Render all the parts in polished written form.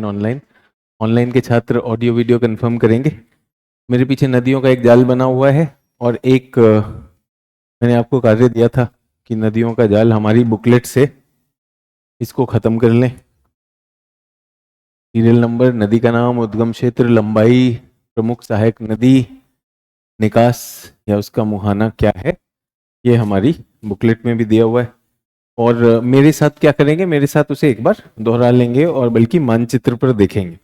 Online online के छात्र audio video confirm करेंगे। मेरे पीछे नदियों का एक जाल बना हुआ है और एक मैंने आपको कार्य दिया था कि नदियों का जाल हमारी बुकलेट से इसको खत्म कर लें। सीरियल नंबर, नदी का नाम, उद्गम क्षेत्र, लंबाई, प्रमुख सहायक नदी, निकास या उसका मुहाना क्या है, ये हमारी बुकलेट में भी दिया हुआ है। और मेरे साथ क्या करेंगे, मेरे साथ उसे एक बार दोहरा लेंगे और बल्कि मानचित्र पर देखेंगे।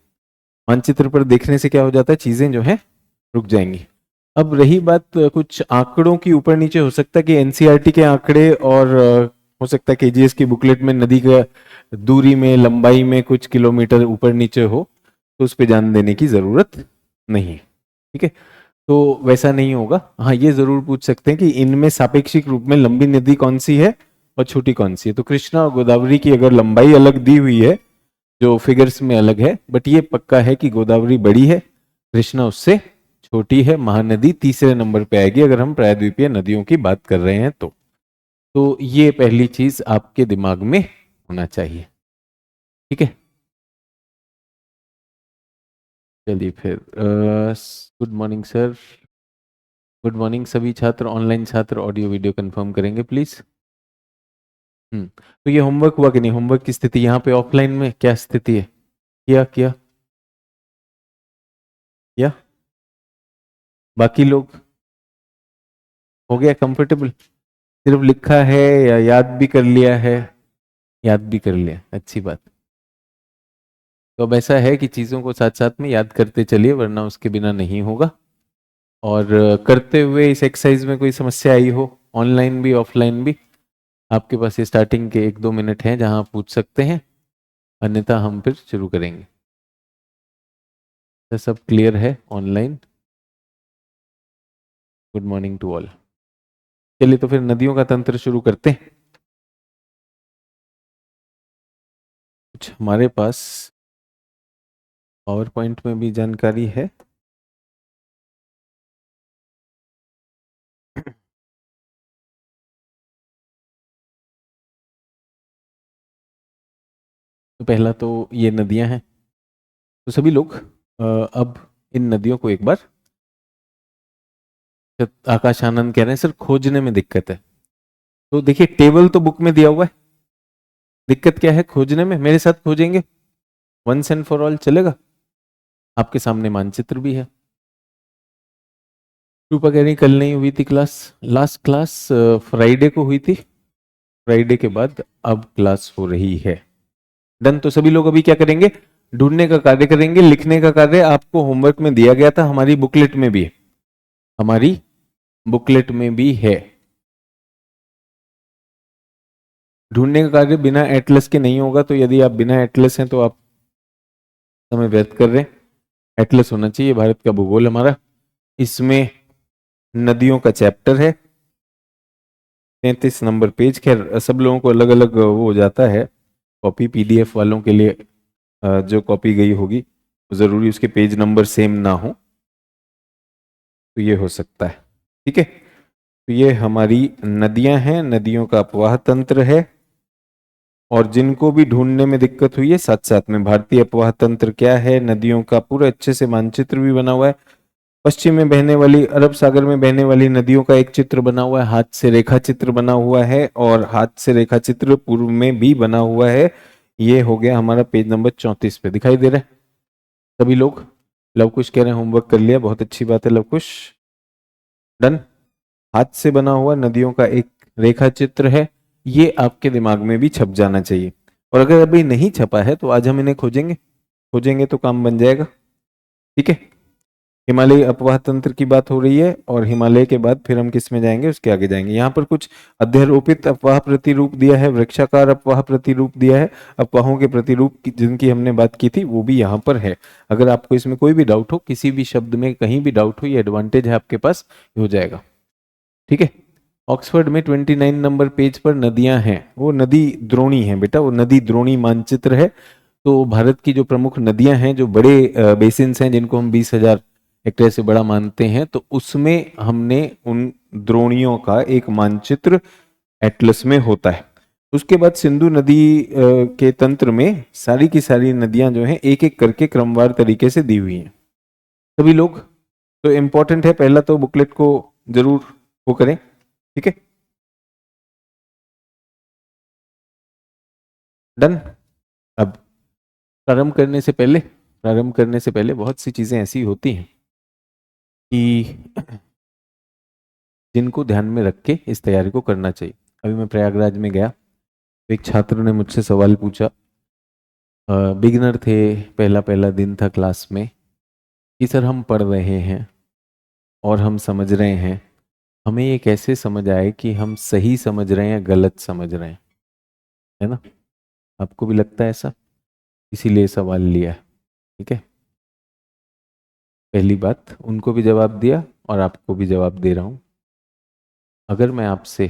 मानचित्र पर देखने से क्या हो जाता है, चीजें जो है रुक जाएंगी। अब रही बात कुछ आंकड़ों की, ऊपर नीचे हो सकता है कि एनसीईआरटी के आंकड़े और हो सकता है केजीएस की बुकलेट में नदी का दूरी में, लंबाई में कुछ किलोमीटर ऊपर नीचे हो, तो उस पर ध्यान देने की जरूरत नहीं है। ठीक है, तो वैसा नहीं होगा। हाँ, ये जरूर पूछ सकते हैं कि इनमें सापेक्षिक रूप में लंबी नदी कौन सी है और छोटी कौन सी है। तो कृष्णा और गोदावरी की अगर लंबाई अलग दी हुई है, जो फिगर्स में अलग है, बट ये पक्का है कि गोदावरी बड़ी है, कृष्णा उससे छोटी है। महानदी तीसरे नंबर पे आएगी अगर हम प्रायद्वीपीय नदियों की बात कर रहे हैं तो ये पहली चीज आपके दिमाग में होना चाहिए। ठीक है, चलिए फिर good morning sir, good morning सभी छात्र, ऑनलाइन छात्र ऑडियो वीडियो कंफर्म करेंगे प्लीज। तो ये होमवर्क हुआ कि नहीं? होमवर्क की स्थिति यहाँ पे ऑफलाइन में क्या स्थिति है? किया किया या बाकी लोग हो गया कंफर्टेबल? सिर्फ लिखा है या याद भी कर लिया है? याद भी कर लिया, अच्छी बात। तो अब ऐसा है कि चीज़ों को साथ साथ में याद करते चलिए, वरना उसके बिना नहीं होगा। और करते हुए इस एक्सरसाइज में कोई समस्या आई हो, ऑनलाइन भी ऑफलाइन भी, आपके पास ये स्टार्टिंग के 1-2 मिनट हैं जहां आप पूछ सकते हैं, अन्यथा हम फिर शुरू करेंगे। तो सब क्लियर है online? Good morning to all. चलिए तो फिर नदियों का तंत्र शुरू करते हैं। कुछ हमारे पास पावर पॉइंट में भी जानकारी है। तो पहला तो ये नदियां हैं, तो सभी लोग अब इन नदियों को एक बार, आकाश आनंद कह रहे हैं सर खोजने में दिक्कत है। तो देखिए टेबल तो बुक में दिया हुआ है, दिक्कत क्या है खोजने में? मेरे साथ खोजेंगे, वंस एंड फॉर ऑल चलेगा? आपके सामने मानचित्र भी है। रूपा कह रही कल नहीं हुई थी क्लास, लास्ट क्लास फ्राइडे को हुई थी, फ्राइडे के बाद अब क्लास हो रही है। डन। तो सभी लोग अभी क्या करेंगे, ढूंढने का कार्य करेंगे। लिखने का कार्य आपको होमवर्क में दिया गया था, हमारी बुकलेट में भी है, हमारी बुकलेट में भी है। ढूंढने का कार्य बिना एटलस के नहीं होगा, तो यदि आप बिना एटलस हैं तो आप समय व्यर्थ कर रहे हैं। एटलस होना चाहिए, भारत का भूगोल हमारा, इसमें नदियों का चैप्टर है, 33 नंबर पेज। खैर सब लोगों को अलग अलग वो हो जाता है, कॉपी पीडीएफ वालों के लिए जो कॉपी गई होगी जरूरी उसके पेज नंबर सेम ना हो, तो ये हो सकता है। ठीक है, तो ये हमारी नदियां हैं, नदियों का अपवाह तंत्र है। और जिनको भी ढूंढने में दिक्कत हुई है, साथ साथ में भारतीय अपवाह तंत्र क्या है, नदियों का पूरा अच्छे से मानचित्र भी बना हुआ है। पश्चिम में बहने वाली, अरब सागर में बहने वाली नदियों का एक चित्र बना हुआ है, हाथ से रेखा चित्र बना हुआ है, और हाथ से रेखा चित्र पूर्व में भी बना हुआ है। ये हो गया हमारा पेज नंबर 34 पे, दिखाई दे रहा है सभी लोग? लवकुश कह रहे हैं होमवर्क कर लिया, बहुत अच्छी बात है लवकुश। डन। हाथ से बना हुआ नदियों का एक रेखा चित्र है, ये आपके दिमाग में भी छप जाना चाहिए। और अगर अभी नहीं छपा है तो आज हम इन्हें खोजेंगे, खोजेंगे तो काम बन जाएगा। ठीक है, हिमालयी अपवाह तंत्र की बात हो रही है, और हिमालय के बाद फिर हम किस में जाएंगे, उसके आगे जाएंगे। यहाँ पर कुछ अध्यारोपित अपवाह प्रतिरूप दिया है, वृक्षाकार अपवाह प्रतिरूप दिया है, अफवाहों के प्रतिरूप जिनकी हमने बात की थी वो भी यहाँ पर है। अगर आपको इसमें कोई भी डाउट हो, किसी भी शब्द में कहीं भी डाउट हो, ये एडवांटेज है आपके पास, हो जाएगा। ठीक है, ऑक्सफोर्ड में 29 नंबर पेज पर नदियां हैं, वो नदी द्रोणी है बेटा, वो नदी द्रोणी मानचित्र है। तो भारत की जो प्रमुख नदियां हैं, जो बड़े बेसिन्स हैं जिनको हम 20,000 हेक्टेयर से बड़ा मानते हैं, तो उसमें हमने उन द्रोणियों का एक मानचित्र एटलस में होता है। उसके बाद सिंधु नदी के तंत्र में सारी की सारी नदियां जो हैं एक एक करके क्रमवार तरीके से दी हुई हैं सभी लोग। तो इम्पोर्टेंट है, पहला तो बुकलेट को जरूर वो करें, ठीक है। डन। अब प्रारंभ करने से पहले बहुत सी चीजें ऐसी होती हैं कि जिनको ध्यान में रख के इस तैयारी को करना चाहिए। अभी मैं प्रयागराज में गया तो एक छात्र ने मुझसे सवाल पूछा, बिगिनर थे, पहला पहला दिन था क्लास में, कि सर हम पढ़ रहे हैं और हम समझ रहे हैं, हमें ये कैसे समझ आए कि हम सही समझ रहे हैं या गलत समझ रहे हैं, है ना। आपको भी लगता है ऐसा, इसीलिए सवाल लिया है, ठीक है। पहली बात, उनको भी जवाब दिया और आपको भी जवाब दे रहा हूं। अगर मैं आपसे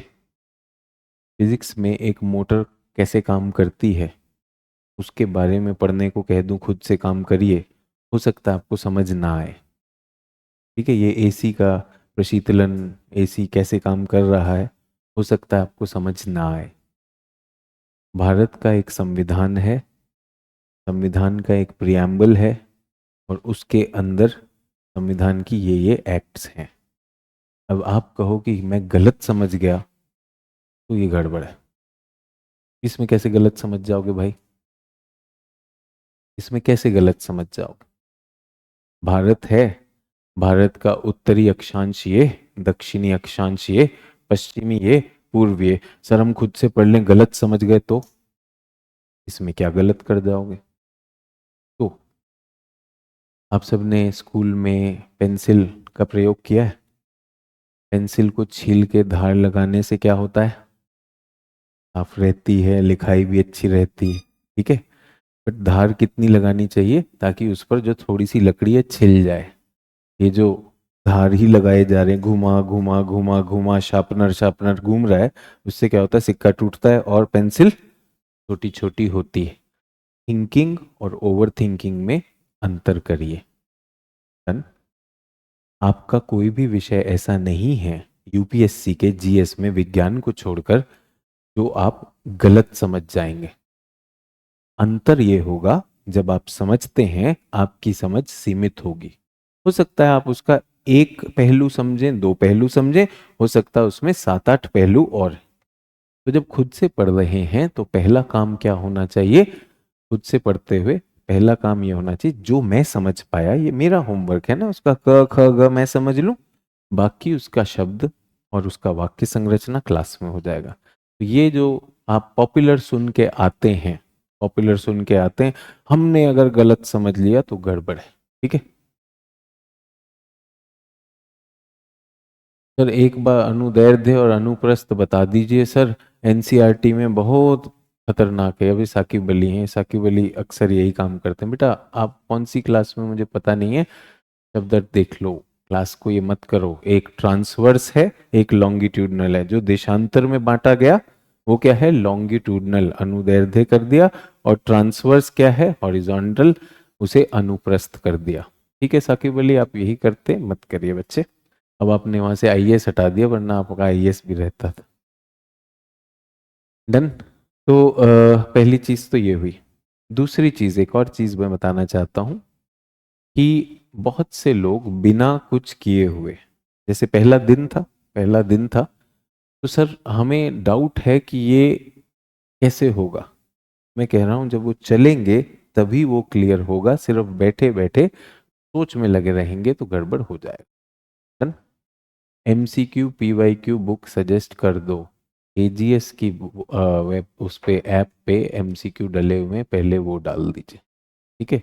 फिजिक्स में एक मोटर कैसे काम करती है उसके बारे में पढ़ने को कह दूं, खुद से काम करिए, हो सकता है आपको समझ ना आए, ठीक है। ये एसी का प्रशीतलन, एसी कैसे काम कर रहा है, हो सकता है आपको समझ ना आए। भारत का एक संविधान है, संविधान का एक प्रियम्बल है और उसके अंदर संविधान की ये एक्ट्स हैं। अब आप कहो कि मैं गलत समझ गया, तो ये गड़बड़ है। इसमें कैसे गलत समझ जाओगे भाई, इसमें कैसे गलत समझ जाओगे। भारत है, भारत का उत्तरी अक्षांश ये, दक्षिणी अक्षांश ये, पश्चिमी ये, पूर्वी। सर हम खुद से पढ़ लें, गलत समझ गए तो इसमें क्या गलत कर जाओगे। तो आप सबने स्कूल में पेंसिल का प्रयोग किया है। पेंसिल को छील के धार लगाने से क्या होता है, साफ रहती है, लिखाई भी अच्छी रहती है, ठीक है। बट धार कितनी लगानी चाहिए ताकि उस पर जो थोड़ी सी लकड़ी है छिल जाए। ये जो धार ही लगाए जा रहे हैं, घुमा घुमा घुमा घुमा, शार्पनर शार्पनर घूम रहा है, उससे क्या होता है, सिक्का टूटता है और पेंसिल छोटी छोटी होती है। थिंकिंग और ओवर थिंकिंग में अंतर करिए। डन। आपका कोई भी विषय ऐसा नहीं है यूपीएससी के जीएस में विज्ञान को छोड़कर जो आप गलत समझ जाएंगे। अंतर ये होगा जब आप समझते हैं, आपकी समझ सीमित होगी। हो सकता है आप उसका एक पहलू समझें, दो पहलू समझें, हो सकता है उसमें 7-8 पहलू और हैं। तो जब खुद से पढ़ रहे हैं तो पहला काम क्या होना चाहिए, खुद से पढ़ते हुए पहला काम ये होना चाहिए, जो मैं समझ पाया, ये मेरा होमवर्क है ना, उसका क ख ग मैं समझ लूं, बाकी उसका शब्द और उसका वाक्य संरचना क्लास में हो जाएगा। तो ये जो आप पॉपुलर सुन के आते हैं, पॉपुलर सुन के आते हैं, हमने अगर गलत समझ लिया तो गड़बड़ है, ठीक है। सर एक बार अनुदैर्ध्य और अनुप्रस्थ बता दीजिए सर, एनसीईआरटी में बहुत खतरनाक है। अभी साकिब अली हैं, साकिब अली अक्सर यही काम करते हैं। बेटा आप कौन सी क्लास में मुझे पता नहीं है, शब्द देख लो, क्लास को ये मत करो। एक ट्रांसवर्स है, एक लॉन्गिट्यूडनल है। जो देशांतर में बांटा गया वो क्या है, लॉन्गिट्यूडनल, अनुदैर्ध्य कर दिया, और ट्रांसवर्स क्या है, हॉरिजॉन्टल, उसे अनुप्रस्थ कर दिया। ठीक है साकिब अली, आप यही करते, मत करिए बच्चे। अब आपने वहां से आईएएस हटा दिया, वरना आपका आईएएस भी रहता था। डन। तो पहली चीज तो ये हुई। दूसरी चीज, एक और चीज मैं बताना चाहता हूं कि बहुत से लोग बिना कुछ किए हुए, जैसे पहला दिन था तो सर हमें डाउट है कि ये कैसे होगा। मैं कह रहा हूं जब वो चलेंगे तभी वो क्लियर होगा, सिर्फ बैठे बैठे सोच में लगे रहेंगे तो गड़बड़ हो जाएगा। एमसीक्यू पीवाईक्यू बुक सजेस्ट कर दो। एजीएस की वेब उस पे ऐप पे एमसीक्यू डले हुए हैं, पहले वो डाल दीजिए, ठीक है।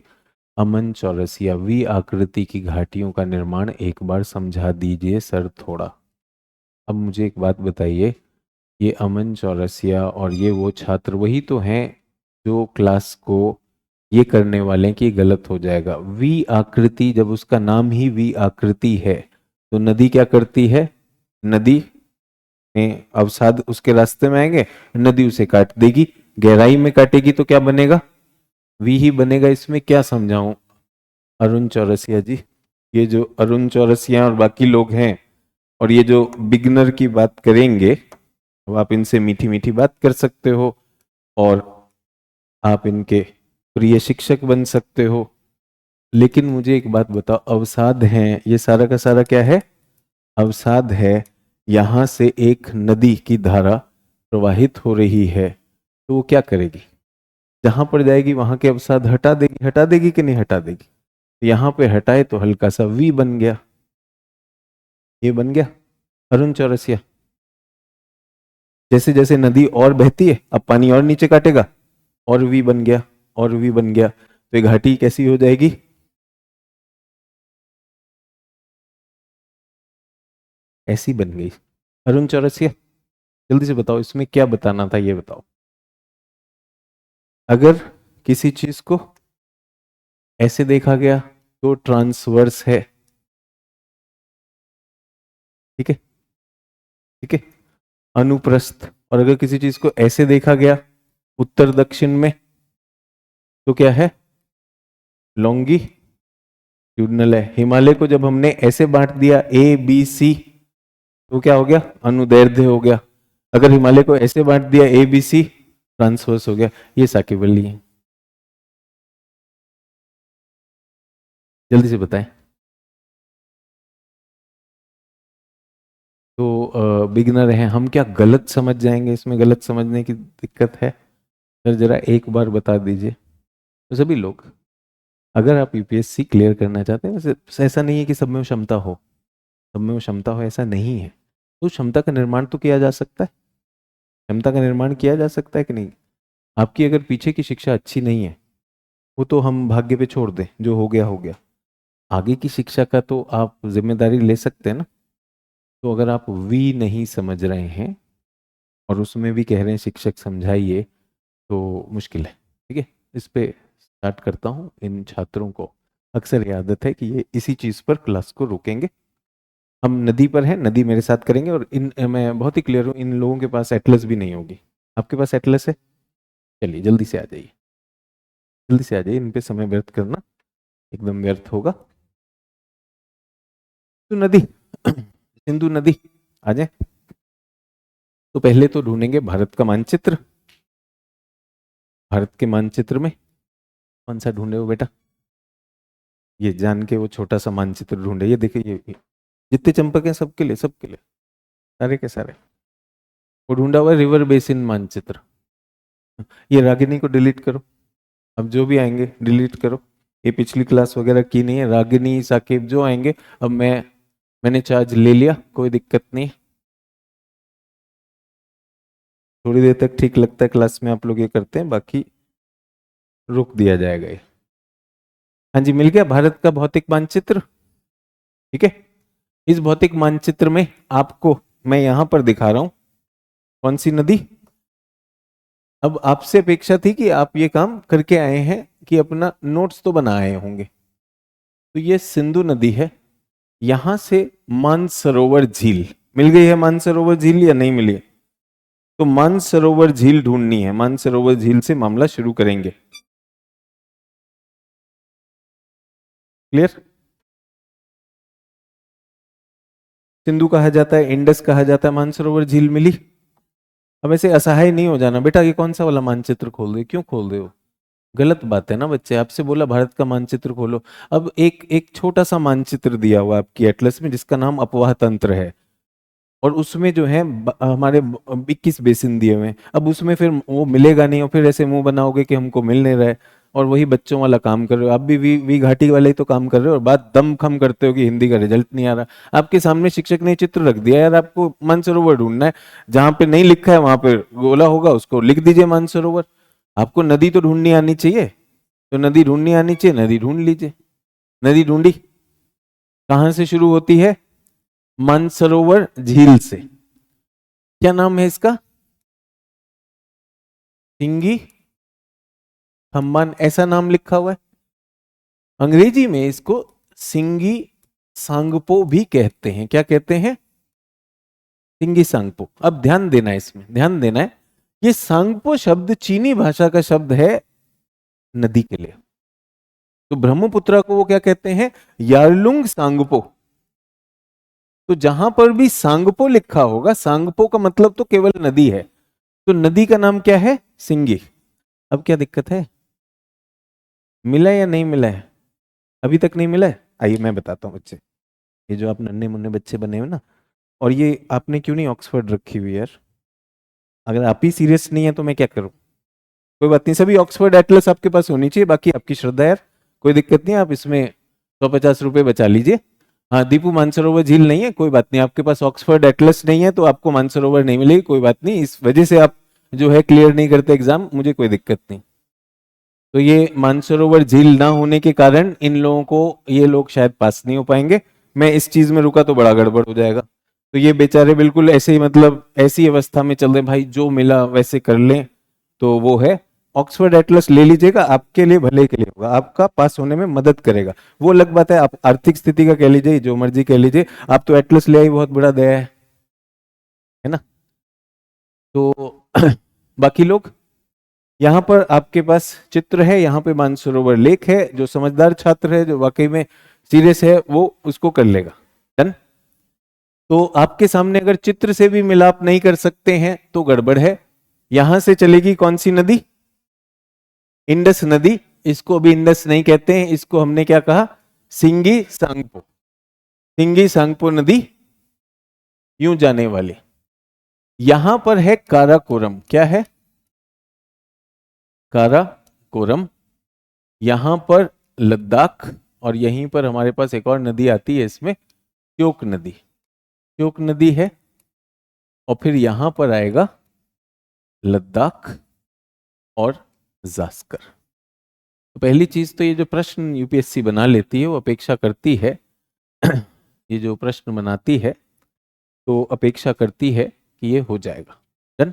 अमन चौरसिया, वी आकृति की घाटियों का निर्माण एक बार समझा दीजिए सर थोड़ा। अब मुझे एक बात बताइए, ये अमन चौरसिया और ये वो छात्र वही तो हैं जो क्लास को ये करने वाले हैं कि ये गलत हो जाएगा। वी आकृति, जब उसका नाम ही वी आकृति है तो नदी क्या करती है, नदी में अवसाद उसके रास्ते में आएंगे, नदी उसे काट देगी, गहराई में काटेगी तो क्या बनेगा, वी ही बनेगा। इसमें क्या समझाऊं अरुण चौरसिया जी, ये जो अरुण चौरसिया और बाकी लोग हैं और ये जो बिगनर की बात करेंगे, अब आप इनसे मीठी मीठी बात कर सकते हो और आप इनके प्रिय शिक्षक बन सकते हो। लेकिन मुझे एक बात बताओ, अवसाद है, ये सारा का सारा क्या है? अवसाद है। यहां से एक नदी की धारा प्रवाहित हो रही है, तो वो क्या करेगी? जहां पर जाएगी वहां के अवसाद हटा देगी कि नहीं हटा देगी? यहां पे हटाए तो हल्का सा वी बन गया, ये बन गया अरुण चौरसिया। जैसे जैसे नदी और बहती है, अब पानी और नीचे काटेगा, और वी बन गया, और वी बन गया, तो ये घाटी कैसी हो जाएगी? ऐसी बन गई। अरुण चौरसिया, जल्दी से बताओ इसमें क्या बताना था, ये बताओ। अगर किसी चीज को ऐसे देखा गया तो ट्रांसवर्स है, ठीक है, ठीक है, अनुप्रस्थ। और अगर किसी चीज को ऐसे देखा गया उत्तर दक्षिण में, तो क्या है? लॉन्गिट्यूडनल है। हिमालय को जब हमने ऐसे बांट दिया ए बी सी, तो क्या हो गया? अनुदैर्ध्य हो गया। अगर हिमालय को ऐसे बांट दिया ए बी सी, ट्रांसवर्स हो गया। ये साकेबली है। जल्दी से बताएं। तो बिगनर हैं हम, क्या गलत समझ जाएंगे? इसमें गलत समझने की दिक्कत है? सर जरा एक बार बता दीजिए। तो सभी लोग, अगर आप यूपीएससी क्लियर करना चाहते हैं, वैसे ऐसा नहीं है कि सब में वो क्षमता हो, सब में वो क्षमता हो ऐसा नहीं है। तो क्षमता का निर्माण तो किया जा सकता है, क्षमता का निर्माण किया जा सकता है कि नहीं? आपकी अगर पीछे की शिक्षा अच्छी नहीं है, वो तो हम भाग्य पे छोड़ दें, जो हो गया हो गया। आगे की शिक्षा का तो आप जिम्मेदारी ले सकते हैं ना। तो अगर आप वी नहीं समझ रहे हैं और उसमें भी कह रहे हैं शिक्षक समझाइए, तो मुश्किल है। ठीक है, इस पे स्टार्ट करता हूँ। इन छात्रों को अक्सर ये आदत है कि ये इसी चीज पर क्लास को रोकेंगे। हम नदी पर हैं, नदी मेरे साथ करेंगे। और इन, मैं बहुत ही क्लियर हूँ, इन लोगों के पास एटलस भी नहीं होगी। आपके पास एटलस है? चलिए जल्दी से आ जाइए, जल्दी से आ जाइए, इन पे समय व्यर्थ करना एकदम व्यर्थ होगा। तो नदी सिंधु नदी आ जाए। तो पहले तो ढूंढेंगे भारत का मानचित्र। भारत के मानचित्र में कौन सा ढूंढे हो बेटा? ये जान के वो छोटा सा मानचित्र ढूंढे। ये देखिए, ये जितने चंपक हैं सबके लिए, सबके लिए, सारे के सारे। वो ढूंढा हुआ रिवर बेसिन मानचित्र। ये रागिनी को डिलीट करो, अब जो भी आएंगे डिलीट करो। ये पिछली क्लास वगैरह की नहीं है। रागिनी साकिब जो आएंगे, अब मैंने चार्ज ले लिया, कोई दिक्कत नहीं। थोड़ी देर तक ठीक लगता है क्लास में आप लोग ये करते हैं, बाकी रोक दिया जाएगा ये। हाँ जी, मिल गया भारत का भौतिक मानचित्र। ठीक है, इस भौतिक मानचित्र में आपको मैं यहां पर दिखा रहा हूं कौन सी नदी। अब आपसे अपेक्षा थी कि आप ये काम करके आए हैं कि अपना नोट्स तो बना आए होंगे। तो ये सिंधु नदी है। यहां से मानसरोवर झील मिल गई है। मानसरोवर झील या नहीं मिली? तो मानसरोवर झील ढूंढनी है। मानसरोवर झील से मामला शुरू करेंगे। क्लियर? सिंधु कहा जाता है, इंडस कहा जाता है, मानसरोवर झील मिली। अब ऐसे असहाय नहीं हो जाना बेटा, ये कौन सा वाला मानचित्र खोल दे, क्यों खोल दे हो? गलत बात है ना बच्चे, आपसे बोला भारत का मानचित्र खोलो। अब एक एक छोटा सा मानचित्र दिया हुआ आपकी एटलस में, जिसका नाम अपवाह तंत्र है। और उसमें जो है हमारे 21 बेसिन दिए हुए हैं। अब उसमें फिर वो मिलेगा नहीं, और फिर ऐसे मुंह बनाओगे कि हमको मिल नहीं रहा है, और वही बच्चों वाला काम कर रहे हो। आप भी वी घाटी वाले ही तो काम कर रहे हो, और बात दम खम करते हो कि हिंदी का रिजल्ट नहीं आ रहा। आपके सामने शिक्षक ने चित्र रख दिया, यार आपको मानसरोवर ढूंढना है, जहां पे नहीं लिखा है वहां पे गोला होगा, उसको लिख दीजिए मानसरोवर। आपको नदी तो ढूंढनी आनी चाहिए, तो नदी ढूंढनी आनी चाहिए, नदी ढूंढ लीजिए। नदी ढूंढी, कहां से शुरू होती है? मानसरोवर झील से। क्या नाम है इसका? सिंगी खम्बान, ऐसा नाम लिखा हुआ है। अंग्रेजी में इसको सिंगी सांगपो भी कहते हैं। क्या कहते हैं? सिंगी सांगपो। अब ध्यान देना है, इसमें ध्यान देना है। ये सांगपो शब्द चीनी भाषा का शब्द है नदी के लिए। तो ब्रह्मपुत्र को वो क्या कहते हैं? यारलुंग सांगपो। तो जहां पर भी सांगपो लिखा होगा, सांगपो का मतलब तो केवल नदी है, तो नदी का नाम क्या है? सिंगी। अब क्या दिक्कत है? मिला या नहीं मिला है? अभी तक नहीं मिला है? आइए मैं बताता हूँ बच्चे, ये जो आप नन्हे मुन्ने बच्चे बने हो ना, और ये आपने क्यों नहीं ऑक्सफोर्ड रखी हुई यार? अगर आप ही सीरियस नहीं है तो मैं क्या करूं? कोई बात नहीं, सभी ऑक्सफोर्ड एटलस आपके पास होनी चाहिए, बाकी आपकी श्रद्धा यार, कोई दिक्कत नहीं, आप इसमें 150 रुपये बचा लीजिए। हाँ दीपू, मानसरोवर झील नहीं है, कोई बात नहीं, आपके पास ऑक्सफोर्ड एटलस नहीं है तो आपको मानसरोवर नहीं मिलेगी, कोई बात नहीं, इस वजह से आप जो है क्लियर नहीं करते एग्जाम, मुझे कोई दिक्कत नहीं। तो ये मानसरोवर झील ना होने के कारण इन लोगों को, ये लोग शायद पास नहीं हो पाएंगे। मैं इस चीज में रुका तो बड़ा गड़बड़ हो जाएगा। तो ये बेचारे बिल्कुल ऐसे ही, मतलब ऐसी अवस्था में चल रहे, भाई जो मिला वैसे कर लें, तो वो है ऑक्सफोर्ड एटलस ले लीजिएगा, आपके लिए भले के लिए होगा, आपका पास होने में मदद करेगा। वो अलग बात है, आप आर्थिक स्थिति का कह लीजिए, जो मर्जी कह लीजिए, आप तो एटलस ले आई, बहुत बड़ा दया है ना? तो बाकी लोग, यहाँ पर आपके पास चित्र है, यहाँ पे मानसरोवर लेक है, जो समझदार छात्र है, जो वाकई में सीरियस है, वो उसको कर लेगा। डन। तो आपके सामने अगर चित्र से भी मिलाप नहीं कर सकते हैं तो गड़बड़ है। यहां से चलेगी कौन सी नदी? इंडस नदी। इसको भी इंडस नहीं कहते हैं, इसको हमने क्या कहा? सिंगी सांगपो। सिंगी सांगपो नदी यूं जाने वाली। यहां पर है काराकोरम। क्या है? काराकोरम। यहां पर लद्दाख, और यहीं पर हमारे पास एक और नदी आती है इसमें, श्योक नदी। श्योक नदी है, और फिर यहां पर आएगा लद्दाख और जास्कर। तो पहली चीज तो ये जो प्रश्न यूपीएससी बना लेती है वो अपेक्षा करती है ये जो प्रश्न बनाती है तो अपेक्षा करती है कि ये हो जाएगा। डन।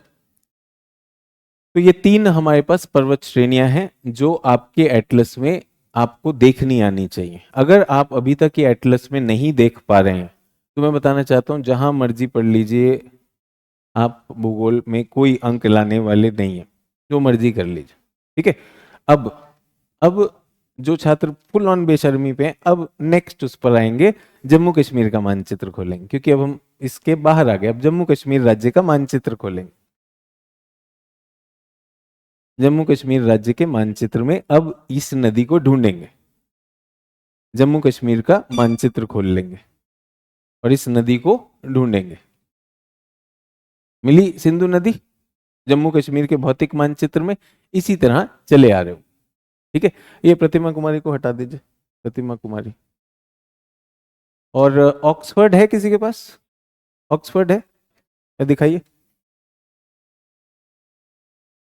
तो ये 3 हमारे पास पर्वत श्रेणियां हैं जो आपके एटलस में आपको देखनी आनी चाहिए। अगर आप अभी तक ये एटलस में नहीं देख पा रहे हैं तो मैं बताना चाहता हूं, जहां मर्जी पढ़ लीजिए, आप भूगोल में कोई अंक लाने वाले नहीं है, जो मर्जी कर लीजिए। ठीक है। अब जो छात्र फुल ऑन बेशर्मी पे हैं, अब नेक्स्ट उस पर आएंगे, जम्मू कश्मीर का मानचित्र खोलेंगे, क्योंकि अब हम इसके बाहर आ गए, अब जम्मू कश्मीर राज्य का मानचित्र खोलेंगे। जम्मू कश्मीर राज्य के मानचित्र में अब इस नदी को ढूंढेंगे, जम्मू कश्मीर का मानचित्र खोल लेंगे और इस नदी को ढूंढेंगे। मिली सिंधु नदी जम्मू कश्मीर के भौतिक मानचित्र में, इसी तरह चले आ रहे हो। ठीक है। ये प्रतिमा कुमारी को हटा दीजिए, प्रतिमा कुमारी। और ऑक्सफोर्ड है किसी के पास? ऑक्सफोर्ड है, दिखाइए।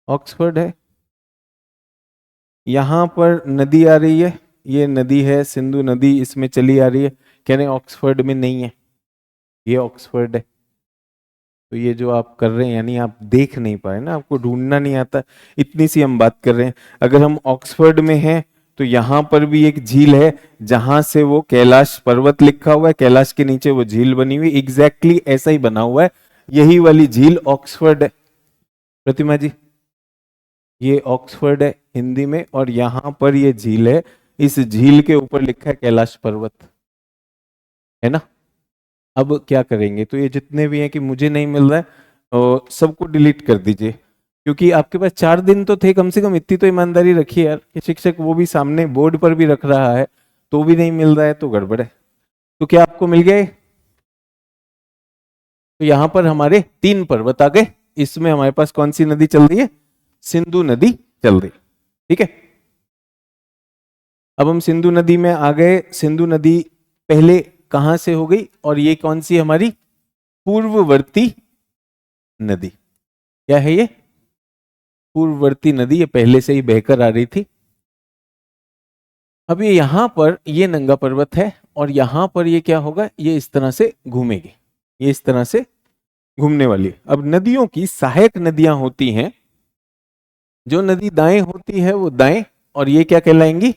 ऑक्सफोर्ड है, यहां पर नदी आ रही है, ये नदी है सिंधु नदी, इसमें चली आ रही है, कह रहे हैं ऑक्सफोर्ड में नहीं है, ये ऑक्सफोर्ड है। तो ये जो आप कर रहे हैं, यानी आप देख नहीं पाए ना, आपको ढूंढना नहीं आता, इतनी सी हम बात कर रहे हैं। अगर हम ऑक्सफोर्ड में हैं तो यहां पर भी एक झील है, जहां से वो कैलाश पर्वत लिखा हुआ है, कैलाश के नीचे वो झील बनी हुई, एग्जैक्टली ऐसा ही बना हुआ है, यही वाली झील ऑक्सफोर्ड है। प्रतिमा जी, ये ऑक्सफोर्ड है हिंदी में, और यहां पर ये झील है, इस झील के ऊपर लिखा है कैलाश पर्वत, है ना? अब क्या करेंगे? तो ये जितने भी हैं कि मुझे नहीं मिल रहा है, तो सबको डिलीट कर दीजिए, क्योंकि आपके पास 4 दिन तो थे, कम से कम इतनी तो ईमानदारी रखिए यार, कि शिक्षक वो भी सामने बोर्ड पर भी रख रहा है तो भी नहीं मिल रहा है, तो गड़बड़ है। तो क्या आपको मिल गए? तो यहां पर हमारे 3 पर्वत आ गए, इसमें हमारे पास कौन सी नदी चल रही है? सिंधु नदी चल रही। ठीक है। अब हम सिंधु नदी में आ गए। सिंधु नदी पहले कहां से हो गई, और ये कौन सी हमारी पूर्ववर्ती नदी? क्या है ये? पूर्ववर्ती नदी, ये पहले से ही बहकर आ रही थी। अब ये यहां पर ये नंगा पर्वत है, और यहां पर ये क्या होगा, ये इस तरह से घूमेगी, ये इस तरह से घूमने वाली है। अब नदियों की सहायक नदियां होती हैं, जो नदी दाएं होती है वो दाएं, और ये क्या कहलाएंगी?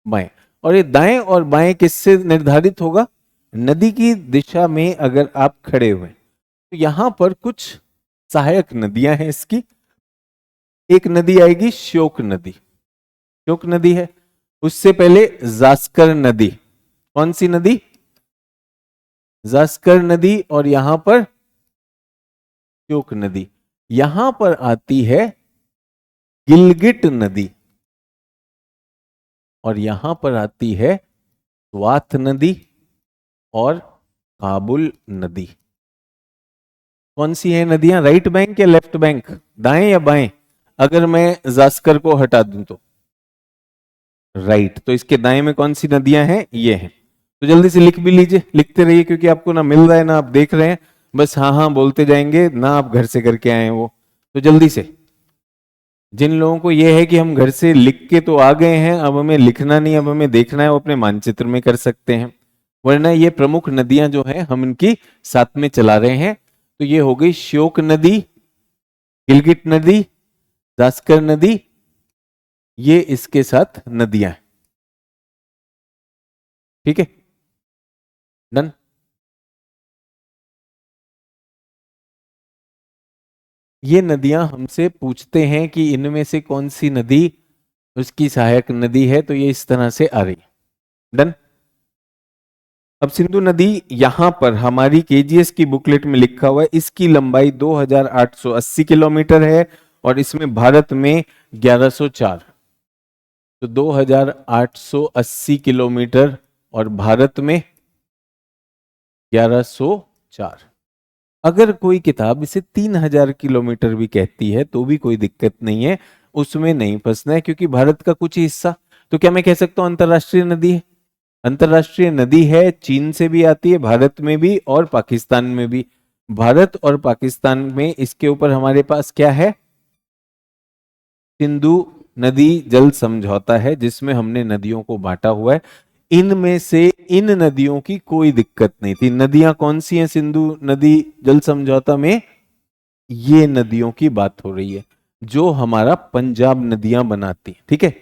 बाएं। और ये दाएं और बाएं किससे निर्धारित होगा? नदी की दिशा में अगर आप खड़े हुए, तो यहां पर कुछ सहायक नदियां हैं इसकी। एक नदी आएगी श्योक नदी, श्योक नदी है। उससे पहले जास्कर नदी, कौन सी नदी? जास्कर नदी और यहां पर श्योक नदी। यहां पर आती है गिलगिट नदी और यहां पर आती है स्वात नदी और काबुल नदी। कौन सी है नदियां, राइट बैंक या लेफ्ट बैंक, दाएं या बाएं? अगर मैं जास्कर को हटा दूं तो राइट, तो इसके दाएं में कौन सी नदियां हैं, ये हैं। तो जल्दी से लिख भी लीजिए, लिखते रहिए, क्योंकि आपको ना मिल रहा है ना आप देख रहे हैं, बस हाँ हाँ बोलते जाएंगे, ना आप घर से करके आए हैं वो। तो जल्दी से, जिन लोगों को ये है कि हम घर से लिख के तो आ गए हैं, अब हमें लिखना नहीं, अब हमें देखना है, वो अपने मानचित्र में कर सकते हैं। वरना ये प्रमुख नदियां जो हैं हम इनकी साथ में चला रहे हैं। तो ये हो गई श्योक नदी, गिलगिट नदी, जास्कर नदी, ये इसके साथ नदियां हैं। ठीक है, डन। ये नदियां हमसे पूछते हैं कि इनमें से कौन सी नदी उसकी सहायक नदी है, तो ये इस तरह से आ रही है। डन। अब सिंधु नदी यहां पर हमारी केजीएस की बुकलेट में लिखा हुआ है, इसकी लंबाई 2880 किलोमीटर है और इसमें भारत में 1104। तो 2880 किलोमीटर और भारत में 1104। अगर कोई किताब इसे 3000 किलोमीटर भी कहती है तो भी कोई दिक्कत नहीं है, उसमें नहीं फंसना है, क्योंकि भारत का कुछ हिस्सा, तो क्या मैं कह सकता हूं अंतरराष्ट्रीय नदी है? अंतरराष्ट्रीय नदी है, चीन से भी आती है, भारत में भी और पाकिस्तान में भी। भारत और पाकिस्तान में इसके ऊपर हमारे पास क्या है, सिंधु नदी जल समझौता है, जिसमें हमने नदियों को बांटा हुआ है। इनमें से इन नदियों की कोई दिक्कत नहीं थी। नदियां कौन सी हैं सिंधु नदी जल समझौता में? ये नदियों की बात हो रही है जो हमारा पंजाब नदियां बनाती है। ठीक है,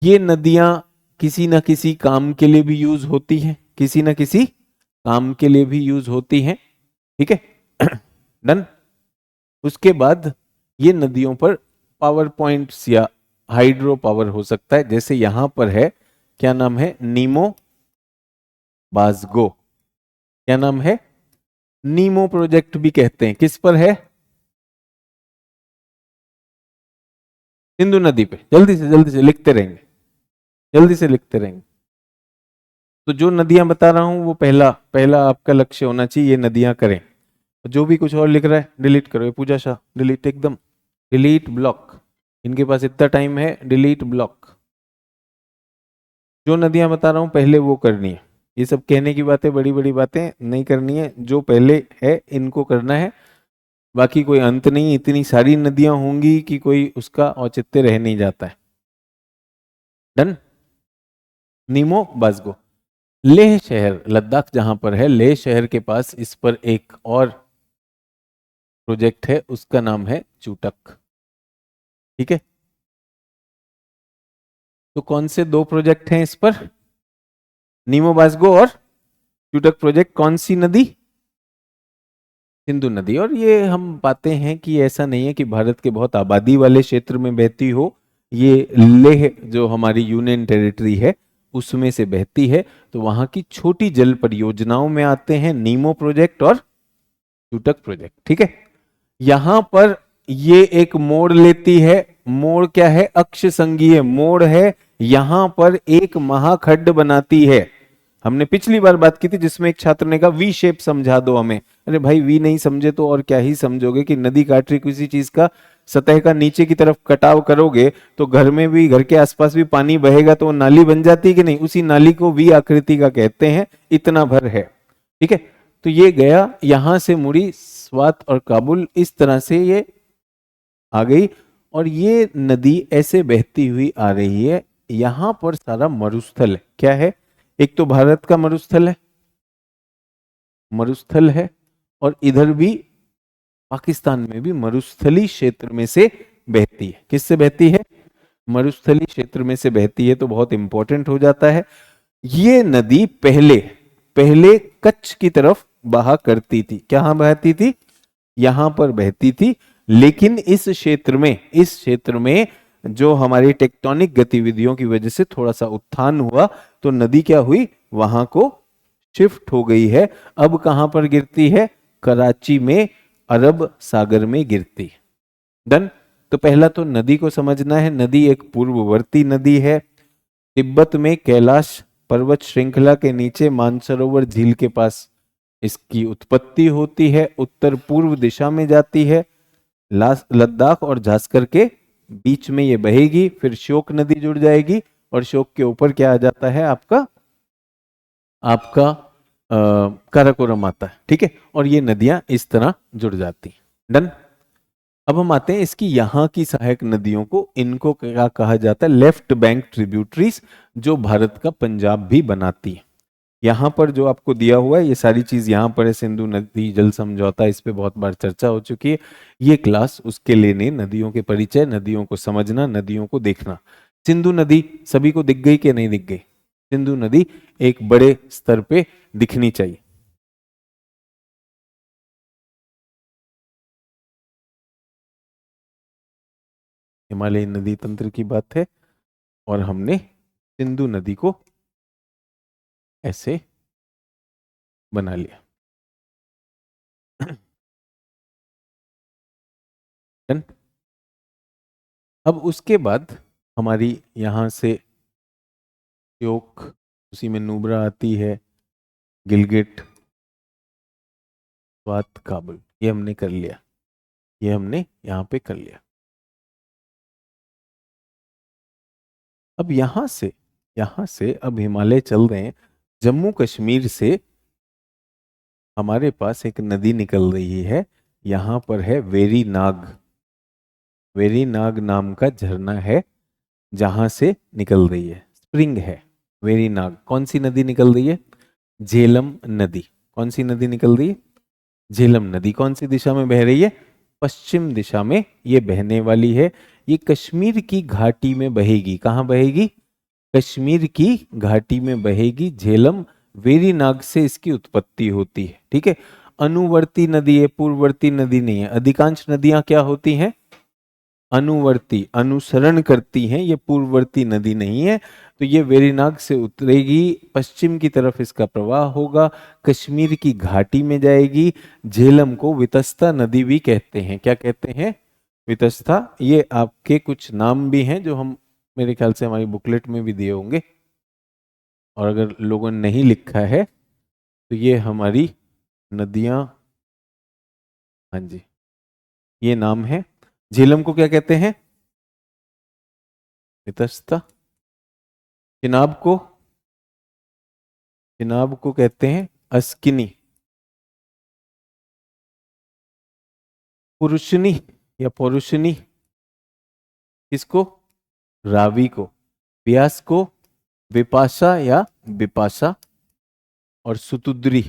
ये नदियां किसी ना किसी काम के लिए भी यूज होती हैं, किसी ना किसी काम के लिए भी यूज होती हैं। ठीक है, डन। उसके बाद ये नदियों पर पावर पॉइंट्स या हाइड्रो पावर हो सकता है, जैसे यहां पर है, क्या नाम है, नीमो बाजगो। क्या नाम है? नीमो प्रोजेक्ट भी कहते हैं। किस पर है? सिंधु नदी पे। जल्दी से लिखते रहेंगे, जल्दी से लिखते रहेंगे। तो जो नदियां बता रहा हूं वो पहला पहला आपका लक्ष्य होना चाहिए, ये नदियां करें। जो भी कुछ और लिख रहा है डिलीट करो। ये पूजा शाह, डिलीट, एकदम डिलीट ब्लॉक। इनके पास इतना टाइम है, डिलीट ब्लॉक। जो नदियां बता रहा हूं पहले वो करनी है। ये सब कहने की बातें, बड़ी बड़ी बातें नहीं करनी है, जो पहले है इनको करना है। बाकी कोई अंत नहीं, इतनी सारी नदियां होंगी कि कोई उसका औचित्य रह नहीं जाता है। डन। नीमो बाजगो। लेह शहर, लद्दाख जहां पर है, लेह शहर के पास इस पर एक और प्रोजेक्ट है, उसका नाम है चूटक। ठीक है, तो कौन से दो प्रोजेक्ट हैं इस पर? नीमो बाजगो और चूटक प्रोजेक्ट। कौन सी नदी? सिंधु नदी। और ये हम पाते हैं कि ऐसा नहीं है कि भारत के बहुत आबादी वाले क्षेत्र में बहती हो, ये लेह जो हमारी यूनियन टेरिटरी है उसमें से बहती है। तो वहां की छोटी जल परियोजनाओं में आते हैं नीमो प्रोजेक्ट और चूटक प्रोजेक्ट। ठीक है, यहां पर ये एक मोड़ लेती है। मोड़ क्या है? अक्ष संघीय मोड़ है। यहां पर एक महाखड्ड बनाती है। हमने पिछली बार बात की थी जिसमें एक छात्र ने कहा वी शेप समझा दो हमें। अरे भाई, वी नहीं समझे तो और क्या ही समझोगे कि नदी काट रही किसी चीज का सतह का नीचे की तरफ कटाव करोगे तो घर में भी, घर के आसपास भी पानी बहेगा तो वो नाली बन जाती है कि नहीं? उसी नाली को वी आकृति का कहते हैं, इतना भर है। ठीक है, तो ये गया, यहां से मुड़ी स्वात और काबुल, इस तरह से ये आ गई और ये नदी ऐसे बहती हुई आ रही है। यहां पर सारा मरुस्थल है। क्या है? एक तो भारत का मरुस्थल है, मरुस्थल है, और इधर भी पाकिस्तान में भी मरुस्थली क्षेत्र में से बहती है। किससे बहती है? मरुस्थली क्षेत्र में से बहती है, तो बहुत इंपॉर्टेंट हो जाता है। ये नदी पहले पहले कच्छ की तरफ बहा करती थी। कहां बहती थी? यहां पर बहती थी, लेकिन इस क्षेत्र में जो हमारी टेक्टोनिक गतिविधियों की वजह से थोड़ा सा उत्थान हुआ, तो नदी क्या हुई? वहां को शिफ्ट हो गई है, अब कहां पर गिरती है? कराची में, अरब सागर में गिरती है। डन। तो पहला तो नदी को समझना है। नदी एक पूर्ववर्ती नदी है। तिब्बत में कैलाश पर्वत श्रृंखला के नीचे मानसरोवर झील के पास इसकी उत्पत्ति होती है, उत्तर पूर्व दिशा में जाती है, लद्दाख और झांसकर के बीच में ये बहेगी, फिर श्योक नदी जुड़ जाएगी और श्योक के ऊपर क्या आ जाता है? आपका आपका काराकोरम आता है। ठीक है, और ये नदियां इस तरह जुड़ जाती हैं। डन। अब हम आते हैं इसकी यहाँ की सहायक नदियों को। इनको क्या कहा जाता है? लेफ्ट बैंक ट्रिब्यूटरीज, जो भारत का पंजाब भी बनाती है। यहाँ पर जो आपको दिया हुआ है ये सारी चीज यहाँ पर है। सिंधु नदी जल समझौता, इस पे बहुत बार चर्चा हो चुकी है। ये क्लास उसके लिए नहीं, नदियों के परिचय, नदियों को समझना, नदियों को देखना। सिंधु नदी सभी को दिख गई कि नहीं दिख गई? सिंधु नदी एक बड़े स्तर पे दिखनी चाहिए। हिमालयी नदी तंत्र की बात है और हमने सिंधु नदी को ऐसे बना लिया। डन। अब उसके बाद हमारी यहां से श्योक, उसी में नुब्रा आती है, गिलगिट, स्वात, काबुल, ये हमने कर लिया। ये हमने यहां पे कर लिया। अब यहां से अब हिमालय चल रहे हैं। जम्मू कश्मीर से हमारे पास एक नदी निकल रही है, यहां पर है वेरी नाग। वेरी नाग नाम का झरना है, जहां से निकल रही है, स्प्रिंग है वेरी नाग। कौन सी नदी निकल रही है? झेलम नदी। कौन सी नदी निकल रही है? झेलम नदी। कौन सी दिशा में बह रही है? पश्चिम दिशा में ये बहने वाली है। ये कश्मीर की घाटी में बहेगी। कहाँ बहेगी? कश्मीर की घाटी में बहेगी। झेलम वेरी नाग से इसकी उत्पत्ति होती है। ठीक है, अनुवर्ती नदी है, पूर्ववर्ती नदी नहीं है। अधिकांश नदियां क्या होती हैं? अनुवर्ती, अनुसरण करती हैं, ये पूर्ववर्ती नदी नहीं है। तो ये वेरीनाग से उतरेगी, पश्चिम की तरफ इसका प्रवाह होगा, कश्मीर की घाटी में जाएगी। झेलम को वितस्ता नदी भी कहते हैं। क्या कहते हैं? वितस्ता। ये आपके कुछ नाम भी हैं जो हम, मेरे ख्याल से हमारी बुकलेट में भी दिए होंगे, और अगर लोगों ने नहीं लिखा है तो ये हमारी नदियां, हाँ जी, ये नाम है। झेलम को क्या कहते हैं? वितस्ता। चिनाब को कहते हैं अस्किनी। पुरुषनी या पौरुषनी किसको? रावी को। व्यास को विपाशा या विपाशा। और सुतुद्री,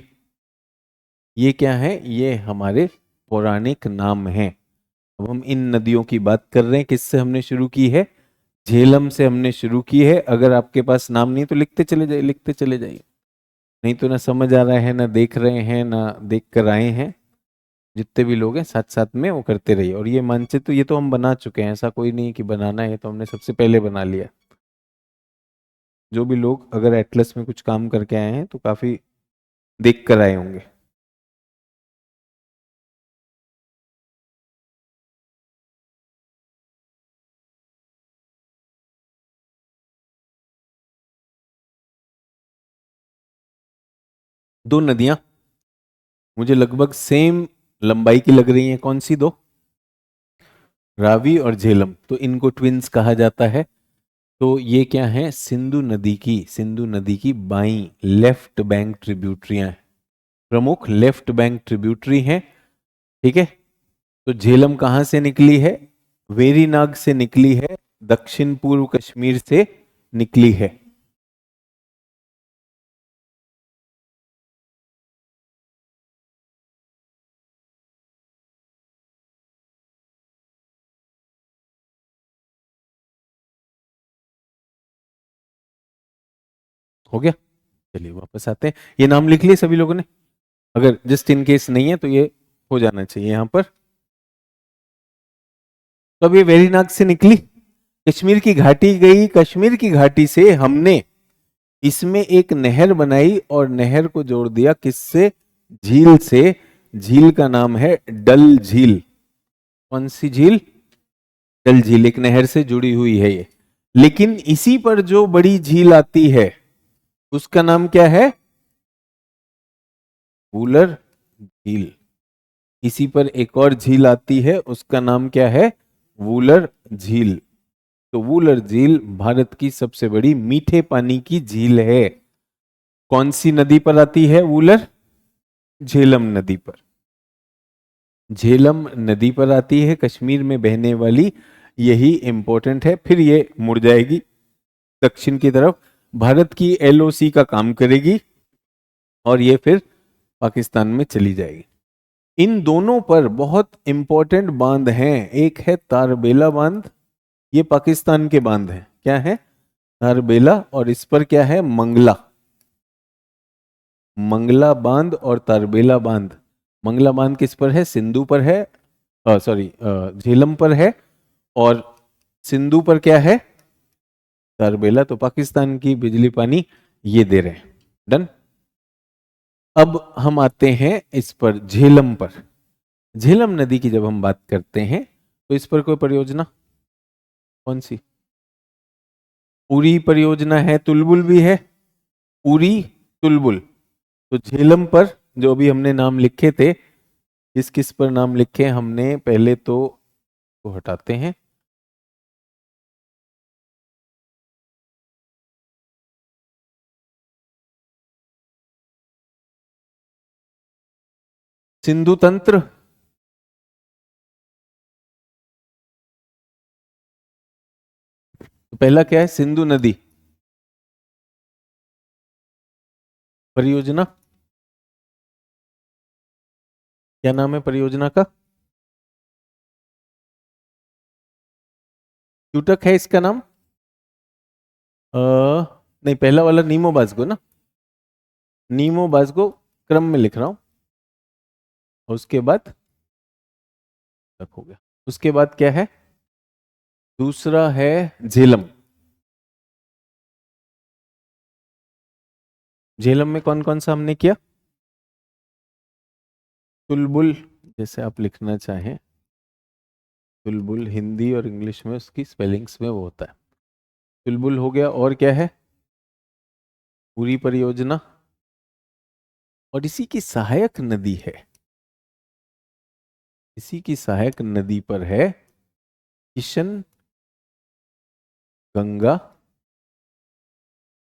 ये क्या है? ये हमारे पौराणिक नाम हैं। अब हम इन नदियों की बात कर रहे हैं। किससे हमने शुरू की है? झेलम से हमने शुरू की है। अगर आपके पास नाम नहीं तो लिखते चले जाइए, लिखते चले जाइए। नहीं तो ना समझ आ रहा है, ना देख रहे हैं, ना देख कर आए हैं। जितने भी लोग हैं साथ साथ में वो करते रहिए। और ये मानचित्र ये तो हम बना चुके हैं, ऐसा कोई नहीं कि बनाना है, तो हमने सबसे पहले बना लिया। जो भी लोग अगर एटलस में कुछ काम करके आए हैं तो काफी देख कर आए होंगे। दो नदियां मुझे लगभग सेम लंबाई की लग रही हैं। कौन सी दो? रावी और झेलम। तो इनको ट्विंस कहा जाता है। तो ये क्या है? सिंधु नदी की बाई लेफ्ट बैंक ट्रिब्यूटरियां हैं, प्रमुख लेफ्ट बैंक ट्रिब्यूटरी हैं। ठीक है, तो झेलम कहां से निकली है? वेरीनाग से निकली है, दक्षिण पूर्व कश्मीर से निकली है। हो गया? चलिए वापस आते हैं। ये नाम लिख लिए सभी लोगों ने? अगर जस्ट इन केस नहीं है तो ये हो जाना चाहिए यहां पर। तो अब ये वेरीनाग से निकली, कश्मीर की घाटी गई, कश्मीर की घाटी से हमने इसमें एक नहर बनाई और नहर को जोड़ दिया किससे? झील से। झील का नाम है डल झील। कौन सी झील? डल झील, एक नहर से जुड़ी हुई है ये। लेकिन इसी पर जो बड़ी झील आती है उसका नाम क्या है? वूलर झील। इसी पर एक और झील आती है, उसका नाम क्या है? वूलर झील। तो वूलर झील भारत की सबसे बड़ी मीठे पानी की झील है। कौन सी नदी पर आती है वूलर? झेलम नदी पर। झेलम नदी पर आती है, कश्मीर में बहने वाली। यही इंपॉर्टेंट है। फिर ये मुड़ जाएगी दक्षिण की तरफ, भारत की एलओसी का काम करेगी और ये फिर पाकिस्तान में चली जाएगी। इन दोनों पर बहुत इंपॉर्टेंट बांध हैं। एक है तारबेला बांध, ये पाकिस्तान के बांध हैं। क्या है? तारबेला। और इस पर क्या है? मंगला। मंगला बांध और तारबेला बांध। मंगला बांध किस पर है? सिंधु पर है, सॉरी झेलम पर है। और सिंधु पर क्या है? तारबेला। तो पाकिस्तान की बिजली पानी ये दे रहे हैं। डन। अब हम आते हैं इस पर, झेलम पर। झेलम नदी की जब हम बात करते हैं तो इस पर कोई परियोजना? कौन सी? उरी परियोजना है, तुलबुल भी है। उरी, तुलबुल। तो झेलम पर जो भी हमने नाम लिखे थे, किस किस पर नाम लिखे हमने? पहले तो हटाते हैं। सिंधु तंत्र। तो पहला क्या है? सिंधु नदी परियोजना। क्या नाम है परियोजना का? ट्यूटक है इसका नाम। नहीं, पहला वाला नीमो बाजगो ना। नीमो बाजगो क्रम में लिख रहा हूं। और उसके बाद तक हो गया। उसके बाद क्या है? दूसरा है झेलम। झेलम में कौन कौन सा हमने किया? चुलबुल, जैसे आप लिखना चाहें। चुलबुल हिंदी और इंग्लिश में उसकी स्पेलिंग्स में वो होता है। चुलबुल हो गया। और क्या है? पूरी परियोजना। और इसी की सहायक नदी है, इसी की सहायक नदी पर है किशन गंगा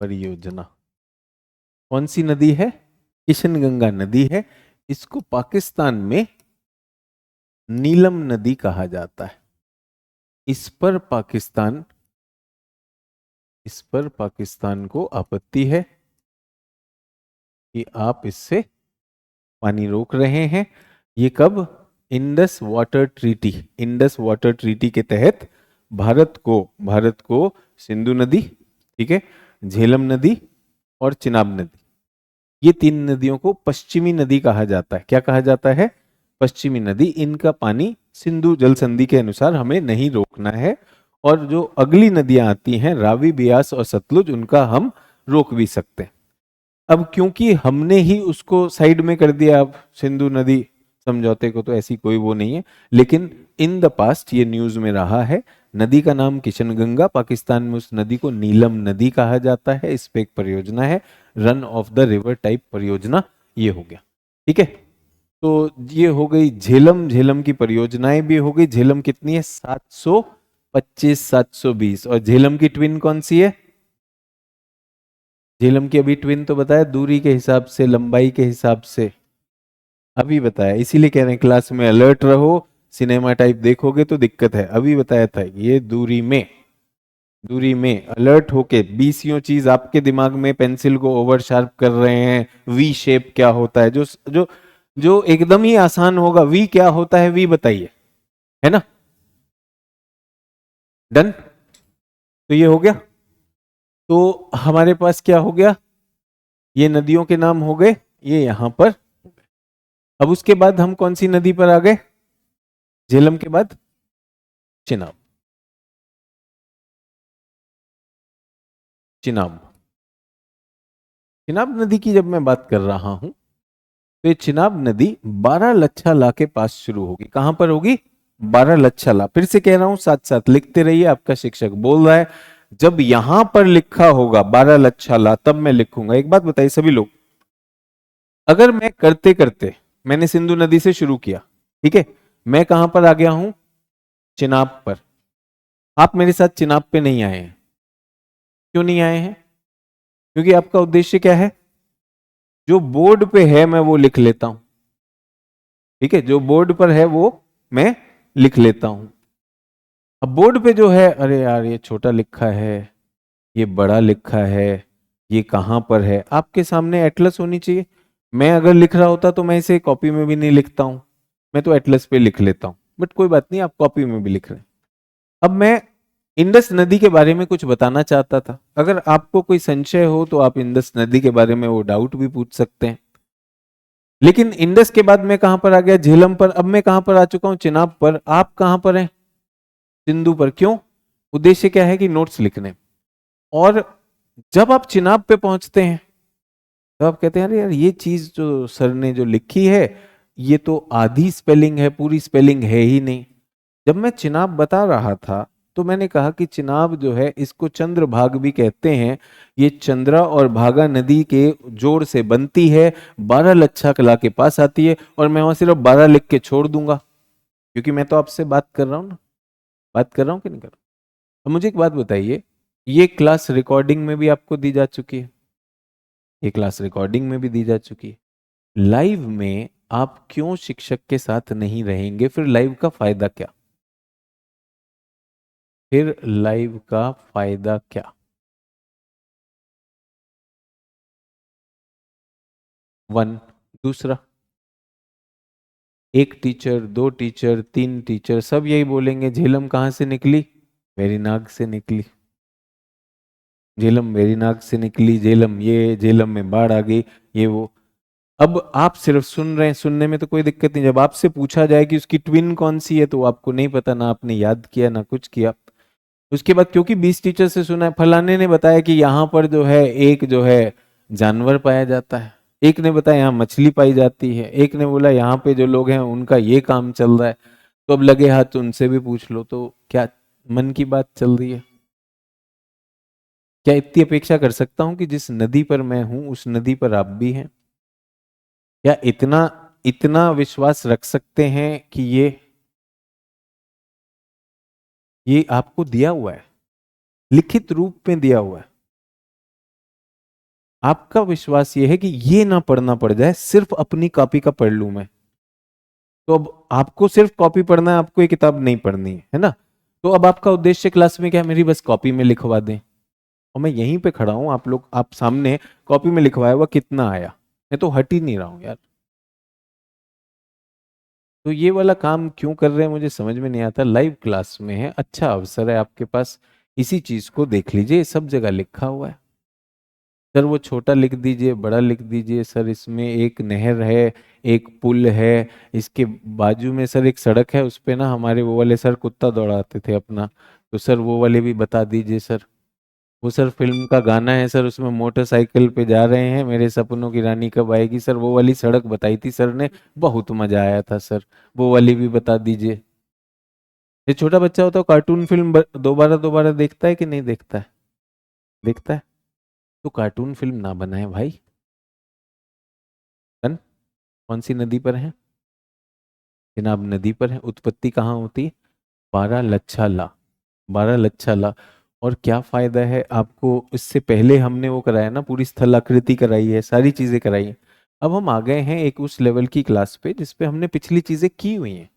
परियोजना। कौन सी नदी है? किशन गंगा नदी है। इसको पाकिस्तान में नीलम नदी कहा जाता है। इस पर पाकिस्तान, इस पर पाकिस्तान को आपत्ति है कि आप इससे पानी रोक रहे हैं। ये कब? Indus water treaty. Indus water treaty के तहत भारत को सिंधु नदी, ठीक है, झेलम नदी और चिनाब नदी, ये तीन नदियों को पश्चिमी नदी कहा जाता है। क्या कहा जाता है? पश्चिमी नदी। इनका पानी सिंधु जल संधि के अनुसार हमें नहीं रोकना है। और जो अगली नदियां आती हैं, रावी, बियास और सतलुज, उनका हम रोक भी सकते हैं। अब क्योंकि हमने ही उसको साइड में कर दिया, अब सिंधु नदी समझौते को, तो ऐसी कोई वो नहीं है। लेकिन इन द पास्ट ये न्यूज में रहा है। नदी का नाम किशनगंगा, पाकिस्तान में उस नदी को नीलम नदी कहा जाता है। इस पे एक परियोजना है, run of the river type परियोजना। ये हो गया, ठीक है। तो ये हो गई झेलम। झेलम की परियोजनाएं भी हो गई। झेलम कितनी है? 725, 720। और झेलम की ट्विन कौन सी है? झेलम की अभी ट्विन तो बताया, दूरी के हिसाब से, लंबाई के हिसाब से अभी बताया। इसीलिए कह रहे हैं क्लास में अलर्ट रहो, सिनेमा टाइप देखोगे तो दिक्कत है। अभी बताया था ये दूरी में, दूरी में अलर्ट होके। 20 चीज आपके दिमाग में पेंसिल को ओवर शार्प कर रहे हैं। वी शेप क्या होता है? जो जो जो एकदम ही आसान होगा, वी क्या होता है, वी बताइए, है ना। डन। तो ये हो गया। तो हमारे पास क्या हो गया? ये नदियों के नाम हो गए, ये यहां पर। अब उसके बाद हम कौन सी नदी पर आ गए? झेलम के बाद चिनाब। चिनाब। चिनाब नदी की जब मैं बात कर रहा हूं तो ये चिनाब नदी बारालच्छाला के पास शुरू होगी। कहां पर होगी? बारालच्छाला। फिर से कह रहा हूं, साथ साथ लिखते रहिए, आपका शिक्षक बोल रहा है। जब यहां पर लिखा होगा बारालच्छाला तब मैं लिखूंगा। एक बात बताइए सभी लोग, अगर मैं करते करते मैंने सिंधु नदी से शुरू किया, ठीक है, मैं कहां पर आ गया हूं? चिनाब पर। आप मेरे साथ चिनाब पे नहीं आए हैं। क्यों नहीं आए हैं? क्योंकि आपका उद्देश्य क्या है? जो बोर्ड पे है मैं वो लिख लेता हूं। ठीक है, जो बोर्ड पर है वो मैं लिख लेता हूं। अब बोर्ड पे जो है, अरे यार ये छोटा लिखा है, ये बड़ा लिखा है, ये कहां पर है? आपके सामने एटलस होनी चाहिए। मैं अगर लिख रहा होता तो मैं इसे कॉपी में भी नहीं लिखता हूं, मैं तो एटलस पे लिख लेता हूं। बट कोई बात नहीं, आप कॉपी में भी लिख रहे हैं। अब मैं इंडस नदी के बारे में कुछ बताना चाहता था। अगर आपको कोई संशय हो तो आप इंडस नदी के बारे में वो डाउट भी पूछ सकते हैं। लेकिन इंडस के बाद मैं कहां पर आ गया? झेलम पर। अब मैं कहां पर आ चुका हूं? चिनाब पर। आप कहां पर हैं? सिंधु पर। क्यों? उद्देश्य क्या है कि नोट्स लिखने। और जब आप चिनाब पे पहुंचते हैं तो आप कहते हैं अरे यार ये चीज जो सर ने जो लिखी है ये तो आधी स्पेलिंग है, पूरी स्पेलिंग है ही नहीं। जब मैं चिनाब बता रहा था तो मैंने कहा कि चिनाब जो है इसको चंद्रभाग भी कहते हैं। ये चंद्रा और भागा नदी के जोड़ से बनती है, बारालच्छा कला के पास आती है, और मैं वहां सिर्फ 12 लिख के छोड़ दूंगा क्योंकि मैं तो आपसे बात कर रहा हूं ना। बात कर रहा हूं कि नहीं कर रहा हूं? अब मुझे एक बात बताइए, ये क्लास रिकॉर्डिंग में भी आपको दी जा चुकी है, ये क्लास रिकॉर्डिंग में भी दी जा चुकी है। लाइव में आप क्यों शिक्षक के साथ नहीं रहेंगे? फिर लाइव का फायदा क्या? फिर लाइव का फायदा क्या? वन। दूसरा, एक टीचर, दो टीचर, तीन टीचर, सब यही बोलेंगे झेलम कहां से निकली? वेरीनाग से निकली। झेलम वेरीनाग से निकली, झेलम ये, झेलम में बाढ़ आ गई, ये वो। अब आप सिर्फ सुन रहे हैं, सुनने में तो कोई दिक्कत नहीं। जब आपसे पूछा जाए कि उसकी ट्विन कौन सी है तो आपको नहीं पता, ना आपने याद किया ना कुछ किया। उसके बाद क्योंकि 20 टीचर से सुना है, फलाने ने बताया कि यहाँ पर जो है एक जो है जानवर पाया जाता है, एक ने बताया यहाँ मछली पाई जाती है, एक ने बोला यहाँ पे जो लोग हैं उनका ये काम चल रहा है, तो अब लगे हाथ उनसे भी पूछ लो। तो क्या मन की बात चल रही है? क्या इतनी अपेक्षा कर सकता हूं कि जिस नदी पर मैं हूं उस नदी पर आप भी हैं? क्या इतना इतना विश्वास रख सकते हैं कि ये आपको दिया हुआ है, लिखित रूप में दिया हुआ है? आपका विश्वास ये है कि ये ना पढ़ना पड़ जाए, सिर्फ अपनी कॉपी का पढ़ लूं मैं। तो अब आपको सिर्फ कॉपी पढ़ना है, आपको ये किताब नहीं पढ़नी है ना? तो अब आपका उद्देश्य क्लास में क्या है? मेरी बस कॉपी में लिखवा दें। और मैं यहीं पे खड़ा हूं, आप लोग आप सामने कॉपी में लिखवाया हुआ कितना आया, मैं तो हट ही नहीं रहा हूं यार। तो ये वाला काम क्यों कर रहे हैं मुझे समझ में नहीं आता। लाइव क्लास में है, अच्छा अवसर है आपके पास, इसी चीज को देख लीजिए, ये सब जगह लिखा हुआ है। सर वो छोटा लिख दीजिए, बड़ा लिख दीजिए सर, इसमें एक नहर है, एक पुल है, इसके बाजू में सर एक सड़क है, उस पे ना हमारे वो वाले सर कुत्ता दौड़ाते थे अपना, तो सर वो वाले भी बता दीजिए सर। वो सर फिल्म का गाना है सर, उसमें मोटरसाइकिल पे जा रहे हैं, मेरे सपनों की रानी कब आएगी, सर वो वाली सड़क बताई थी सर ने, बहुत मजा आया था सर, वो वाली भी बता दीजिए। ये छोटा बच्चा होता है कार्टून फिल्म दोबारा दोबारा देखता है कि नहीं देखता है? देखता है। तो कार्टून फिल्म ना बनाए भाई। कन कौन सी नदी पर है? चिनाब नदी पर है। उत्पत्ति कहाँ होती है? बारालच्छाला। बारालच्छाला। और क्या फायदा है आपको? इससे पहले हमने वो कराया ना, पूरी स्थलाकृति कराई है, सारी चीजें कराई है। अब हम आ गए हैं एक उस लेवल की क्लास पे जिसपे हमने पिछली चीजें की हुई हैं।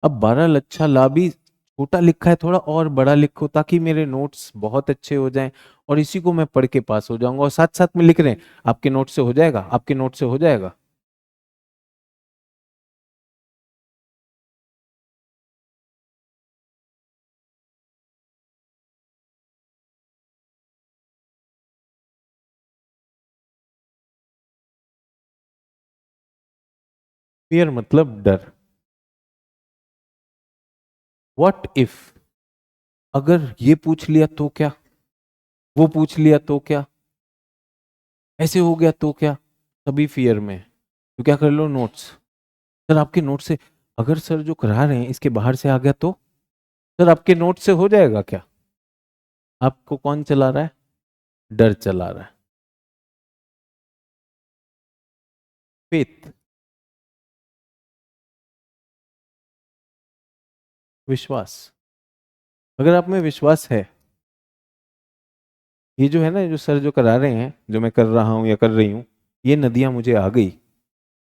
अब 12 भी छोटा लिखा है, थोड़ा और बड़ा लिखो ताकि मेरे नोट्स बहुत अच्छे हो जाएं, और इसी को मैं पढ़ के पास हो जाऊंगा। और साथ साथ में लिख रहे हैं, आपके नोट से हो जाएगा, आपके नोट से हो जाएगा। फियर मतलब डर। व्हाट इफ, अगर ये पूछ लिया तो क्या, वो पूछ लिया तो क्या? ऐसे हो गया तो क्या, सभी फियर में है। तो क्या कर लो, नोट्स। सर आपके नोट से, अगर सर जो करा रहे हैं इसके बाहर से आ गया तो सर आपके नोट से हो जाएगा क्या? आपको कौन चला रहा है? डर चला रहा है। फेथ, विश्वास। अगर आप में विश्वास है, ये जो है ना, जो सर जो करा रहे हैं, जो मैं कर रहा हूं या कर रही हूं, ये नदियां मुझे आ गई,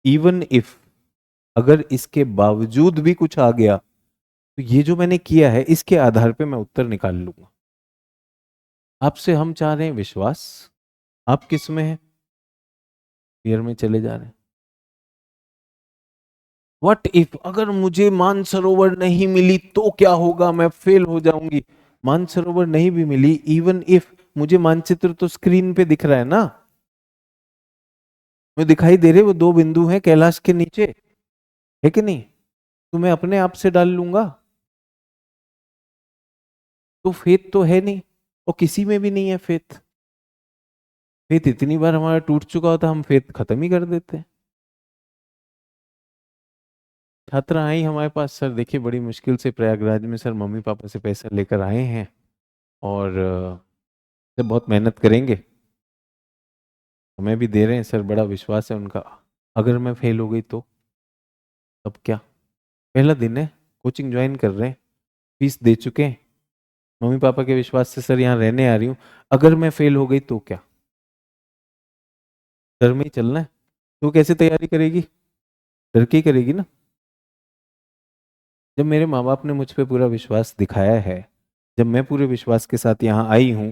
इवन इफ, अगर इसके बावजूद भी कुछ आ गया तो ये जो मैंने किया है इसके आधार पे मैं उत्तर निकाल लूंगा। आपसे हम चाह रहे हैं विश्वास, आप किस में है? फियर में चले जा रहे हैं। व्हाट इफ, अगर मुझे मानसरोवर नहीं मिली तो क्या होगा, मैं फेल हो जाऊंगी। मानसरोवर नहीं भी मिली, इवन इफ, मुझे मानचित्र तो स्क्रीन पे दिख रहा है ना, मुझे दिखाई दे रहे वो दो बिंदु हैं कैलाश के नीचे, है कि नहीं? तो मैं अपने आप से डाल लूंगा। तो फेथ तो है नहीं, और किसी में भी नहीं है फेथ। फेथ इतनी बार हमारा टूट चुका होता, हम फेथ खत्म ही कर देते हैं। छात्रा आई हमारे पास, सर देखिए बड़ी मुश्किल से प्रयागराज में सर मम्मी पापा से पैसा लेकर आए हैं, और सर बहुत मेहनत करेंगे, हमें भी दे रहे हैं सर, बड़ा विश्वास है उनका। अगर मैं फेल हो गई तो तब क्या? पहला दिन है, कोचिंग ज्वाइन कर रहे हैं, फीस दे चुके हैं, मम्मी पापा के विश्वास से सर यहाँ रहने आ रही हूँ, अगर मैं फेल हो गई तो क्या? डर में ही चलना है। तो कैसे तैयारी करेगी? डर के ही करेगी ना। जब मेरे माँ बाप ने मुझ पर पूरा विश्वास दिखाया है, जब मैं पूरे विश्वास के साथ यहाँ आई हूं,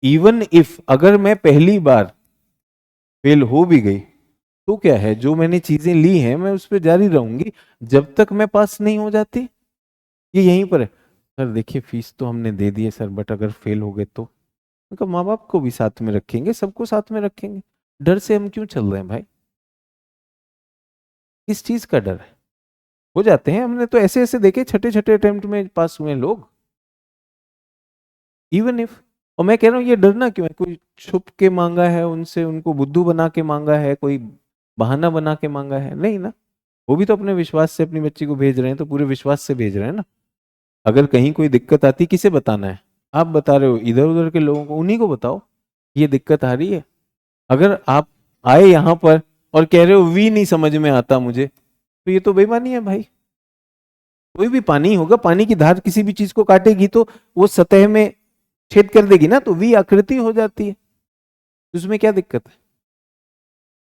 इवन इफ अगर मैं पहली बार फेल हो भी गई तो क्या है, जो मैंने चीजें ली हैं मैं उस पर जारी रहूंगी जब तक मैं पास नहीं हो जाती। ये यहीं पर है। सर देखिए फीस तो हमने दे दी है सर, बट अगर फेल हो गए तो? उनका माँ बाप को भी साथ में रखेंगे, सबको साथ में रखेंगे, डर से हम क्यों चल रहे हैं भाई? किस चीज का डर है? हो जाते हैं, हमने तो ऐसे ऐसे देखे छठे छठे अटेम्प्ट में पास हुए लोग, इवन इफ। और मैं कह रहा हूँ ये डरना क्यों है? कोई छुप के मांगा है उनसे, उनको बुद्धू बना के मांगा है, कोई बहाना बना के मांगा है? नहीं ना। वो भी तो अपने विश्वास से अपनी बच्ची को भेज रहे हैं, तो पूरे विश्वास से भेज रहे हैं ना। अगर कहीं कोई दिक्कत आती, किसे बताना है? आप बता रहे हो इधर उधर के लोगों को, उन्हीं को बताओ ये दिक्कत आ रही है। अगर आप आए यहां पर और कह रहे हो वी नहीं समझ में आता मुझे, तो ये तो बेईमानी है भाई। कोई भी पानी होगा, पानी की धार किसी भी चीज को काटेगी तो वो सतह में छेद कर देगी ना, तो वी आकृति हो जाती है। उसमें क्या दिक्कत है?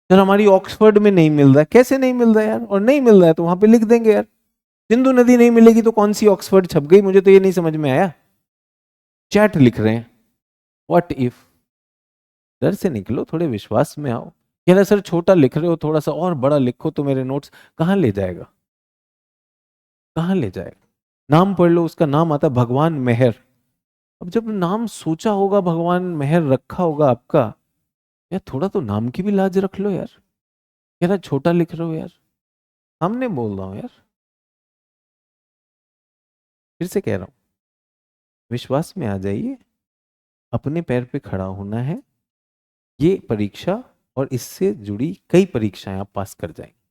सर हमारी ऑक्सफोर्ड में नहीं मिल रहा है, कैसे नहीं मिल रहा है यार? और नहीं मिल रहा है तो वहां पे लिख देंगे यार, सिंधु नदी नहीं मिलेगी तो कौन सी ऑक्सफोर्ड छप गई? मुझे तो ये नहीं समझ में आया। चैट लिख रहे हैं, व्हाट इफ। डर से निकलो, थोड़े विश्वास में आओ। कह रहे सर छोटा लिख रहे हो, थोड़ा सा और बड़ा लिखो तो मेरे नोट्स। कहां ले जाएगा? कहां ले जाएगा? नाम पढ़ लो, उसका नाम आता भगवान मेहर। अब जब नाम सोचा होगा, भगवान मेहर रखा होगा आपका, यार थोड़ा तो नाम की भी लाज रख लो यार। कह रहा छोटा लिख रहे हो यार, सामने बोल रहा हूं यार। फिर से कह रहा हूं, विश्वास में आ जाइए, अपने पैर पे खड़ा होना है। ये परीक्षा और इससे जुड़ी कई परीक्षाएं आप पास कर जाएंगे।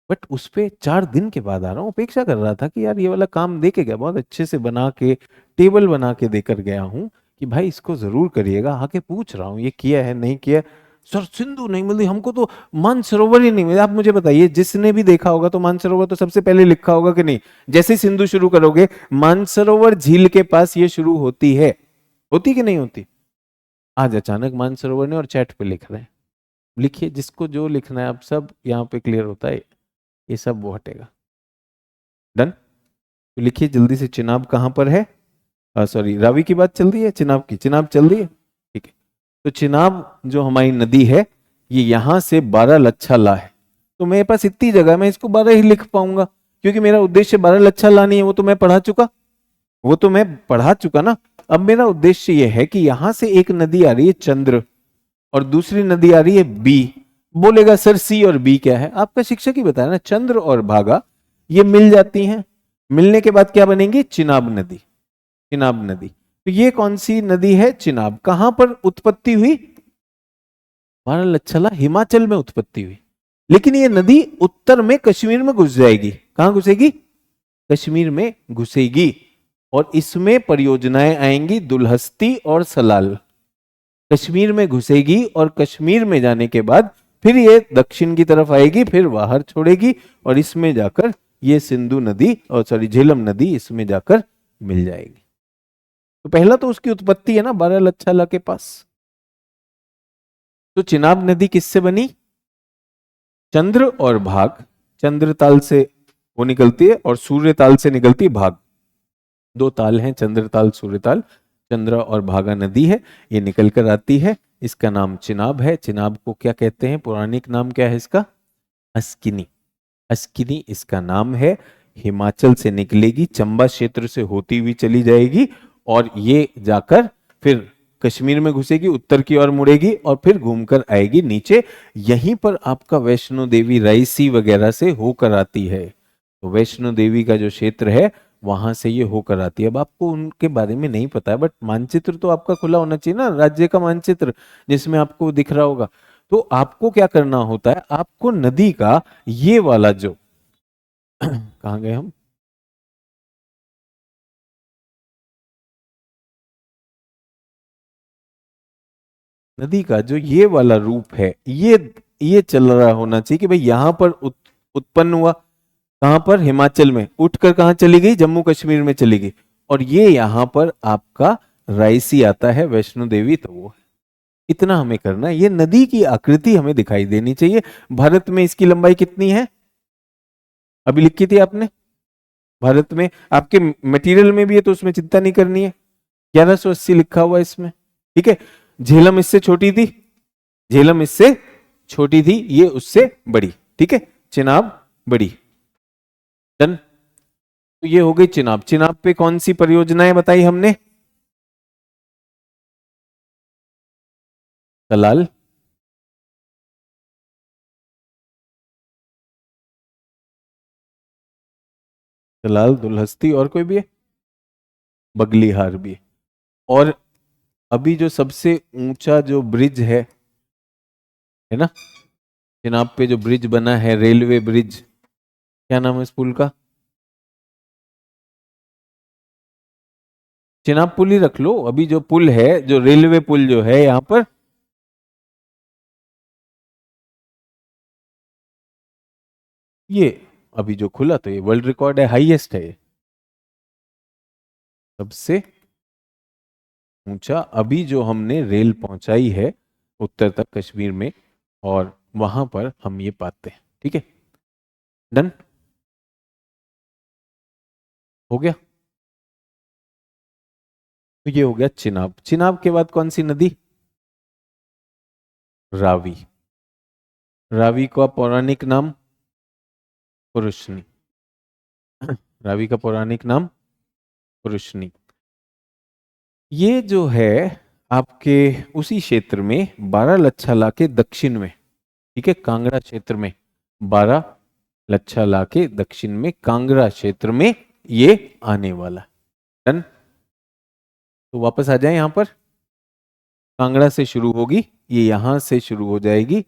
बट उस पे 4 दिन के बाद आ रहा हूँ, अपेक्षा कर रहा था कि यार ये वाला काम दे के गया, बहुत अच्छे से बना के टेबल बना के देकर गया हूँ कि भाई इसको जरूर करिएगा। आके पूछ रहा हूँ ये किया है नहीं किया? सर सिंधु नहीं मिली हमको, तो मानसरोवर ही नहीं मिला। आप मुझे बताइए, जिसने भी देखा होगा तो मानसरोवर तो सबसे पहले लिखा होगा कि नहीं? जैसे ही सिंधु शुरू करोगे, मानसरोवर झील के पास ये शुरू होती है, होती कि नहीं होती? आज अचानक मानसरोवर ने और चैट पे लिख रहे हैं। लिखिए जिसको जो लिखना है, आप सब यहाँ पे क्लियर होता है, ये सब वो हटेगा। डन। तो लिखिए जल्दी से, चिनाब कहाँ पर है? सॉरी, रावी की बात चल रही है, चिनाब की, चिनाब चल रही है, ठीक है। तो चिनाब जो हमारी नदी है, ये यहां से 12 लच्छा ला है। तो मेरे पास इतनी जगह, मैं इसको 12 ही लिख पाऊंगा, क्योंकि मेरा उद्देश्य 12 लच्छा लानी है। वो तो मैं पढ़ा चुका, वो तो मैं पढ़ा चुका ना। अब मेरा उद्देश्य ये है कि यहां से एक नदी आ रही है चंद्र, और दूसरी नदी आ रही है बी। बोलेगा सर सी और बी क्या है? आपका शिक्षक ही बताया ना, चंद्र और भागा ये मिल जाती हैं, मिलने के बाद क्या बनेंगी? चिनाब नदी। चिनाब नदी, तो ये कौन सी नदी है? चिनाब। कहां पर उत्पत्ति हुई? बारालच्छला हिमाचल में उत्पत्ति हुई, लेकिन ये नदी उत्तर में कश्मीर में घुस जाएगी। कहां घुसेगी? कश्मीर में घुसेगी। और इसमें परियोजनाएं आएंगी दुलहस्ती और सलाल। कश्मीर में घुसेगी और कश्मीर में जाने के बाद फिर ये दक्षिण की तरफ आएगी, फिर बाहर छोड़ेगी और इसमें जाकर ये सिंधु नदी और झेलम नदी इसमें जाकर मिल जाएगी। तो पहला तो उसकी उत्पत्ति है ना बारालच्छाला के पास। तो चिनाब नदी किससे बनी? चंद्र और भाग। चंद्र ताल से वो निकलती है और सूर्य ताल से निकलती है भाग। दो ताल हैं, चंद्र ताल सूर्य ताल। चंद्र और भागा नदी है, ये निकल कर आती है। इसका नाम चिनाब है। चिनाब को क्या कहते हैं? पौराणिक नाम क्या है इसका? अस्किनी। अस्किनी इसका नाम है। हिमाचल से निकलेगी, चंबा क्षेत्र से होती हुई चली जाएगी और ये जाकर फिर कश्मीर में घुसेगी, उत्तर की ओर मुड़ेगी और फिर घूमकर आएगी नीचे। यहीं पर आपका वैष्णो देवी रायसी वगैरह से होकर आती है। तो वैष्णो देवी का जो क्षेत्र है वहां से ये होकर आती है। अब आपको उनके बारे में नहीं पता है, बट मानचित्र तो आपका खुला होना चाहिए ना, राज्य का मानचित्र जिसमें आपको दिख रहा होगा। तो आपको क्या करना होता है? आपको नदी का ये वाला जो कहां गए हम? नदी का जो ये वाला रूप है, ये चल रहा होना चाहिए कि भाई यहां पर उत्पन्न हुआ। कहां पर? हिमाचल में। उठकर कहां चली गई? जम्मू कश्मीर में चली गई। और ये यहां पर आपका रायसी आता है, वैष्णो देवी। तो वो इतना हमें करना है। ये नदी की आकृति हमें दिखाई देनी चाहिए। भारत में इसकी लंबाई कितनी है? अभी लिखी थी आपने भारत में, आपके मटेरियल में भी है तो उसमें चिंता नहीं करनी है। 1180 लिखा हुआ है इसमें, ठीक है। झेलम इससे छोटी थी, झेलम इससे छोटी थी, ये उससे बड़ी, ठीक है। चिनाब बड़ी। डन। तो ये हो गई चिनाब। चिनाब पे कौन सी परियोजनाएं बताई हमने? सलाल, सलाल, दुलहस्ती और कोई भी है? बगलीहार भी है। और अभी जो सबसे ऊंचा जो ब्रिज है ना, चिनाब पे जो ब्रिज बना है, रेलवे ब्रिज, क्या नाम है इस पुल का? चिनाब पुल ही रख लो। अभी जो पुल है, जो रेलवे पुल जो है यहां पर, ये अभी जो खुला तो ये वर्ल्ड रिकॉर्ड है, हाईएस्ट है, सबसे ऊंचा अभी जो हमने रेल पहुंचाई है उत्तर तक कश्मीर में, और वहां पर हम ये पाते हैं, ठीक है। डन हो गया। तो ये हो गया चिनाब। चिनाब के बाद कौन सी नदी? रावी। रावी का पौराणिक नाम पुरुषनी। रावी का पौराणिक नाम पुरुषनी। ये जो है आपके उसी क्षेत्र में बारालच्छाला के दक्षिण में, ठीक है, कांगड़ा क्षेत्र में, बारालच्छाला के दक्षिण में कांगड़ा क्षेत्र में ये आने वाला। डन। तो वापस आ जाए यहां पर। कांगड़ा से शुरू होगी, ये यहां से शुरू हो जाएगी।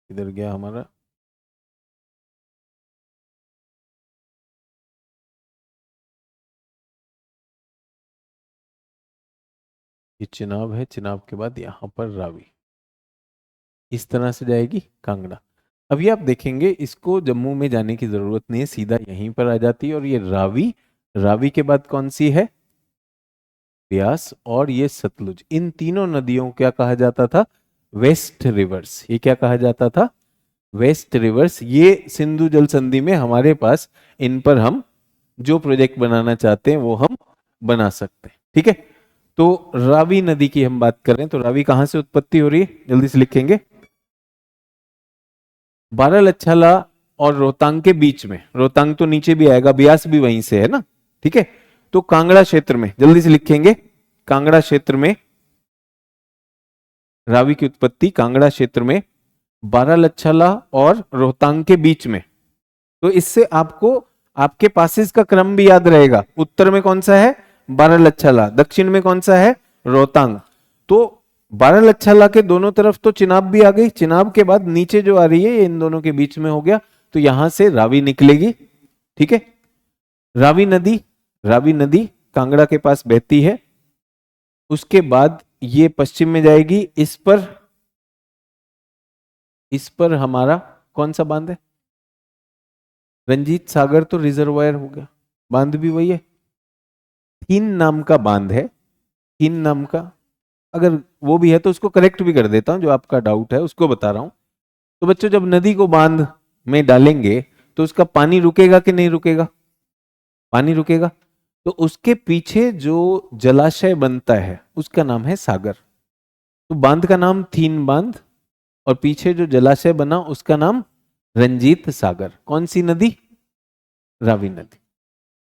इधर गया हमारा, ये चिनाब है, चिनाब के बाद यहां पर रावी, इस तरह से जाएगी कांगड़ा। अभी आप देखेंगे इसको जम्मू में जाने की जरूरत नहीं है, सीधा यहीं पर आ जाती है। और ये रावी, रावी के बाद कौन सी है? ब्यास और ये सतलुज। इन तीनों नदियों को क्या कहा जाता था? West rivers. ये क्या कहा जाता था? West rivers. ये सिंधु जल संधि में हमारे पास, इन पर हम जो प्रोजेक्ट बनाना चाहते हैं वो हम बना सकते हैं, ठीक है। तो रावी नदी की हम बात कर रहे हैं, तो रावी कहां से उत्पत्ति हो रही है? जल्दी से लिखेंगे। बारालच्छाला और रोहतांग के बीच में। रोहतांग तो नीचे भी आएगा, ब्यास भी वहीं से है ना, ठीक है। तो कांगड़ा क्षेत्र में, जल्दी से लिखेंगे, कांगड़ा क्षेत्र में रावी की उत्पत्ति, कांगड़ा क्षेत्र में बारालच्छाला और रोहतांग के बीच में। तो इससे आपको आपके पासेस का क्रम भी याद रहेगा। उत्तर में कौन सा है? बारालच्छाला। दक्षिण में कौन सा है? रोहतांग। तो बारालच्छाला के दोनों तरफ तो चिनाब भी आ गई, चिनाब के बाद नीचे जो आ रही है ये इन दोनों के बीच में हो गया, तो यहां से रावी निकलेगी। ठीक है, रावी नदी, रावी नदी कांगड़ा के पास बहती है, उसके बाद ये पश्चिम में जाएगी, इस पर हमारा कौन सा बांध है? रंजीत सागर तो रिजर्वायर हो गया, बांध भी वही है। थीन नाम का बांध है, थीन नाम का, अगर वो भी है तो उसको करेक्ट भी कर देता हूं, जो आपका डाउट है उसको बता रहा हूं। तो बच्चों जब नदी को बांध में डालेंगे तो उसका पानी रुकेगा कि नहीं रुकेगा? पानी रुकेगा। तो उसके पीछे जो जलाशय बनता है उसका नाम है सागर। तो बांध का नाम थीन बांध और पीछे जो जलाशय बना उसका नाम रंजीत सागर। कौन सी नदी? रावी नदी।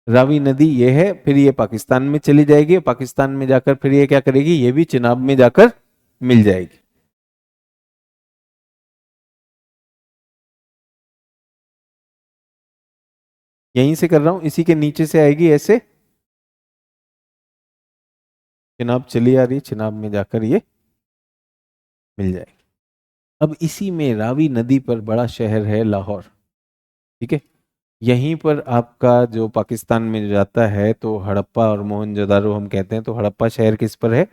रावी नदी ये है, फिर ये पाकिस्तान में चली जाएगी, पाकिस्तान में जाकर फिर ये क्या करेगी, ये भी चिनाब में जाकर मिल जाएगी। यहीं से कर रहा हूं, इसी के नीचे से आएगी ऐसे, चिनाब चली आ रही, चिनाब में जाकर ये मिल जाएगी। अब इसी में रावी नदी पर बड़ा शहर है लाहौर। ठीक है, यहीं पर आपका जो पाकिस्तान में जो जाता है तो हड़प्पा और मोहनजोदारो हम कहते हैं, तो हड़प्पा शहर किस पर है?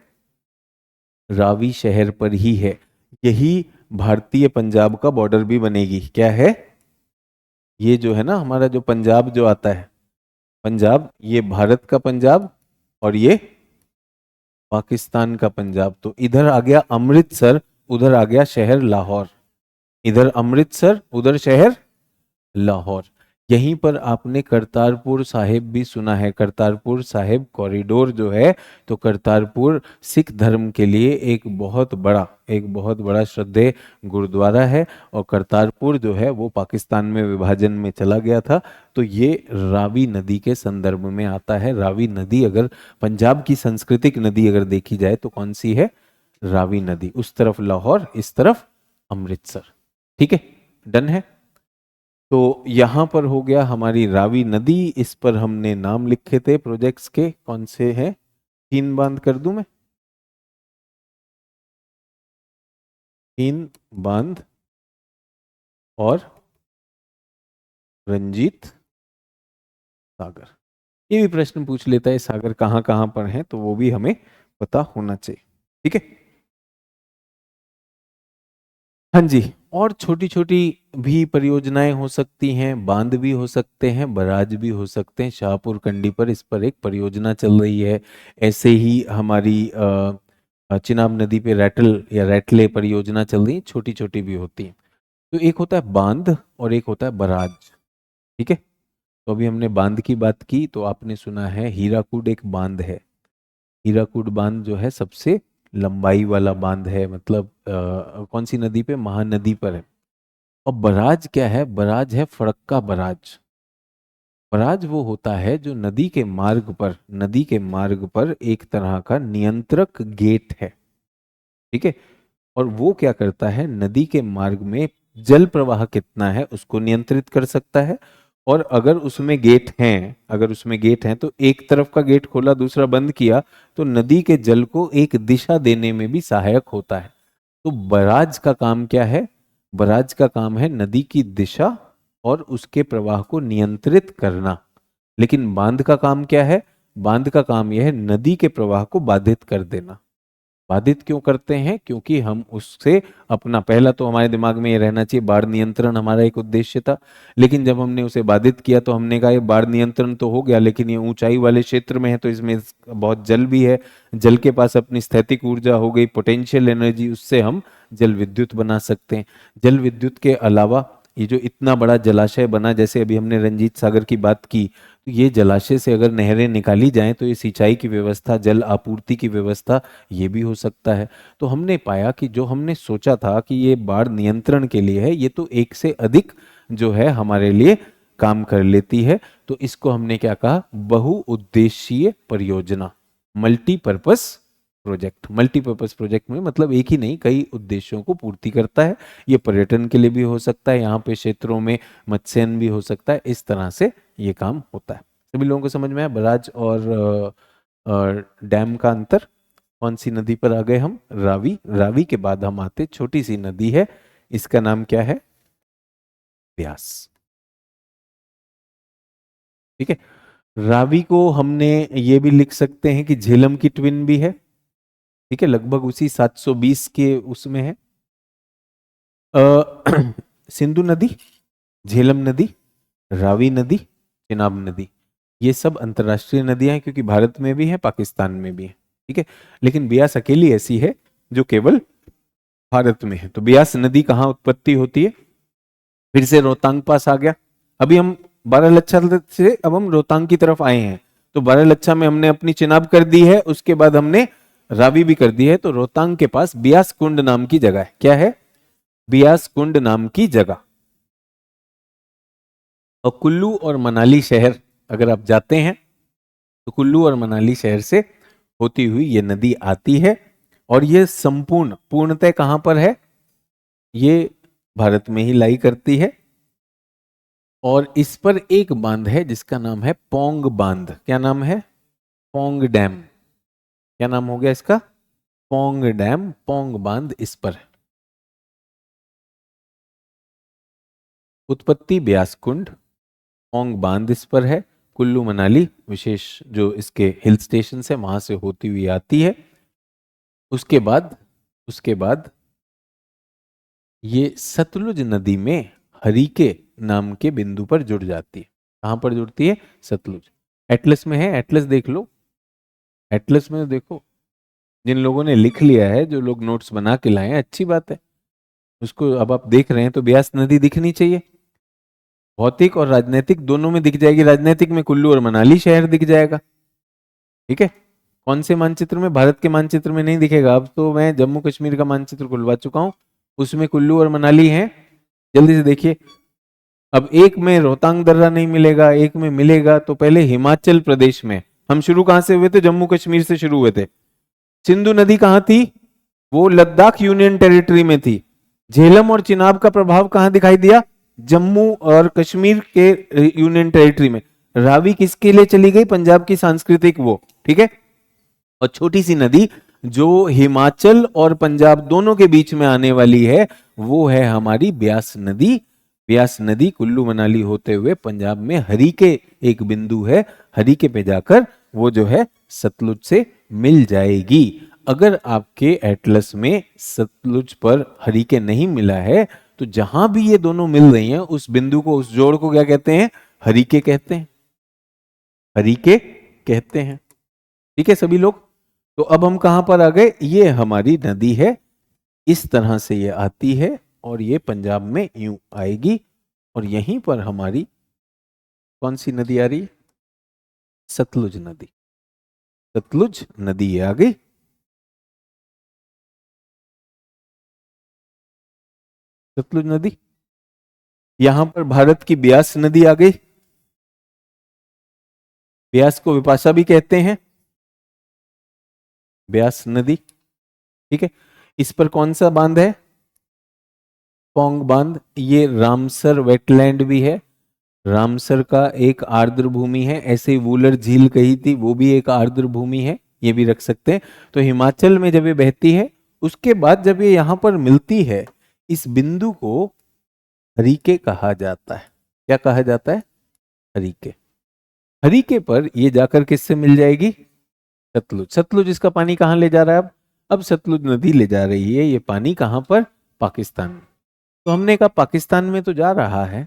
रावी शहर पर ही है। यही भारतीय पंजाब का बॉर्डर भी बनेगी। क्या है ये जो है ना हमारा जो पंजाब जो आता है, पंजाब ये भारत का पंजाब और ये पाकिस्तान का पंजाब। तो इधर आ गया अमृतसर, उधर आ गया शहर लाहौर। इधर अमृतसर, उधर शहर लाहौर। यहीं पर आपने करतारपुर साहिब भी सुना है, करतारपुर साहिब कॉरिडोर जो है, तो करतारपुर सिख धर्म के लिए एक बहुत बड़ा श्रद्धेय गुरुद्वारा है। और करतारपुर जो है वो पाकिस्तान में विभाजन में चला गया था। तो ये रावी नदी के संदर्भ में आता है। रावी नदी अगर पंजाब की सांस्कृतिक नदी अगर देखी जाए तो कौन सी है? रावी नदी। उस तरफ लाहौर, इस तरफ अमृतसर। ठीक है, डन है। तो यहां पर हो गया हमारी रावी नदी, इस पर हमने नाम लिखे थे प्रोजेक्ट्स के, कौन से हैं? तीन बांध कर दूं मैं? तीन बांध और रंजीत सागर। ये भी प्रश्न पूछ लेता है सागर कहाँ कहाँ पर है, तो वो भी हमें पता होना चाहिए। ठीक है, हाँ जी। और छोटी छोटी भी परियोजनाएं हो सकती हैं, बांध भी हो सकते हैं, बराज भी हो सकते हैं। शाहपुर कंडी पर इस पर एक परियोजना चल रही है। ऐसे ही हमारी चिनाब नदी पे रैटल या रैटले परियोजना चल रही है, छोटी छोटी भी होती है। तो एक होता है बांध और एक होता है बराज। ठीक है, तो अभी हमने बांध की बात की, तो आपने सुना है हीराकुड एक बांध है। हीराकुड बांध जो है सबसे लंबाई वाला बांध है, मतलब कौन सी नदी पे? महानदी पर है। और बराज क्या है? बराज है फड़क्का बराज। बराज वो होता है जो नदी के मार्ग पर एक तरह का नियंत्रक गेट है। ठीक है, और वो क्या करता है, नदी के मार्ग में जल प्रवाह कितना है उसको नियंत्रित कर सकता है। और अगर उसमें गेट हैं तो एक तरफ का गेट खोला दूसरा बंद किया, तो नदी के जल को एक दिशा देने में भी सहायक होता है। तो बराज का काम क्या है? बराज का काम है नदी की दिशा और उसके प्रवाह को नियंत्रित करना। लेकिन बांध का काम क्या है? बांध का काम यह है नदी के प्रवाह को बाधित कर देना। बाधित क्यों करते हैं? क्योंकि हम उससे अपना, पहला तो हमारे दिमाग में ये रहना चाहिए बाढ़ नियंत्रण हमारा एक उद्देश्य था। लेकिन जब हमने उसे बाधित किया तो हमने कहा ये बाढ़ नियंत्रण तो हो गया, लेकिन ये ऊंचाई वाले क्षेत्र में है तो इसमें बहुत जल भी है। जल के पास अपनी स्थैतिक ऊर्जा हो गई, पोटेंशियल एनर्जी, उससे हम जल विद्युत बना सकते हैं। जल विद्युत के अलावा ये जो इतना बड़ा जलाशय बना, जैसे अभी हमने रंजीत सागर की बात की, तो ये जलाशय से अगर नहरें निकाली जाएं तो ये सिंचाई की व्यवस्था, जल आपूर्ति की व्यवस्था, ये भी हो सकता है। तो हमने पाया कि जो हमने सोचा था कि ये बाढ़ नियंत्रण के लिए है, ये तो एक से अधिक जो है हमारे लिए काम कर लेती है। तो इसको हमने क्या कहा? बहुउद्देशीय परियोजना, मल्टीपर्पस प्रोजेक्ट। मल्टीपर्पस प्रोजेक्ट में मतलब एक ही नहीं, कई उद्देश्यों को पूर्ति करता है। ये पर्यटन के लिए भी हो सकता है, यहाँ पे क्षेत्रों में मत्स्यन भी हो सकता है। इस तरह से ये काम होता है। सभी लोगों को समझ में आया बराज और डैम का अंतर? कौन सी नदी पर आ गए हम? रावी। रावी के बाद हम आते, छोटी सी नदी है, इसका नाम क्या है? ब्यास। ठीक है। रावी को हमने ये भी लिख सकते हैं कि झेलम की ट्विन भी है। ठीक है, लगभग उसी 720 के उसमें है। सिंधु नदी, झेलम नदी, रावी नदी, चिनाब नदी, ये सब अंतर्राष्ट्रीय नदियां हैं, क्योंकि भारत में भी है, पाकिस्तान में भी है। ठीक है, लेकिन ब्यास अकेली ऐसी है जो केवल भारत में है। तो ब्यास नदी कहाँ उत्पत्ति होती है? फिर से रोहतांग पास आ गया। अभी हम बारालच्छा से अब हम रोहतांग की तरफ आए हैं। तो बारालच्छा में हमने अपनी चिनाब कर दी है, उसके बाद हमने रावी भी कर दी है। तो रोहतांग के पास ब्यास कुंड नाम की जगह है। क्या है? ब्यास कुंड नाम की जगह। और कुल्लू और मनाली शहर अगर आप जाते हैं तो कुल्लू और मनाली शहर से होती हुई ये नदी आती है। और ये संपूर्ण पूर्णतः कहां पर है? ये भारत में ही लाई करती है। और इस पर एक बांध है जिसका नाम है पौंग बांध। क्या नाम है? पौंग डैम। क्या नाम हो गया इसका? पौंग डैम, पौंग बांध इस पर है। उत्पत्ति ब्यास कुंड, पौंग बांध इस पर है। कुल्लू मनाली विशेष जो इसके हिल स्टेशन है वहां से होती हुई आती है। उसके बाद ये सतलुज नदी में हरिके नाम के बिंदु पर जुड़ जाती है। कहां पर जुड़ती है? सतलुज। एटलस में है, एटलस देख लो। एटलस में देखो, जिन लोगों ने लिख लिया है, जो लोग नोट्स बना के लाए हैं, अच्छी बात है। उसको अब आप देख रहे हैं तो ब्यास नदी दिखनी चाहिए। भौतिक और राजनीतिक दोनों में दिख जाएगी। राजनीतिक में कुल्लू और मनाली शहर दिख जाएगा। ठीक है। कौन से मानचित्र में? भारत के मानचित्र में नहीं दिखेगा। अब तो मैं जम्मू कश्मीर का मानचित्र खुलवा चुका हूं, उसमें कुल्लू और मनाली हैं। जल्दी से देखिए। अब एक में रोहतांग दर्रा नहीं मिलेगा, एक में मिलेगा। तो पहले हिमाचल प्रदेश में हम शुरू कहां से हुए थे? जम्मू कश्मीर से शुरू हुए थे। सिंधु नदी कहां थी? वो लद्दाख यूनियन टेरिटरी में थी। झेलम और चिनाब का प्रभाव कहां दिखाई दिया? जम्मू और कश्मीर के यूनियन टेरिटरी में। रावी किसके लिए चली गई? पंजाब की सांस्कृतिक वो। ठीक है। और छोटी सी नदी जो हिमाचल और पंजाब दोनों के बीच में आने वाली है, वो है हमारी ब्यास नदी। ब्यास नदी कुल्लू मनाली होते हुए पंजाब में हरिके एक बिंदु है, हरिके पे जाकर वो जो है सतलुज से मिल जाएगी। अगर आपके एटलस में सतलुज पर हरिके नहीं मिला है तो जहां भी ये दोनों मिल रही हैं उस बिंदु को, उस जोड़ को क्या कहते हैं? हरिके कहते हैं। हरिके कहते हैं। ठीक है सभी लोग। तो अब हम कहां पर आ गए? ये हमारी नदी है, इस तरह से ये आती है और ये पंजाब में यूं आएगी। और यहीं पर हमारी कौन सी नदी आ रही है? सतलुज नदी। सतलुज नदी ये आ गई। सतलुज नदी। यहां पर भारत की ब्यास नदी आ गई। ब्यास को विपाशा भी कहते हैं, ब्यास नदी। ठीक है। इस पर कौन सा बांध है? पौंग बांध। ये रामसर वेटलैंड भी है। रामसर का एक आर्द्र भूमि है। ऐसे ही वूलर झील कही थी, वो भी एक आर्द्र भूमि है, ये भी रख सकते हैं। तो हिमाचल में जब ये बहती है, उसके बाद जब ये यहां पर मिलती है, इस बिंदु को हरिके कहा जाता है। क्या कहा जाता है? हरिके। हरिके पर ये जाकर किससे मिल जाएगी? सतलुज। सतलुज इसका पानी कहां ले जा रहा है? अब सतलुज नदी ले जा रही है ये पानी कहां पर? पाकिस्तान में। तो हमने कहा पाकिस्तान में तो जा रहा है,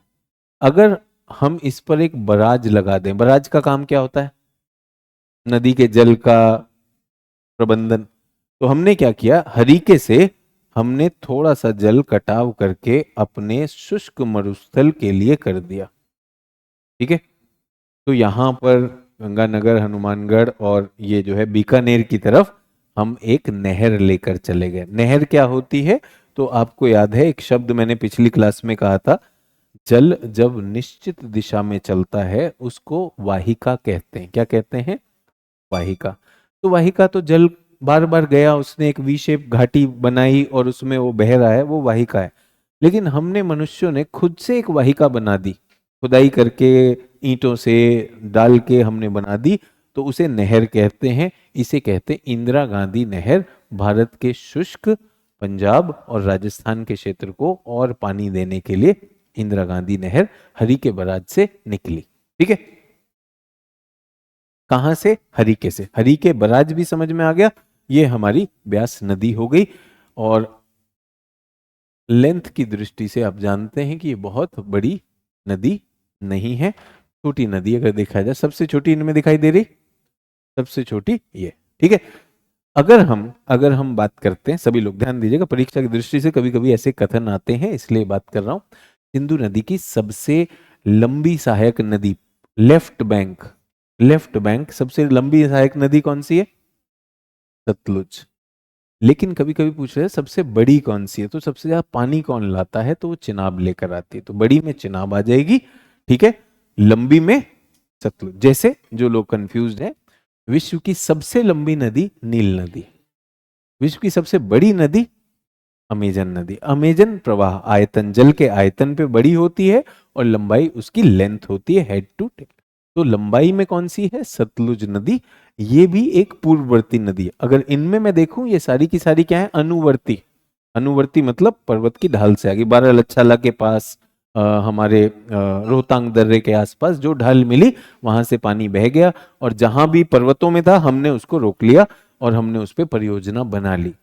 अगर हम इस पर एक बराज लगा दें। बराज का काम क्या होता है? नदी के जल का प्रबंधन। तो हमने क्या किया? हरिके से हमने थोड़ा सा जल कटाव करके अपने शुष्क मरुस्थल के लिए कर दिया। ठीक है। तो यहां पर गंगानगर, हनुमानगढ़ और ये जो है बीकानेर की तरफ हम एक नहर लेकर चले गए। नहर क्या होती है? तो आपको याद है, एक शब्द मैंने पिछली क्लास में कहा था, जल जब निश्चित दिशा में चलता है उसको वाहिका कहते हैं। क्या कहते हैं? वाहिका। तो वाहिका तो जल बार बार गया, उसने एक वी शेप घाटी बनाई और उसमें वो बह रहा है, वो वाहिका है। लेकिन हमने मनुष्यों ने खुद से एक वाहिका बना दी, खुदाई करके ईंटों से डाल के हमने बना दी, तो उसे नहर कहते हैं। इसे कहते इंदिरा गांधी नहर। भारत के शुष्क पंजाब और राजस्थान के क्षेत्र को और पानी देने के लिए इंदिरा गांधी नहर हरिके बराज से निकली। ठीक है, कहां से? हरिके से। हरिके बराज भी समझ में आ गया, ये हमारी ब्यास नदी हो गई। और लेंथ की दृष्टि से आप जानते हैं कि ये बहुत बड़ी नदी नहीं है, छोटी नदी अगर देखा जाए। सबसे छोटी इनमें दिखाई दे रही, सबसे छोटी ये। ठीक है, अगर हम बात करते हैं, सभी लोग ध्यान दीजिएगा, परीक्षा की दृष्टि से कभी कभी ऐसे कथन आते हैं इसलिए बात कर रहा हूं। सिंधु नदी की सबसे लंबी सहायक नदी, लेफ्ट बैंक सबसे लंबी सहायक नदी कौन सी है? सतलुज। लेकिन कभी कभी पूछ रहे हैं सबसे बड़ी कौन सी है, तो सबसे ज्यादा पानी कौन लाता है, तो वो चिनाब लेकर आती है, तो बड़ी में चिनाब आ जाएगी। ठीक है, लंबी में सतलुज। जैसे जो लोग कंफ्यूज्ड हैं, विश्व की सबसे लंबी नदी नील नदी, विश्व की सबसे बड़ी नदी अमेजन नदी। अमेजन प्रवाह आयतन, जल के आयतन पे बड़ी होती है और लंबाई उसकी लेंथ होती है हेड टू टेल। तो लंबाई में कौन सी है? सतलुज नदी। ये भी एक पूर्ववर्ती नदी है। अगर इनमें मैं देखूं, ये सारी की सारी क्या है? अनुवर्ती। अनुवर्ती मतलब पर्वत की ढाल से आगे, बारालाचाला के पास, हमारे रोहतांग दर्रे के आसपास जो ढाल मिली वहां से पानी बह गया, और जहां भी पर्वतों में था हमने उसको रोक लिया और हमने उस पर परियोजना बना ली।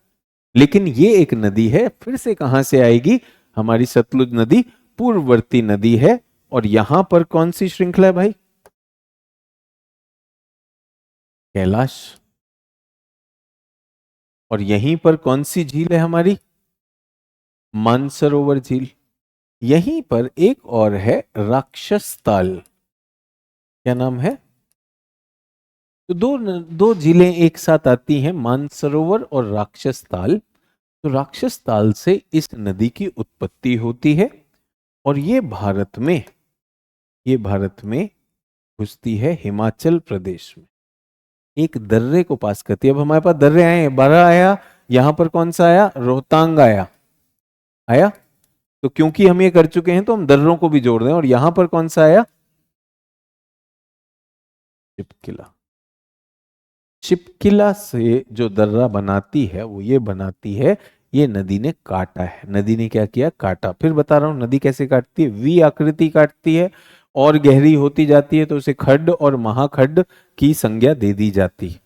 लेकिन ये एक नदी है, फिर से कहां से आएगी? हमारी सतलुज नदी पूर्ववर्ती नदी है। और यहां पर कौन सी श्रृंखला है भाई? कैलाश। और यहीं पर कौन सी झील है हमारी? मानसरोवर झील। यहीं पर एक और है, राक्षस ताल। क्या नाम है? तो दो झीलें एक साथ आती हैं, मानसरोवर और राक्षस ताल। तो राक्षस ताल से इस नदी की उत्पत्ति होती है और ये भारत में घुसती है हिमाचल प्रदेश में, एक दर्रे को पास करती है। अब हमारे पास दर्रे आए हैं, 12 आया, यहां पर कौन सा आया? रोहतांग आया। तो क्योंकि हम ये कर चुके हैं तो हम दर्रों को भी जोड़ दें, और यहां पर कौन सा आया? शिपकिला। शिपकिला से जो दर्रा बनाती है वो ये बनाती है, ये नदी ने काटा है। नदी ने क्या किया? काटा। फिर बता रहा हूं नदी कैसे काटती है। वी आकृति काटती है और गहरी होती जाती है, तो उसे खड्ड और महाखड्ड की संज्ञा दे दी जाती है।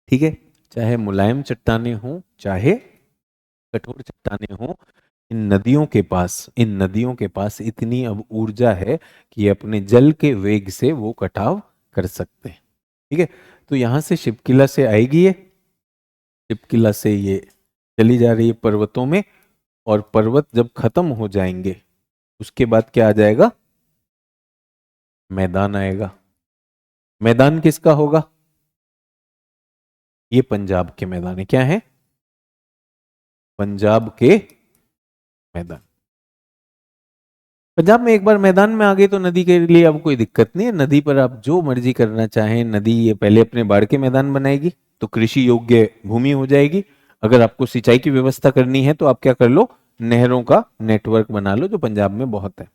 ठीक है, चाहे मुलायम चट्टाने हों चाहे कठोर चट्टाने हों, इन नदियों के पास इतनी अब ऊर्जा है कि अपने जल के वेग से वो कटाव कर सकते हैं। ठीक है, तो यहां से शिपकिला से आएगी, ये शिपकिला से ये चली जा रही है पर्वतों में, और पर्वत जब खत्म हो जाएंगे उसके बाद क्या आ जाएगा? मैदान आएगा। मैदान किसका होगा? ये पंजाब के मैदान है। क्या है? पंजाब के मैदान। पंजाब में एक बार मैदान में आ गए तो नदी के लिए अब कोई दिक्कत नहीं है। नदी पर आप जो मर्जी करना चाहें, नदी ये पहले अपने बाढ़ के मैदान बनाएगी तो कृषि योग्य भूमि हो जाएगी। अगर आपको सिंचाई की व्यवस्था करनी है तो आप क्या कर लो? नहरों का नेटवर्क बना लो, जो पंजाब में बहुत है।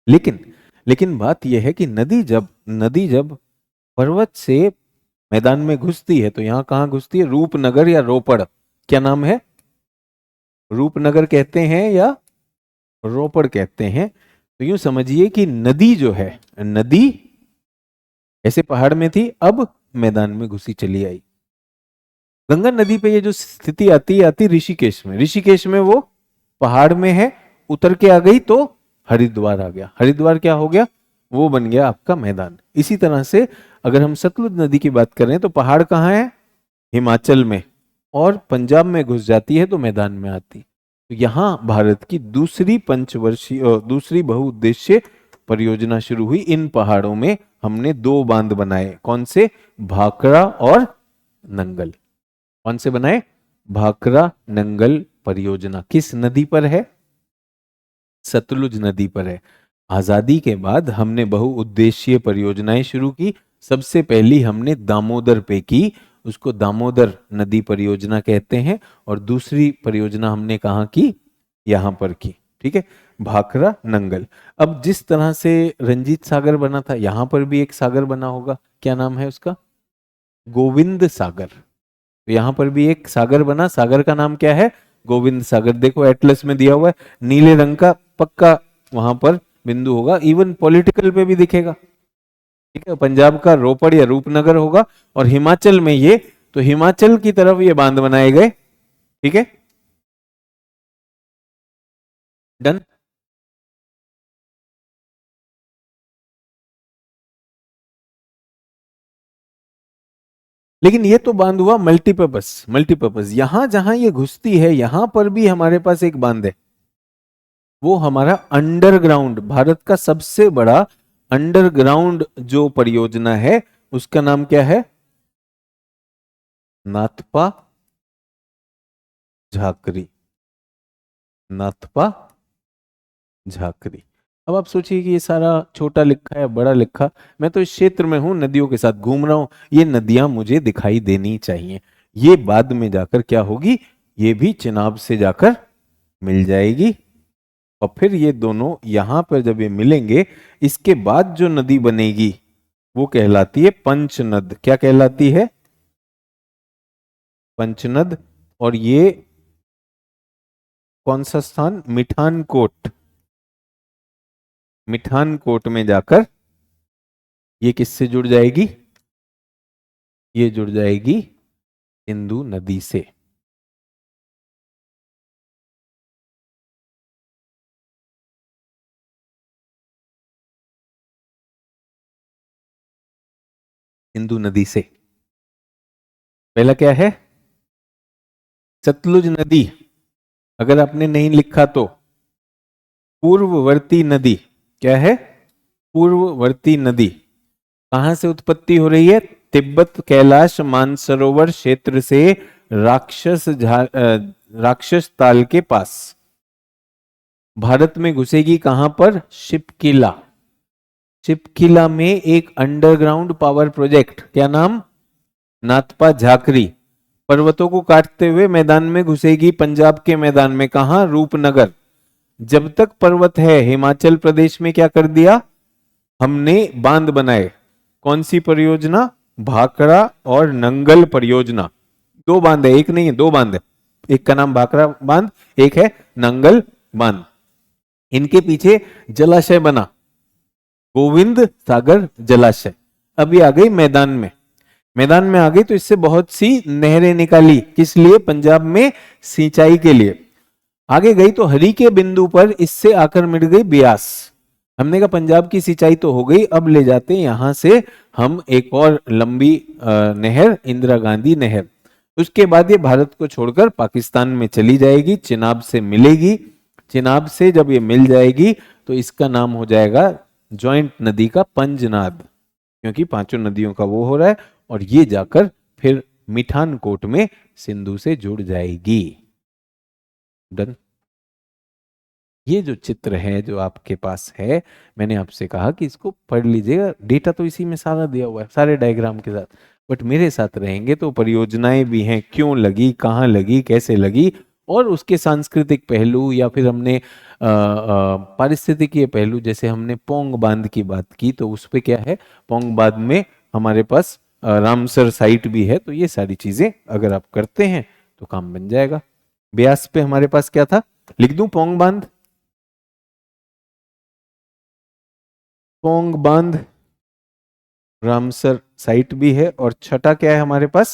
लेकिन लेकिन बात यह है कि नदी जब पर्वत से मैदान में घुसती है तो यहां कहां घुसती है? रूपनगर या रोपड़। क्या नाम है? रूपनगर कहते हैं या रोपड़ कहते हैं। तो यूं समझिए कि नदी जो है, नदी ऐसे पहाड़ में थी, अब मैदान में घुसी चली आई। गंगा नदी पे ये जो स्थिति आती ऋषिकेश में। ऋषिकेश में वो पहाड़ में है, उतर के आ गई तो हरिद्वार आ गया। हरिद्वार क्या हो गया? वो बन गया आपका मैदान। इसी तरह से अगर हम सतलुज नदी की बात करें तो पहाड़ कहाँ है? हिमाचल में, और पंजाब में घुस जाती है तो मैदान में आती। तो यहां भारत की दूसरी बहुउद्देश्य परियोजना शुरू हुई। इन पहाड़ों में हमने 2 बांध बनाए। कौन से? भाखड़ा और नंगल। कौन से बनाए? भाखड़ा नंगल परियोजना। किस नदी पर है? सतलुज नदी पर है। आजादी के बाद हमने बहुउद्देशीय परियोजनाएं शुरू की। सबसे पहली हमने दामोदर पे की, उसको दामोदर नदी परियोजना कहते हैं। और दूसरी परियोजना हमने कहाँ की? यहां पर की। ठीक है, भाखड़ा नंगल। अब जिस तरह से रंजीत सागर बना था, यहां पर भी एक सागर बना होगा। क्या नाम है उसका? गोविंद सागर। तो यहां पर भी एक सागर बना, सागर का नाम क्या है? गोविंद सागर। देखो एटलस में दिया हुआ है, नीले रंग का पक्का वहां पर बिंदु होगा, इवन पॉलिटिकल पे भी दिखेगा। ठीक है, पंजाब का रोपड़ या रूपनगर होगा, और हिमाचल में ये, तो हिमाचल की तरफ ये बांध बनाए गए। ठीक है, डन। लेकिन ये तो बांध हुआ मल्टीपर्पस, मल्टीपर्पस। यहां जहां ये घुसती है यहां पर भी हमारे पास एक बांध है, वो हमारा अंडरग्राउंड, भारत का सबसे बड़ा अंडरग्राउंड जो परियोजना है उसका नाम क्या है? नाथपा झाकरी। नाथपा झाकरी। अब आप सोचिए कि ये सारा छोटा लिखा है बड़ा लिखा, मैं तो इस क्षेत्र में हूं, नदियों के साथ घूम रहा हूं, ये नदियां मुझे दिखाई देनी चाहिए। ये बाद में जाकर क्या होगी? ये भी चिनाब से जाकर मिल जाएगी, और फिर ये दोनों यहां पर जब ये मिलेंगे, इसके बाद जो नदी बनेगी वो कहलाती है पंचनद। क्या कहलाती है? पंचनद। और ये कौन सा स्थान? मिठानकोट। मिठानकोट में जाकर ये किससे जुड़ जाएगी? ये जुड़ जाएगी सिंधु नदी से। सिंधु नदी से। पहला क्या है? सतलुज नदी। अगर आपने नहीं लिखा तो पूर्ववर्ती नदी। क्या है? पूर्ववर्ती नदी। कहां से उत्पत्ति हो रही है? तिब्बत कैलाश मानसरोवर क्षेत्र से, राक्षस ताल के पास। भारत में घुसेगी कहां पर? शिपकिला। शिपकिला में एक अंडरग्राउंड पावर प्रोजेक्ट, क्या नाम? नाथपा झाकरी। पर्वतों को काटते हुए मैदान में घुसेगी, पंजाब के मैदान में। कहां? रूपनगर। जब तक पर्वत है हिमाचल प्रदेश में क्या कर दिया हमने? बांध बनाए। कौन सी परियोजना? भाखड़ा और नंगल परियोजना। दो बांध है, एक नहीं है, दो बांध है। एक का नाम भाखड़ा बांध, एक है नंगल बांध। इनके पीछे जलाशय बना, गोविंद सागर जलाशय। अभी आ गई मैदान में। मैदान में आ गई तो इससे बहुत सी नहरें निकाली, किस लिए? पंजाब में सिंचाई के लिए। आगे गई तो हरी के बिंदु पर इससे आकर मिट गई ब्यास। हमने कहा पंजाब की सिंचाई तो हो गई, अब ले जाते हैं यहां से हम एक और लंबी नहर, इंदिरा गांधी नहर। उसके बाद ये भारत को छोड़कर पाकिस्तान में चली जाएगी, चिनाब से मिलेगी। चिनाब से जब ये मिल जाएगी तो इसका नाम हो जाएगा जॉइंट नदी का पंजनाद, क्योंकि पांचों नदियों का वो हो रहा है। और ये जाकर फिर मिठानकोट में सिंधु से जुड़ जाएगी। डन। ये जो चित्र है जो आपके पास है, मैंने आपसे कहा कि इसको पढ़ लीजिएगा, डेटा तो इसी में सारा दिया हुआ है सारे डायग्राम के साथ। बट मेरे साथ रहेंगे तो परियोजनाएं भी हैं, क्यों लगी, कहाँ लगी, कैसे लगी, और उसके सांस्कृतिक पहलू, या फिर हमने पारिस्थितिकीय पहलू, जैसे हमने पोंग बांध की बात की तो उस पे क्या है, पोंग बांध में हमारे पास रामसर साइट भी है। तो ये सारी चीजें अगर आप करते हैं तो काम बन जाएगा। ब्यास पे हमारे पास क्या था? लिख दूं पोंग बांध? पोंग बांध रामसर साइट भी है। और छठा क्या है हमारे पास?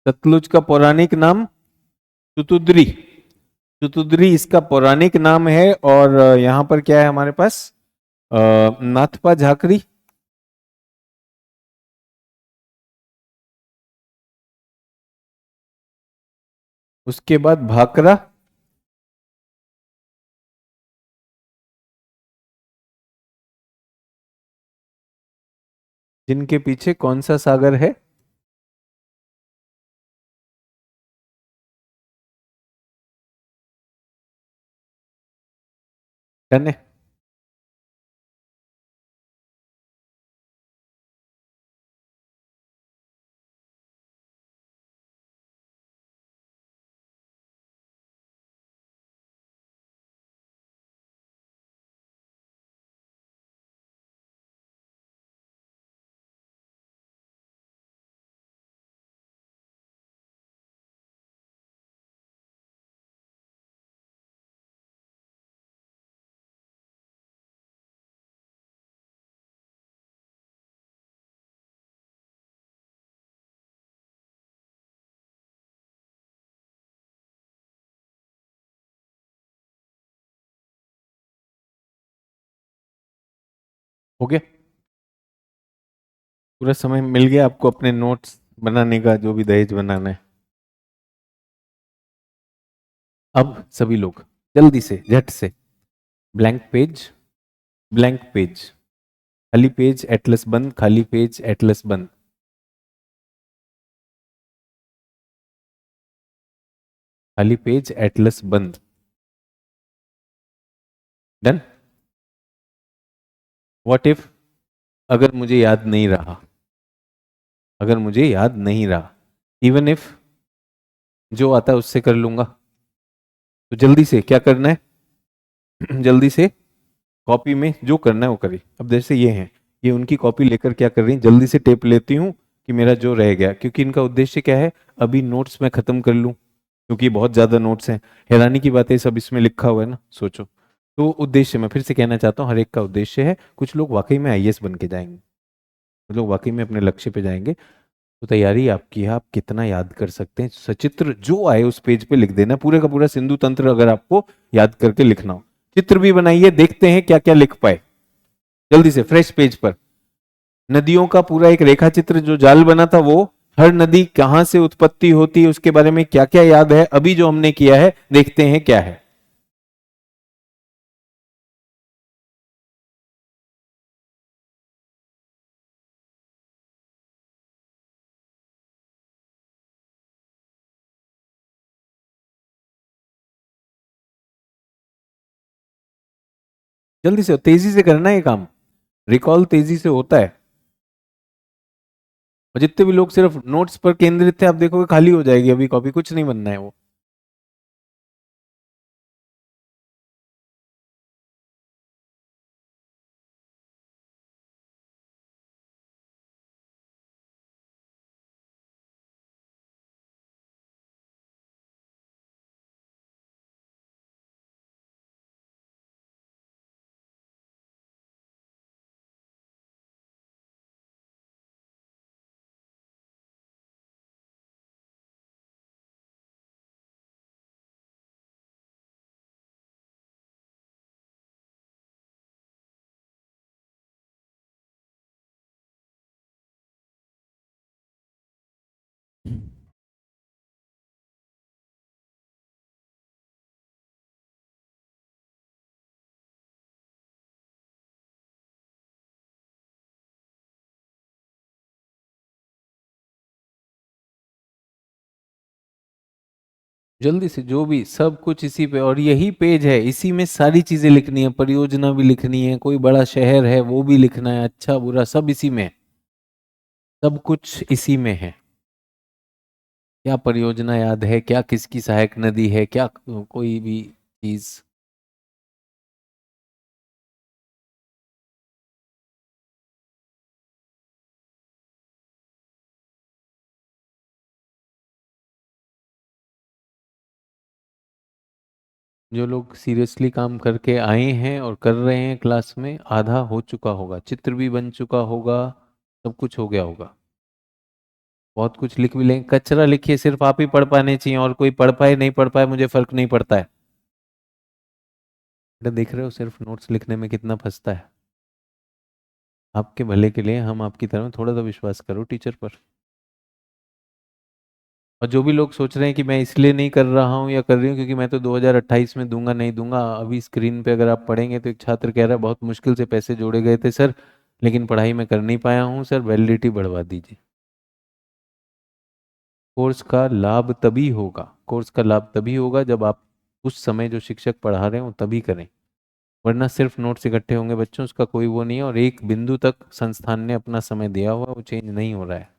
सतलुज का पौराणिक नाम तुतुद्री। तुतुद्री इसका पौराणिक नाम है। और यहां पर क्या है हमारे पास? नाथपा झाकरी। उसके बाद भाकरा। जिनके पीछे कौन सा सागर है? डन है। हो गया? पूरा समय मिल गया आपको अपने नोट्स बनाने का, जो भी दहेज बनाना है। अब सभी लोग जल्दी से झट से ब्लैंक पेज, ब्लैंक पेज, खाली पेज, एटलस बंद, खाली पेज, एटलस बंद। खाली पेज, एटलस बंद। डन। व्हाट इफ, अगर मुझे याद नहीं रहा, अगर मुझे याद नहीं रहा, इवन इफ, जो आता है उससे कर लूंगा। तो जल्दी से क्या करना है जल्दी से कॉपी में जो करना है वो करिए। अब जैसे ये हैं, ये उनकी कॉपी लेकर क्या कर रही हैं, जल्दी से टेप लेती हूँ कि मेरा जो रह गया, क्योंकि इनका उद्देश्य क्या है, अभी नोट्स में खत्म कर लूँ, क्योंकि बहुत ज्यादा नोट्स हैं। हैरानी की बात है, सब इसमें लिखा हुआ है ना, सोचो। तो उद्देश्य मैं फिर से कहना चाहता हूँ, हर एक का उद्देश्य है, कुछ लोग वाकई में आईएएस बन के जाएंगे, कुछ लोग वाकई में अपने लक्ष्य पे जाएंगे। तो तैयारी आपकी है, आप कितना याद कर सकते हैं, सचित्र जो आए उस पेज पे लिख देना, पूरे का पूरा सिंधु तंत्र अगर आपको याद करके लिखना हो। चित्र भी बनाइए, देखते हैं क्या क्या लिख पाए। जल्दी से फ्रेश पेज पर नदियों का पूरा एक रेखा चित्र जो जाल बना था, वो हर नदी कहां से उत्पत्ति होती है उसके बारे में क्या क्या याद है, अभी जो हमने किया है देखते हैं क्या है। जल्दी से तेजी से करना है ये काम, रिकॉल तेजी से होता है। और जितने भी लोग सिर्फ नोट्स पर केंद्रित थे, आप देखोगे खाली हो जाएगी अभी कॉपी, कुछ नहीं बनना है वो। जल्दी से जो भी, सब कुछ इसी पे, और यही पेज है, इसी में सारी चीजें लिखनी है, परियोजना भी लिखनी है, कोई बड़ा शहर है वो भी लिखना है, अच्छा बुरा सब इसी में है, सब कुछ इसी में है। क्या परियोजना याद है, क्या किसकी सहायक नदी है, क्या कोई भी चीज। जो लोग सीरियसली काम करके आए हैं और कर रहे हैं क्लास में, आधा हो चुका होगा, चित्र भी बन चुका होगा, सब कुछ हो गया होगा। बहुत कुछ लिख भी लेंगे, कचरा लिखिए, सिर्फ आप ही पढ़ पाने चाहिए, और कोई पढ़ पाए नहीं पढ़ पाए मुझे फर्क नहीं पड़ता है। बेटा देख रहे हो सिर्फ नोट्स लिखने में कितना फंसता है। आपके भले के लिए हम आपकी तरफ, थोड़ा सा विश्वास करो टीचर पर। और जो भी लोग सोच रहे हैं कि मैं इसलिए नहीं कर रहा हूँ या कर रही हूँ क्योंकि मैं तो 2028 में दूंगा, नहीं दूंगा, अभी स्क्रीन पे अगर आप पढ़ेंगे तो एक छात्र कह रहा है बहुत मुश्किल से पैसे जोड़े गए थे सर, लेकिन पढ़ाई में कर नहीं पाया हूँ सर, वैलिडिटी बढ़वा दीजिए। कोर्स का लाभ तभी होगा, कोर्स का लाभ तभी होगा जब आप उस समय जो शिक्षक पढ़ा रहे हो तभी करें, वरना सिर्फ नोट्स इकट्ठे होंगे बच्चों, उसका कोई वो नहीं है, और एक बिंदु तक संस्थान ने अपना समय दिया हुआ है, वो चेंज नहीं हो रहा है।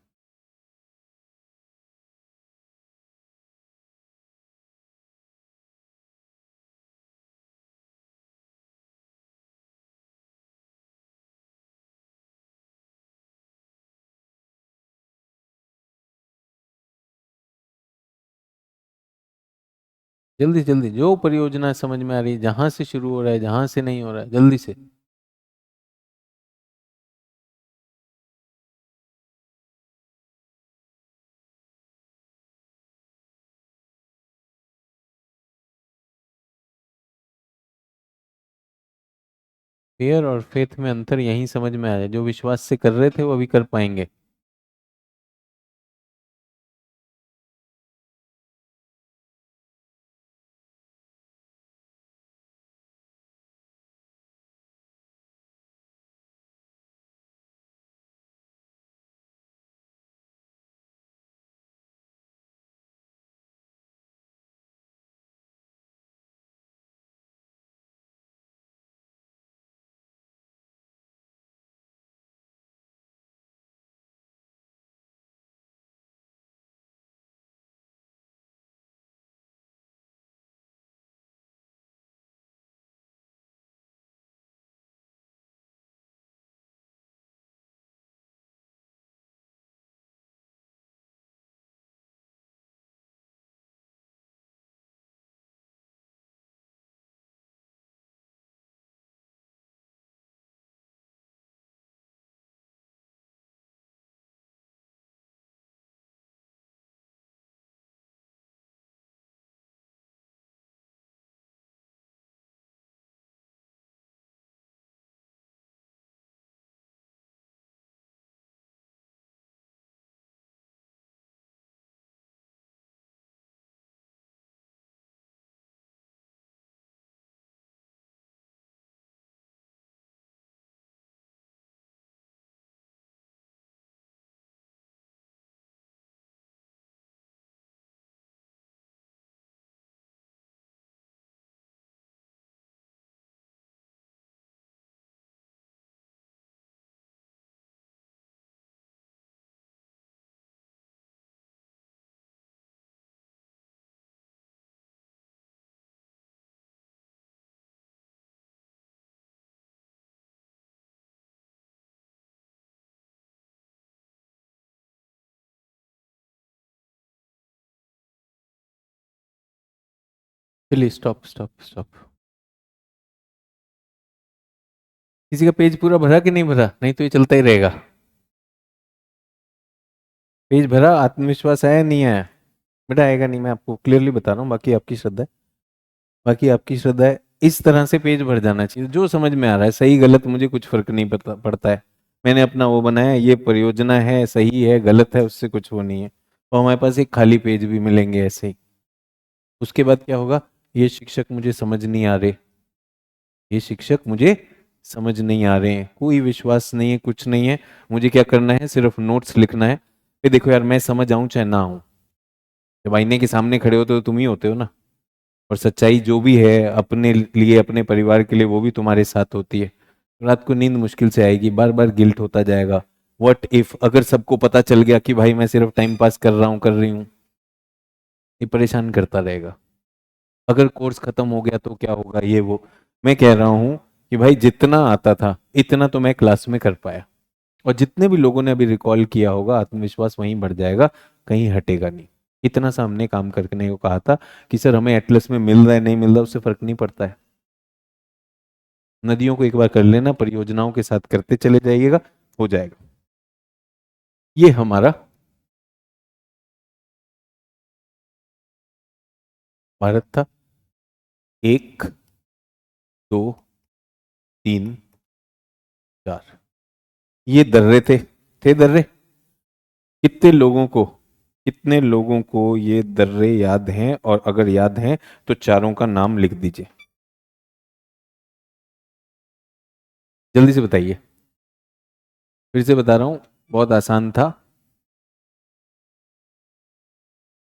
जल्दी जल्दी जो परियोजना समझ में आ रही है, जहां से शुरू हो रहा है, जहां से नहीं हो रहा है, जल्दी से। फेयर और फेथ में अंतर यहीं समझ में आया, जो विश्वास से कर रहे थे वो अभी कर पाएंगे। चलिए स्टॉप स्टॉप स्टॉप। किसी का पेज पूरा भरा कि नहीं भरा? नहीं तो ये चलता ही रहेगा। पेज भरा, आत्मविश्वास आया नहीं आया? बेटा आएगा नहीं, मैं आपको क्लियरली बता रहा हूँ, बाकी आपकी श्रद्धा है। बाकी आपकी श्रद्धा है। इस तरह से पेज भर जाना चाहिए, जो समझ में आ रहा है। सही गलत मुझे कुछ फर्क नहीं पड़ता है। मैंने अपना वो बनाया, ये परियोजना है, सही है गलत है उससे कुछ वो नहीं है। तो हमारे पास एक खाली पेज भी मिलेंगे ऐसे ही। उसके बाद क्या होगा? ये शिक्षक मुझे समझ नहीं आ रहे, ये शिक्षक मुझे समझ नहीं आ रहे हैं, कोई विश्वास नहीं है, कुछ नहीं है। मुझे क्या करना है? सिर्फ नोट्स लिखना है। ये देखो यार, मैं समझ आऊं चाहे ना आऊं, जब आईने के सामने खड़े होते हो तो तुम ही होते हो ना। और सच्चाई जो भी है अपने लिए, अपने परिवार के लिए, वो भी तुम्हारे साथ होती है। रात को नींद मुश्किल से आएगी, बार बार गिल्ट होता जाएगा। व्हाट इफ अगर सबको पता चल गया कि भाई मैं सिर्फ टाइम पास कर रहा हूं, कर रही हूं, ये परेशान करता रहेगा। अगर कोर्स खत्म हो गया तो क्या होगा, ये वो। मैं कह रहा हूं कि भाई जितना आता था इतना तो मैं क्लास में कर पाया। और जितने भी लोगों ने अभी रिकॉल किया होगा, आत्मविश्वास वहीं बढ़ जाएगा, कहीं हटेगा नहीं। इतना सा हमने काम करने को कहा था कि सर हमें एटलस में मिल रहा है नहीं मिल रहा उससे फर्क नहीं पड़ता है। नदियों को एक बार कर लेना, परियोजनाओं के साथ करते चले जाइएगा, हो जाएगा। ये हमारा भारत था। एक, दो, तीन, चार, ये दर्रे थे दर्रे। कितने लोगों को, कितने लोगों को ये दर्रे याद हैं? और अगर याद हैं तो चारों का नाम लिख दीजिए, जल्दी से बताइए। फिर से बता रहा हूं, बहुत आसान था।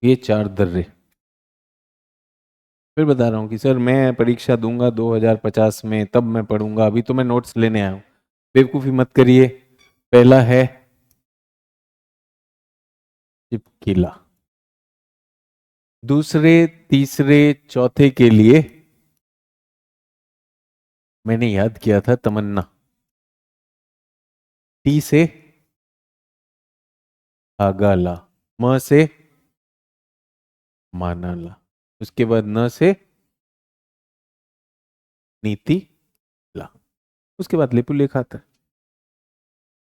ये चार दर्रे। फिर बता रहा हूँ कि सर मैं परीक्षा दूंगा 2050 में, तब मैं पढ़ूंगा, अभी तो मैं नोट्स लेने आया हूँ। बेवकूफ़ी मत करिए। पहला है चिपकिला। दूसरे, तीसरे, चौथे के लिए मैंने याद किया था तमन्ना। टी से आगा ला, म से माना ला, उसके बाद न से नीति ला, उसके बाद लेपु लेखा था।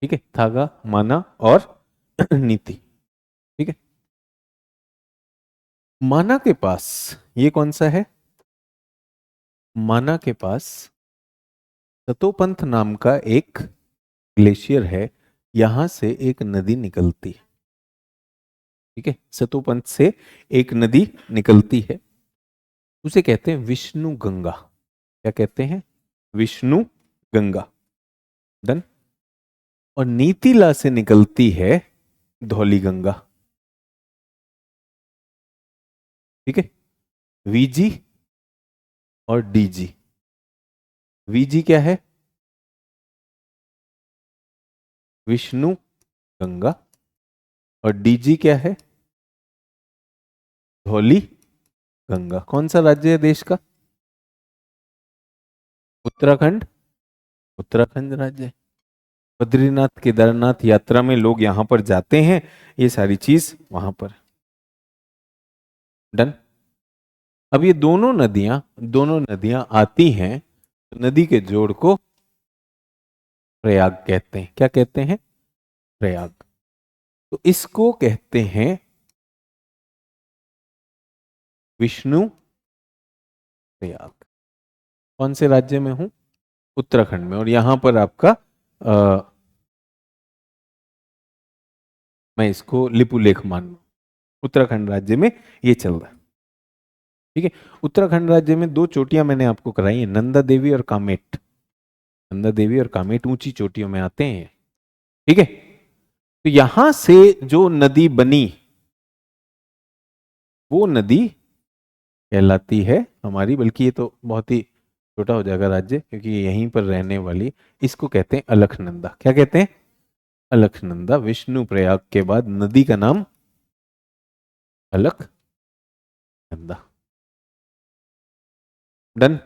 ठीक है, थागा माना और नीति। ठीक है। माना के पास ये कौन सा है? माना के पास सतोपंथ नाम का एक ग्लेशियर है, यहां से एक नदी निकलती है। ठीक है, सतोपंथ से एक नदी निकलती है, उसे कहते हैं विष्णु गंगा। क्या कहते हैं? विष्णु गंगा। डन। और नीतिला से निकलती है धौली गंगा। ठीक है, वीजी और डीजी। वीजी क्या है? विष्णु गंगा। और डीजी क्या है? धौली गंगा। कौन सा राज्य है देश का? उत्तराखंड। उत्तराखंड राज्य। बद्रीनाथ केदारनाथ यात्रा में लोग यहां पर जाते हैं, ये सारी चीज वहां पर। डन। अब ये दोनों नदियां आती हैं, तो नदी के जोड़ को प्रयाग कहते हैं। क्या कहते हैं? प्रयाग। तो इसको कहते हैं विष्णु प्रयाग। कौन से राज्य में हूं? उत्तराखंड में। और यहां पर आपका मैं इसको लिपुलेख मान लूं, उत्तराखंड राज्य में ये चल रहा है। ठीक है, उत्तराखंड राज्य में दो चोटियां मैंने आपको कराई है, नंदा देवी और कामेट। नंदा देवी और कामेट ऊंची चोटियों में आते हैं। ठीक है, तो यहां से जो नदी बनी वो नदी कहलाती है हमारी, बल्कि ये तो बहुत ही छोटा हो जाएगा राज्य क्योंकि ये यहीं पर रहने वाली, इसको कहते हैं अलखनंदा। क्या कहते हैं? अलखनंदा। विष्णु प्रयाग के बाद नदी का नाम अलखनंदा। डन।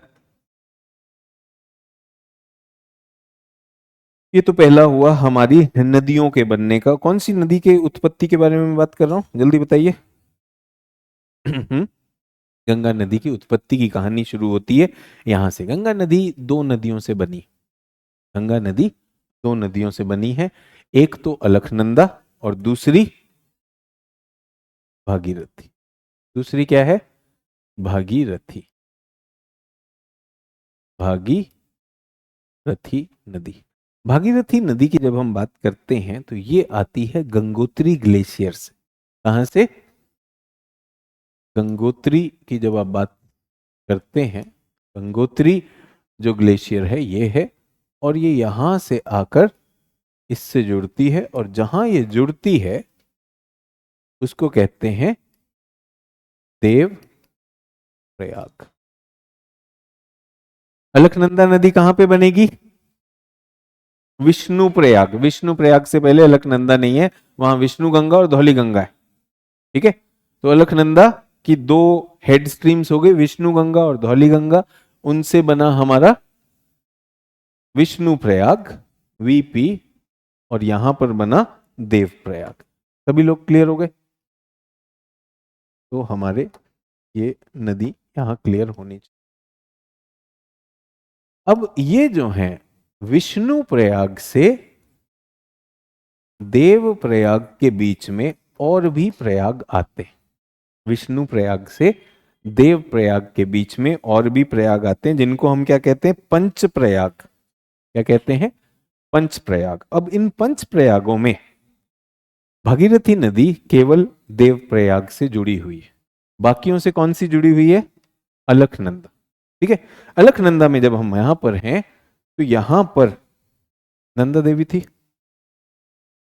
ये तो पहला हुआ हमारी नदियों के बनने का। कौन सी नदी के उत्पत्ति के बारे में बात कर रहा हूं, जल्दी बताइए। गंगा नदी की उत्पत्ति की कहानी शुरू होती है यहां से। गंगा नदी दो नदियों से बनी। गंगा नदी दो नदियों से बनी है, एक तो अलखनंदा और दूसरी भागीरथी। दूसरी क्या है? भागीरथी। भागीरथी नदी। भागीरथी नदी की जब हम बात करते हैं तो ये आती है गंगोत्री ग्लेशियर से। कहां से? गंगोत्री की जब आप बात करते हैं, गंगोत्री जो ग्लेशियर है ये है, और ये यहां से आकर इससे जुड़ती है, और जहां ये जुड़ती है उसको कहते हैं देव प्रयाग। अलकनंदा नदी कहां पे बनेगी? विष्णु प्रयाग। विष्णु प्रयाग से पहले अलकनंदा नहीं है, वहां विष्णु गंगा और धौली गंगा है। ठीक है, तो अलकनंदा की दो हेड स्ट्रीम्स हो गई, विष्णु गंगा और धौली गंगा, उनसे बना हमारा विष्णु प्रयाग वीपी, और यहां पर बना देव प्रयाग। सभी लोग क्लियर हो गए? तो हमारे ये नदी यहां क्लियर होनी चाहिए। अब ये जो है विष्णु प्रयाग से देव प्रयाग के बीच में और भी प्रयाग आते हैं। विष्णु प्रयाग से देव प्रयाग के बीच में और भी प्रयाग आते हैं, जिनको हम क्या कहते हैं? पंच प्रयाग। क्या कहते हैं? पंच प्रयाग। अब इन पंच प्रयागों में भागीरथी नदी केवल देव प्रयाग से जुड़ी हुई है, बाकियों से कौन सी जुड़ी हुई है? अलकनंदा। ठीक है, अलकनंदा में जब हम यहां पर हैं तो यहां पर नंदा देवी थी।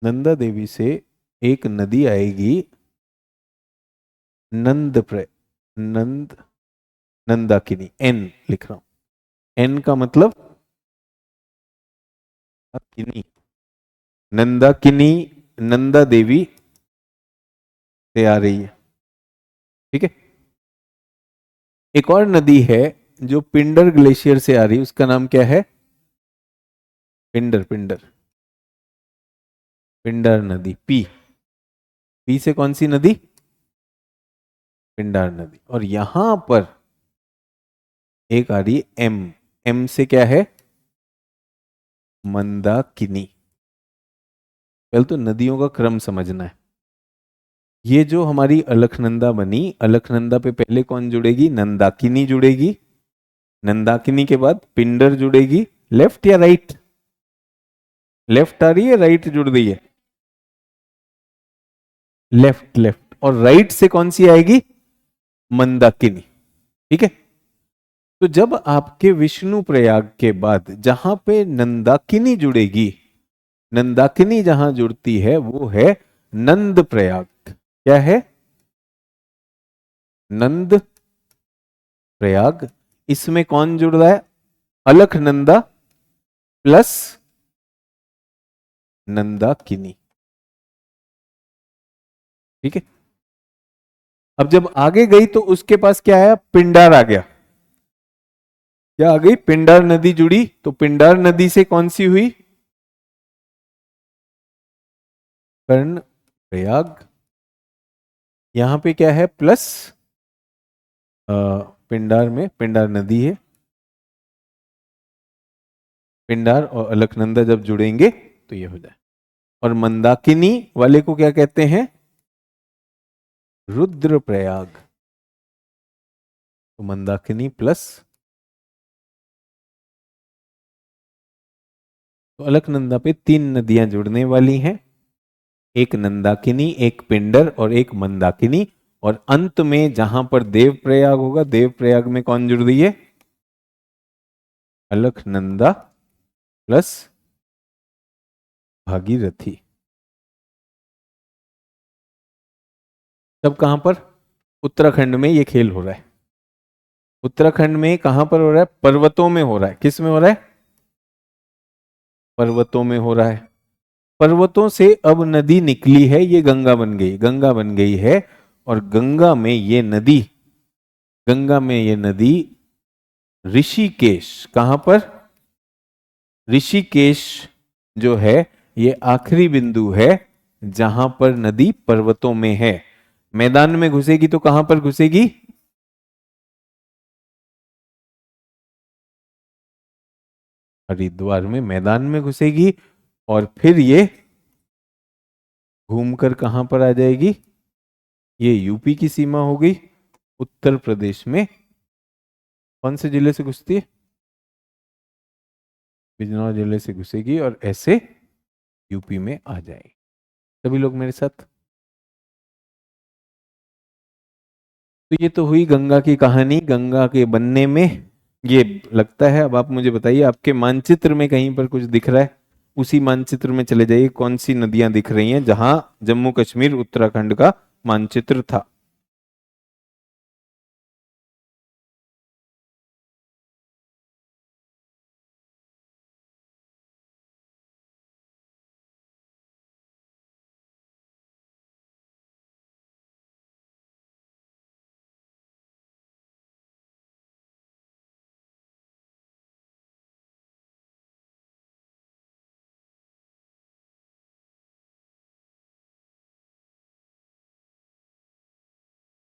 नंदा देवी से एक नदी आएगी नंद नंदाकिनी। एन लिख रहा हूं, एन का मतलब किनी। नंदाकिनी नंदा देवी से आ रही है। ठीक है, एक और नदी है जो पिंडर ग्लेशियर से आ रही है, उसका नाम क्या है? पिंडर। पिंडर पिंडर नदी। पी से कौन सी नदी? पिंडार नदी। और यहां पर एक आ रही है एम। एम से क्या है? मंदाकिनी। पहले तो नदियों का क्रम समझना है। ये जो हमारी अलकनंदा बनी, अलकनंदा पे पहले कौन जुड़ेगी? नंदाकिनी जुड़ेगी। नंदाकिनी के बाद पिंडर जुड़ेगी, लेफ्ट या राइट? लेफ्ट आ रही है, राइट जुड़ रही है? लेफ्ट लेफ्ट, और राइट से कौन सी आएगी? मंदाकिनी। ठीक है, तो जब आपके विष्णु प्रयाग के बाद जहां पे नंदाकिनी जुड़ेगी, नंदाकिनी जहां जुड़ती है वो है नंद प्रयाग। क्या है? नंद प्रयाग। इसमें कौन जुड़ रहा है? अलखनंदा प्लस नंदाकिनी। ठीक है, अब जब आगे गई तो उसके पास क्या आया? पिंडार आ गया। क्या आ गई? पिंडार नदी जुड़ी, तो पिंडार नदी से कौन सी हुई? कर्ण प्रयाग। यहां पे क्या है? प्लस पिंडार में पिंडार नदी है। पिंडार और अलकनंदा जब जुड़ेंगे तो ये हो जाए। और मंदाकिनी वाले को क्या कहते हैं? रुद्रप्रयाग। तो मंदाकिनी प्लस, तो अलकनंदा पे 3 नदियां जुड़ने वाली हैं, एक नंदाकिनी, एक पिंडर और एक मंदाकिनी। और अंत में जहां पर देव प्रयाग होगा, देव प्रयाग में कौन जुड़ रही है? अलकनंदा प्लस भागीरथी। तब कहां पर? उत्तराखंड में ये खेल हो रहा है। उत्तराखंड में कहां पर हो रहा है? पर्वतों में हो रहा है। किस में हो रहा है? पर्वतों में हो रहा है। पर्वतों से अब नदी निकली है, ये गंगा बन गई, गंगा बन गई है। और गंगा में ये नदी, गंगा में ये नदी ऋषिकेश, कहां पर? ऋषिकेश जो है ये आखिरी बिंदु है जहां पर नदी पर्वतों में है। मैदान में घुसेगी तो कहां पर घुसेगी? हरिद्वार में मैदान में घुसेगी। और फिर ये घूमकर कहां पर आ जाएगी? ये यूपी की सीमा हो गई। उत्तर प्रदेश में कौन से जिले से घुसती है? बिजनौर जिले से घुसेगी और ऐसे यूपी में आ जाएगी। सभी लोग मेरे साथ? तो ये तो हुई गंगा की कहानी, गंगा के बनने में ये लगता है। अब आप मुझे बताइए, आपके मानचित्र में कहीं पर कुछ दिख रहा है? उसी मानचित्र में चले जाइए, कौन सी नदियां दिख रही हैं जहां जम्मू कश्मीर उत्तराखंड का मानचित्र था?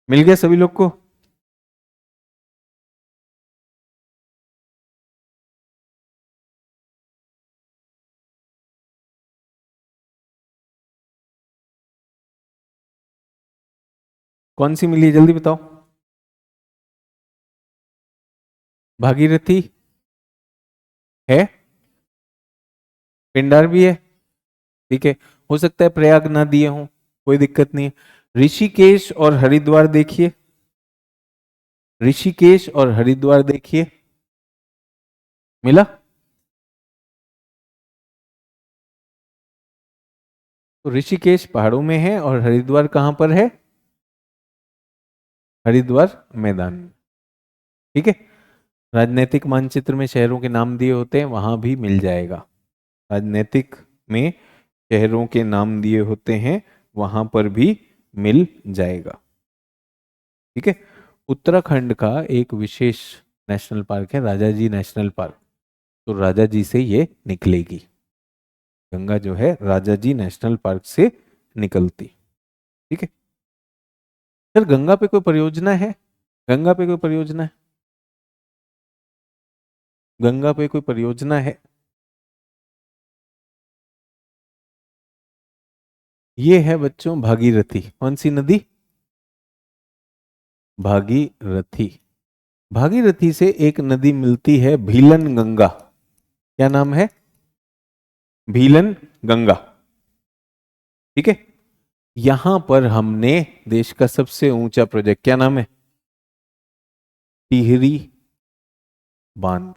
मिल गया सभी लोग को? कौन सी मिली है जल्दी बताओ? भागीरथी है, पिंडार भी है। ठीक है, हो सकता है प्रयाग ना दिए हों, कोई दिक्कत नहीं है। ऋषिकेश और हरिद्वार देखिए, ऋषिकेश और हरिद्वार देखिए, मिला? तो ऋषिकेश पहाड़ों में है और हरिद्वार कहां पर है? हरिद्वार मैदान में। ठीक है, राजनीतिक मानचित्र में शहरों के नाम दिए होते हैं, वहां भी मिल जाएगा। राजनीतिक में शहरों के नाम दिए होते हैं, वहां पर भी मिल जाएगा। ठीक है, उत्तराखंड का एक विशेष नेशनल पार्क है राजाजी नेशनल पार्क। तो राजाजी से ये निकलेगी, गंगा जो है राजाजी नेशनल पार्क से निकलती। ठीक है सर, गंगा पे कोई परियोजना है? गंगा पे कोई परियोजना है? गंगा पे कोई परियोजना है? ये है बच्चों भागीरथी। कौन सी नदी? भागीरथी। भागीरथी से एक नदी मिलती है भीलन गंगा। क्या नाम है? भीलन गंगा। ठीक है, यहां पर हमने देश का सबसे ऊंचा प्रोजेक्ट, क्या नाम है? टिहरी बांध।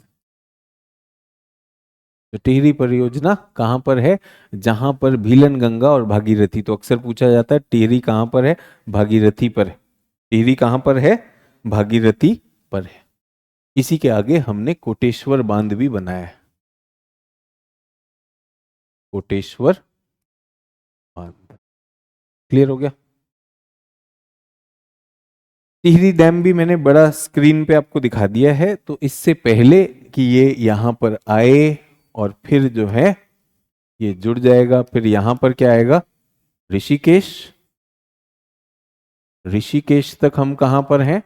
तो टिहरी परियोजना कहां पर है? जहां पर भीलन गंगा और भागीरथी, तो अक्सर पूछा जाता है टिहरी कहां पर है? भागीरथी पर है। टिहरी कहां पर है? भागीरथी पर है। इसी के आगे हमने कोटेश्वर बांध भी बनाया है। कोटेश्वर बांध क्लियर हो गया? टिहरी डैम भी मैंने बड़ा स्क्रीन पे आपको दिखा दिया है। तो इससे पहले कि ये यहां पर आए और फिर जो है ये जुड़ जाएगा, फिर यहां पर क्या आएगा? ऋषिकेश। ऋषिकेश तक हम कहां पर हैं?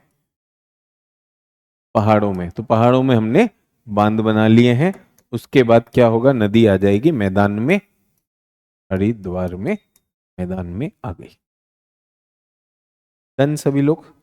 पहाड़ों में। तो पहाड़ों में हमने बांध बना लिए हैं। उसके बाद क्या होगा? नदी आ जाएगी मैदान में, हरिद्वार में मैदान में आ गई। डन सभी लोग?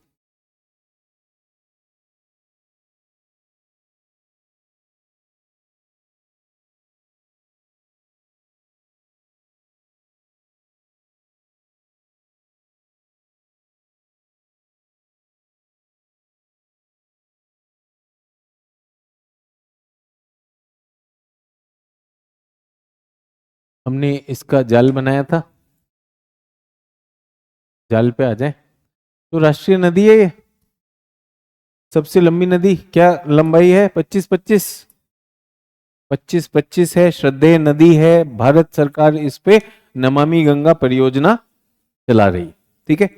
हमने इसका जाल बनाया था, जाल पे आ जाए। तो राष्ट्रीय नदी है ये, सबसे लंबी नदी। क्या लंबाई है? 25-25, 25-25 है। श्रद्धेय नदी है। भारत सरकार इस पे नमामि गंगा परियोजना चला रही। ठीक है।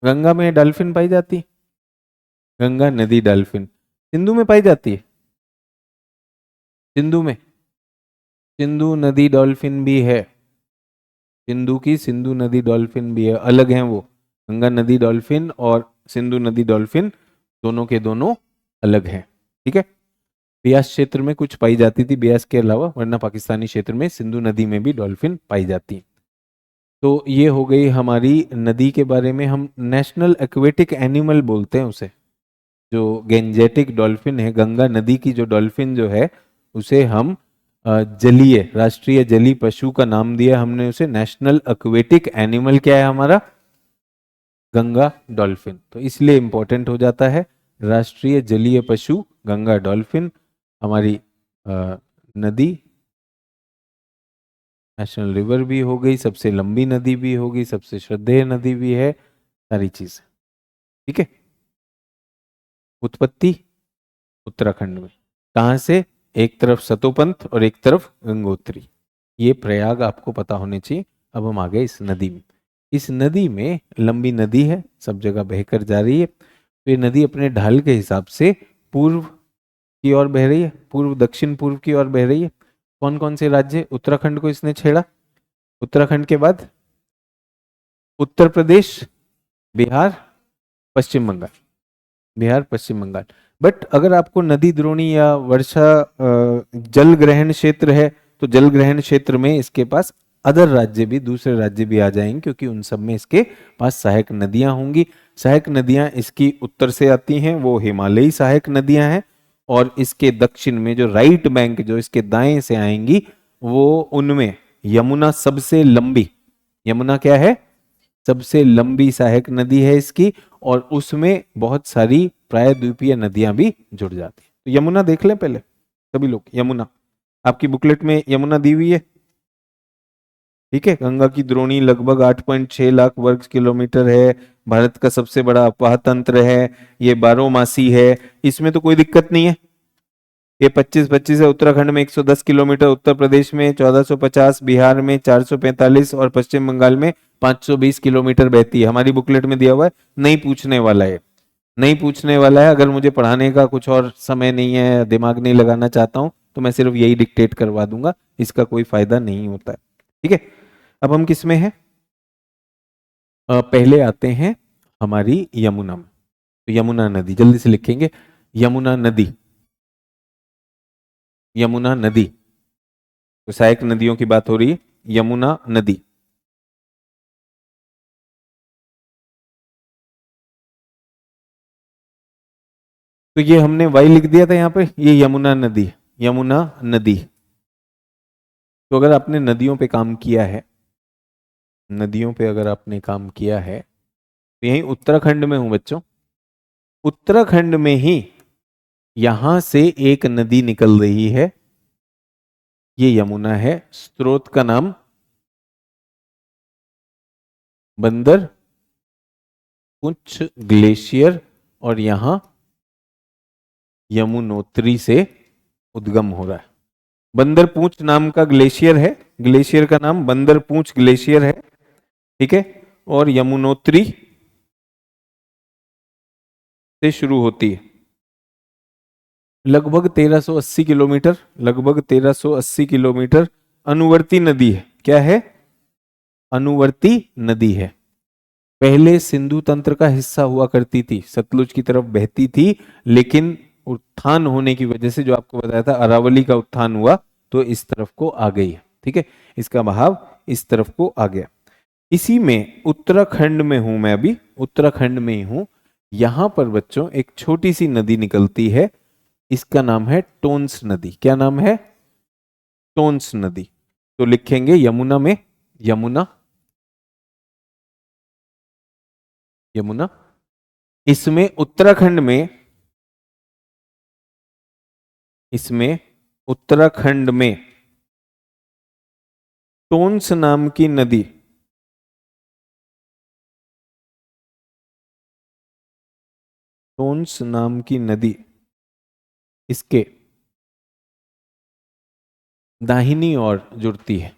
गंगा में डॉल्फिन पाई जाती? गंगा नदी डॉल्फिन सिंधु में पाई जाती है? सिंधु में, सिंधु नदी डॉल्फिन भी है। सिंधु की सिंधु नदी डॉल्फिन भी है, अलग हैं वो। गंगा नदी डॉल्फिन और सिंधु नदी डॉल्फिन दोनों के दोनों अलग हैं। ठीक है। ब्यास क्षेत्र में कुछ पाई जाती थी ब्यास के अलावा, वरना पाकिस्तानी क्षेत्र में सिंधु नदी में भी डॉल्फिन पाई जाती है। तो ये हो गई हमारी नदी के बारे में। हम नेशनल एक्वेटिक एनिमल बोलते हैं उसे, जो गेंजेटिक डॉल्फिन है, गंगा नदी की जो डॉल्फिन जो है उसे हम जलीय, राष्ट्रीय जलीय पशु का नाम दिया हमने उसे। नेशनल एक्वेटिक एनिमल क्या है हमारा? गंगा डॉल्फिन। तो इसलिए इंपॉर्टेंट हो जाता है राष्ट्रीय जलीय पशु गंगा डॉल्फिन। हमारी नदी नेशनल रिवर भी हो गई, सबसे लंबी नदी भी होगी, सबसे श्रद्धेय नदी भी है, सारी चीज। ठीक है। उत्पत्ति उत्तराखंड में। कहाँ से? एक तरफ सतोपंथ और एक तरफ गंगोत्री। ये प्रयाग आपको पता होने चाहिए। अब हम आ गए इस नदी में। इस नदी में, लंबी नदी है, सब जगह बहकर जा रही है। तो ये नदी अपने ढाल के हिसाब से पूर्व की ओर बह रही है, पूर्व दक्षिण पूर्व की ओर बह रही है। कौन कौन से राज्य? उत्तराखंड को इसने छेड़ा, उत्तराखंड के बाद उत्तर प्रदेश, बिहार, पश्चिम बंगाल। बिहार पश्चिम बंगाल। बट अगर आपको नदी द्रोणी या वर्षा जल ग्रहण क्षेत्र है, तो जल ग्रहण क्षेत्र में इसके पास अदर राज्य भी, दूसरे राज्य भी आ जाएंगे, क्योंकि उन सब में इसके पास सहायक नदियां होंगी। सहायक नदियां इसकी उत्तर से आती हैं, वो हिमालयी सहायक नदियां हैं। और इसके दक्षिण में जो राइट बैंक, जो इसके दाएं से आएंगी, वो उनमें यमुना सबसे लंबी, यमुना क्या है? सबसे लंबी सहायक नदी है इसकी। और उसमें बहुत सारी प्रायद्वीपीय नदियां भी जुड़ जाती हैं। तो यमुना देख लें पहले सभी लोग। यमुना आपकी बुकलेट में यमुना दी हुई है। ठीक है। गंगा की द्रोणी लगभग 8.6 लाख वर्ग किलोमीटर है। भारत का सबसे बड़ा अपवाह तंत्र है। ये बारहमासी है, इसमें तो कोई दिक्कत नहीं है। ये 25-25 है। उत्तराखंड में 110 किलोमीटर, उत्तर प्रदेश में 1450, बिहार में 445 और पश्चिम बंगाल में 520 किलोमीटर बहती है। हमारी बुकलेट में दिया हुआ है, नहीं पूछने वाला है, नहीं पूछने वाला है। अगर मुझे पढ़ाने का कुछ और समय नहीं है, दिमाग नहीं लगाना चाहता हूं, तो मैं सिर्फ यही डिक्टेट करवा दूंगा, इसका कोई फायदा नहीं होता है। ठीक है। अब हम किस में हैं? पहले आते हैं हमारी यमुना में। तो यमुना नदी जल्दी से लिखेंगे। यमुना नदी, यमुना नदी। तो सहायक नदियों की बात हो रही है, यमुना नदी। तो ये हमने वाई लिख दिया था यहाँ पे, ये यमुना नदी है। यमुना नदी। तो अगर आपने नदियों पे काम किया है, नदियों पे अगर आपने काम किया है, तो यही उत्तराखंड में हूं बच्चों। उत्तराखंड में ही यहां से एक नदी निकल रही है, ये यमुना है। स्रोत का नाम बंदर पुंछ ग्लेशियर, और यहां यमुनोत्री से उद्गम हो रहा है। बंदर पूंछ नाम का ग्लेशियर है, ग्लेशियर का नाम बंदर पूंछ ग्लेशियर है, ठीक है। और यमुनोत्री से शुरू होती है, लगभग 1380 किलोमीटर, लगभग 1380 किलोमीटर। अनुवर्ती नदी है, क्या है? अनुवर्ती नदी है। पहले सिंधु तंत्र का हिस्सा हुआ करती थी, सतलुज की तरफ बहती थी, लेकिन उत्थान होने की वजह से, जो आपको बताया था अरावली का उत्थान हुआ, तो इस तरफ को आ गई है, ठीक है। इसका बहाव इस तरफ को आ गया। इसी में उत्तराखंड में हूं मैं अभी, उत्तराखंड में ही हूं। यहां पर बच्चों एक छोटी सी नदी निकलती है, इसका नाम है टोन्स नदी। क्या नाम है? टोन्स नदी। तो लिखेंगे यमुना में, यमुना, यमुना। इसमें उत्तराखंड में, इसमें उत्तराखंड में टोन्स नाम की नदी, टोन्स नाम की नदी इसके दाहिनी ओर जुड़ती है।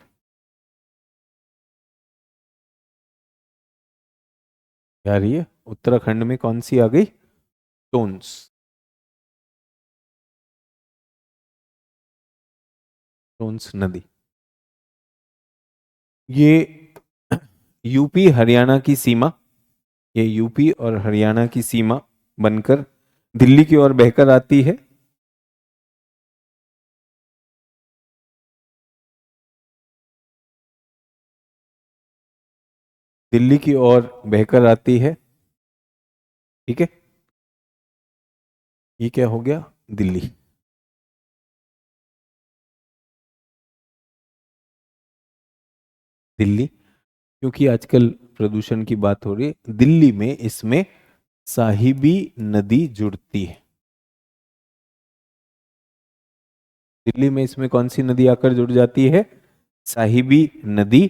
क्या रही है? उत्तराखंड में कौन सी आ गई? टोन्स, टोन्स नदी। ये यूपी हरियाणा की सीमा, ये यूपी और हरियाणा की सीमा बनकर दिल्ली की ओर बहकर आती है। दिल्ली की ओर बहकर आती है, ठीक है। ये क्या हो गया? दिल्ली। दिल्ली, क्योंकि आजकल प्रदूषण की बात हो रही है, दिल्ली में इसमें साहिबी नदी जुड़ती है। दिल्ली में इसमें कौन सी नदी आकर जुड़ जाती है? साहिबी नदी।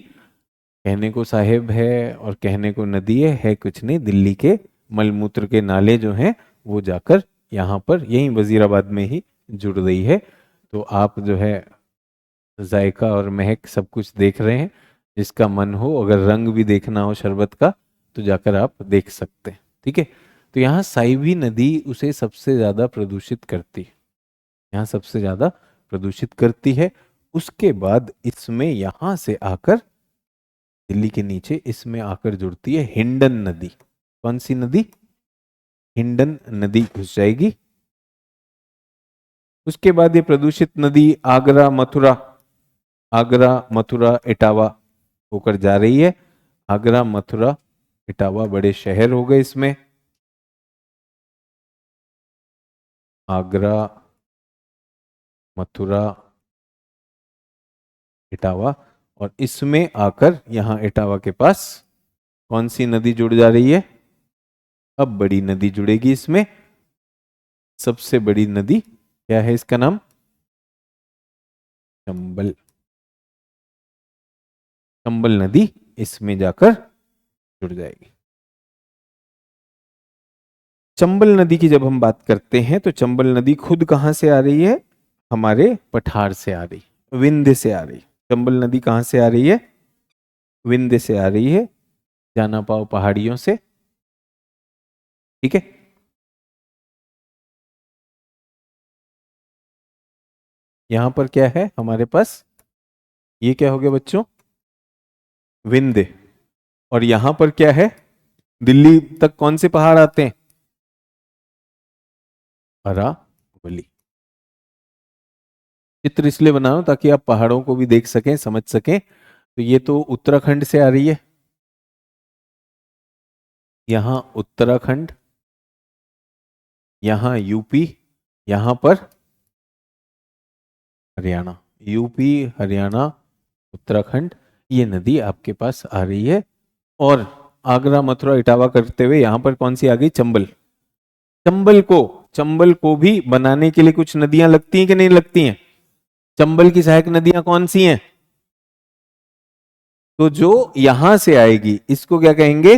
कहने को साहेब है और कहने को नदी है कुछ नहीं, दिल्ली के मलमूत्र के नाले जो हैं वो जाकर यहाँ पर, यहीं वजीराबाद में ही जुड़ रही है। तो आप जो है जायका और महक सब कुछ देख रहे हैं, जिसका मन हो, अगर रंग भी देखना हो शरबत का, तो जाकर आप देख सकते हैं, ठीक है। तो यहाँ साइबी नदी उसे सबसे ज्यादा प्रदूषित करती है, यहाँ सबसे ज्यादा प्रदूषित करती है। उसके बाद इसमें यहां से आकर, दिल्ली के नीचे इसमें आकर जुड़ती है हिंडन नदी। कौन सी नदी? हिंडन नदी घुस जाएगी। उसके बाद ये प्रदूषित नदी आगरा मथुरा, आगरा मथुरा इटावा होकर जा रही है। आगरा मथुरा इटावा बड़े शहर हो गए इसमें। आगरा मथुरा इटावा, और इसमें आकर यहां इटावा के पास कौन सी नदी जुड़ जा रही है? अब बड़ी नदी जुड़ेगी इसमें। सबसे बड़ी नदी क्या है? इसका नाम चंबल। चंबल नदी इसमें जाकर जुड़ जाएगी। चंबल नदी की जब हम बात करते हैं, तो चंबल नदी खुद कहां से आ रही है? हमारे पठार से आ रही, विंध्य से आ रही। चंबल नदी कहां से आ रही है? विंध्य से आ रही है, जाना पाओ पहाड़ियों से, ठीक है। यहां पर क्या है हमारे पास? ये क्या हो गया बच्चों? विंध्य। और यहां पर क्या है? दिल्ली तक कौन से पहाड़ आते हैं? अरावली। चित्र इसलिए बना रहा हूं ताकि आप पहाड़ों को भी देख सकें, समझ सकें। तो ये तो उत्तराखंड से आ रही है, यहां उत्तराखंड, यहां यूपी, यहां पर हरियाणा, यूपी, हरियाणा, उत्तराखंड, ये नदी आपके पास आ रही है। और आगरा, मथुरा, इटावा करते हुए यहां पर कौन सी आ गई? चंबल। चंबल को भी बनाने के लिए कुछ नदियां लगती हैं कि नहीं लगती हैं? चंबल की सहायक नदियां कौन सी हैं? तो जो यहां से आएगी इसको क्या कहेंगे?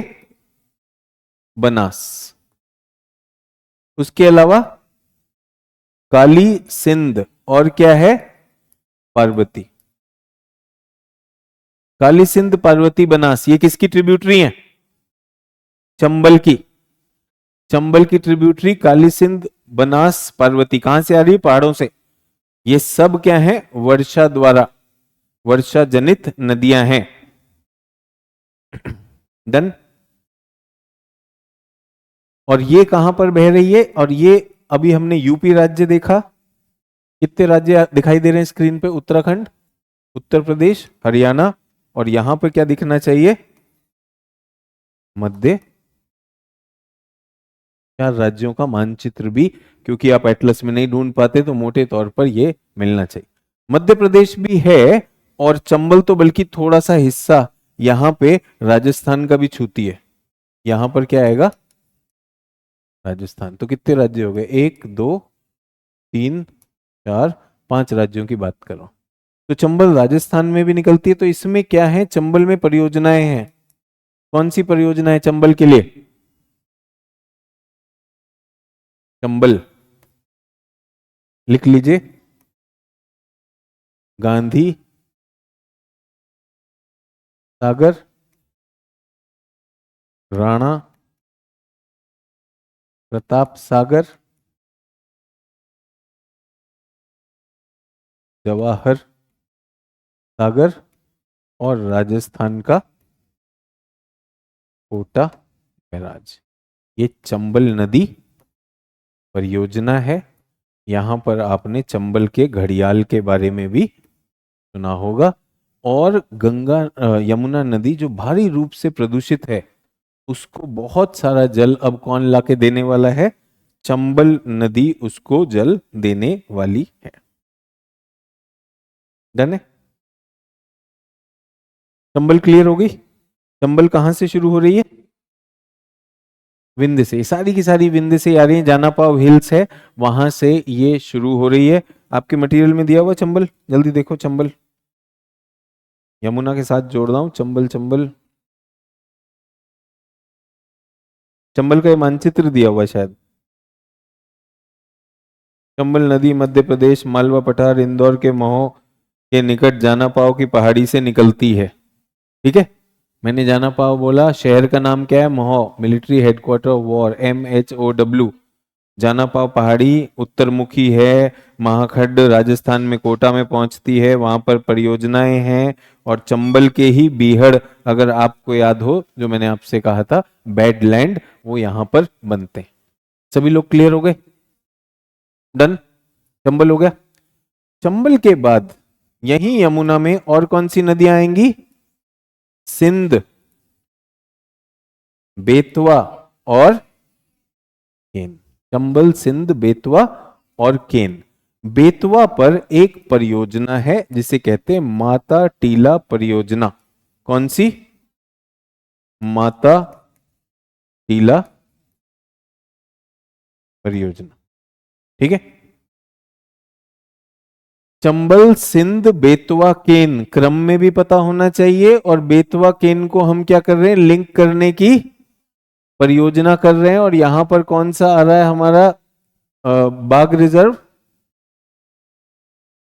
बनास। उसके अलावा काली, सिंध और क्या है? पार्वती। काली, सिंध, पार्वती, बनास, ये किसकी ट्रिब्यूटरी है? चंबल की। चंबल की ट्रिब्यूटरी काली, सिंध, बनास, पार्वती कहां से आ रही है? पहाड़ों से। ये सब क्या है? वर्षा द्वारा, वर्षा जनित नदियां हैं। डन। और ये कहां पर बह रही है? और ये अभी हमने यूपी राज्य देखा, कितने राज्य दिखाई दे रहे हैं स्क्रीन पे? उत्तराखंड, उत्तर प्रदेश, हरियाणा, और यहां पर क्या दिखना चाहिए? मध्य, 4 राज्यों का मानचित्र भी, क्योंकि आप एटलस में नहीं ढूंढ पाते तो मोटे तौर पर ये मिलना चाहिए। मध्य प्रदेश भी है, और चंबल तो बल्कि थोड़ा सा हिस्सा यहां पे राजस्थान का भी छूती है। यहां पर क्या आएगा? राजस्थान। तो कितने राज्य हो गए? 1 2 3 4 5 राज्यों की बात करो। तो चंबल राजस्थान में भी निकलती है। तो इसमें क्या है? चंबल में परियोजनाएं हैं। कौन सी परियोजना है चंबल के लिए? चंबल लिख लीजिए। गांधी सागर, राणा प्रताप सागर, जवाहर सागर, और राजस्थान का कोटा बैराज। ये चंबल नदी परियोजना है। यहां पर आपने चंबल के घड़ियाल के बारे में भी सुना होगा। और गंगा यमुना नदी जो भारी रूप से प्रदूषित है, उसको बहुत सारा जल अब कौन लाके देने वाला है? चंबल नदी उसको जल देने वाली है। डन है? चंबल क्लियर हो गई? चंबल कहां से शुरू हो रही है? विंध्य से। सारी की सारी विंध्य से आ रही है। जाना पाव हिल्स है, वहां से ये शुरू हो रही है। आपके मटेरियल में दिया हुआ चंबल, जल्दी देखो चंबल। यमुना के साथ जोड़ रहा हूं, चंबल चंबल। चंबल का ये मानचित्र दिया हुआ है शायद। चंबल नदी मध्य प्रदेश, मालवा पठार, इंदौर के महो के निकट जाना पाव की पहाड़ी से निकलती है। ठीक है, मैंने जाना पाव बोला। शहर का नाम क्या है? Mhow, military headquarter of war, MHOW। जाना पाव पहाड़ी उत्तरमुखी है। महाखड्ड राजस्थान में कोटा में पहुंचती है, वहां पर परियोजनाएं हैं। और चंबल के ही बीहड़, अगर आपको याद हो जो मैंने आपसे कहा था, बैडलैंड, वो यहां पर बनते हैं। सभी लोग क्लियर हो गए? डन। चंबल हो गया। चंबल के बाद यही यमुना में और कौन सी नदियां आएंगी? सिंध, बेतवा और केन। चंबल, सिंध, बेतवा और केन। बेतवा पर एक परियोजना है जिसे कहते हैं माता टीला परियोजना। कौन सी? माता टीला परियोजना। ठीक है। चंबल, सिंध, बेतवा, केन क्रम में भी पता होना चाहिए। और बेतवा केन को हम क्या कर रहे हैं? लिंक करने की परियोजना कर रहे हैं। और यहां पर कौन सा आ रहा है हमारा? बाघ रिजर्व,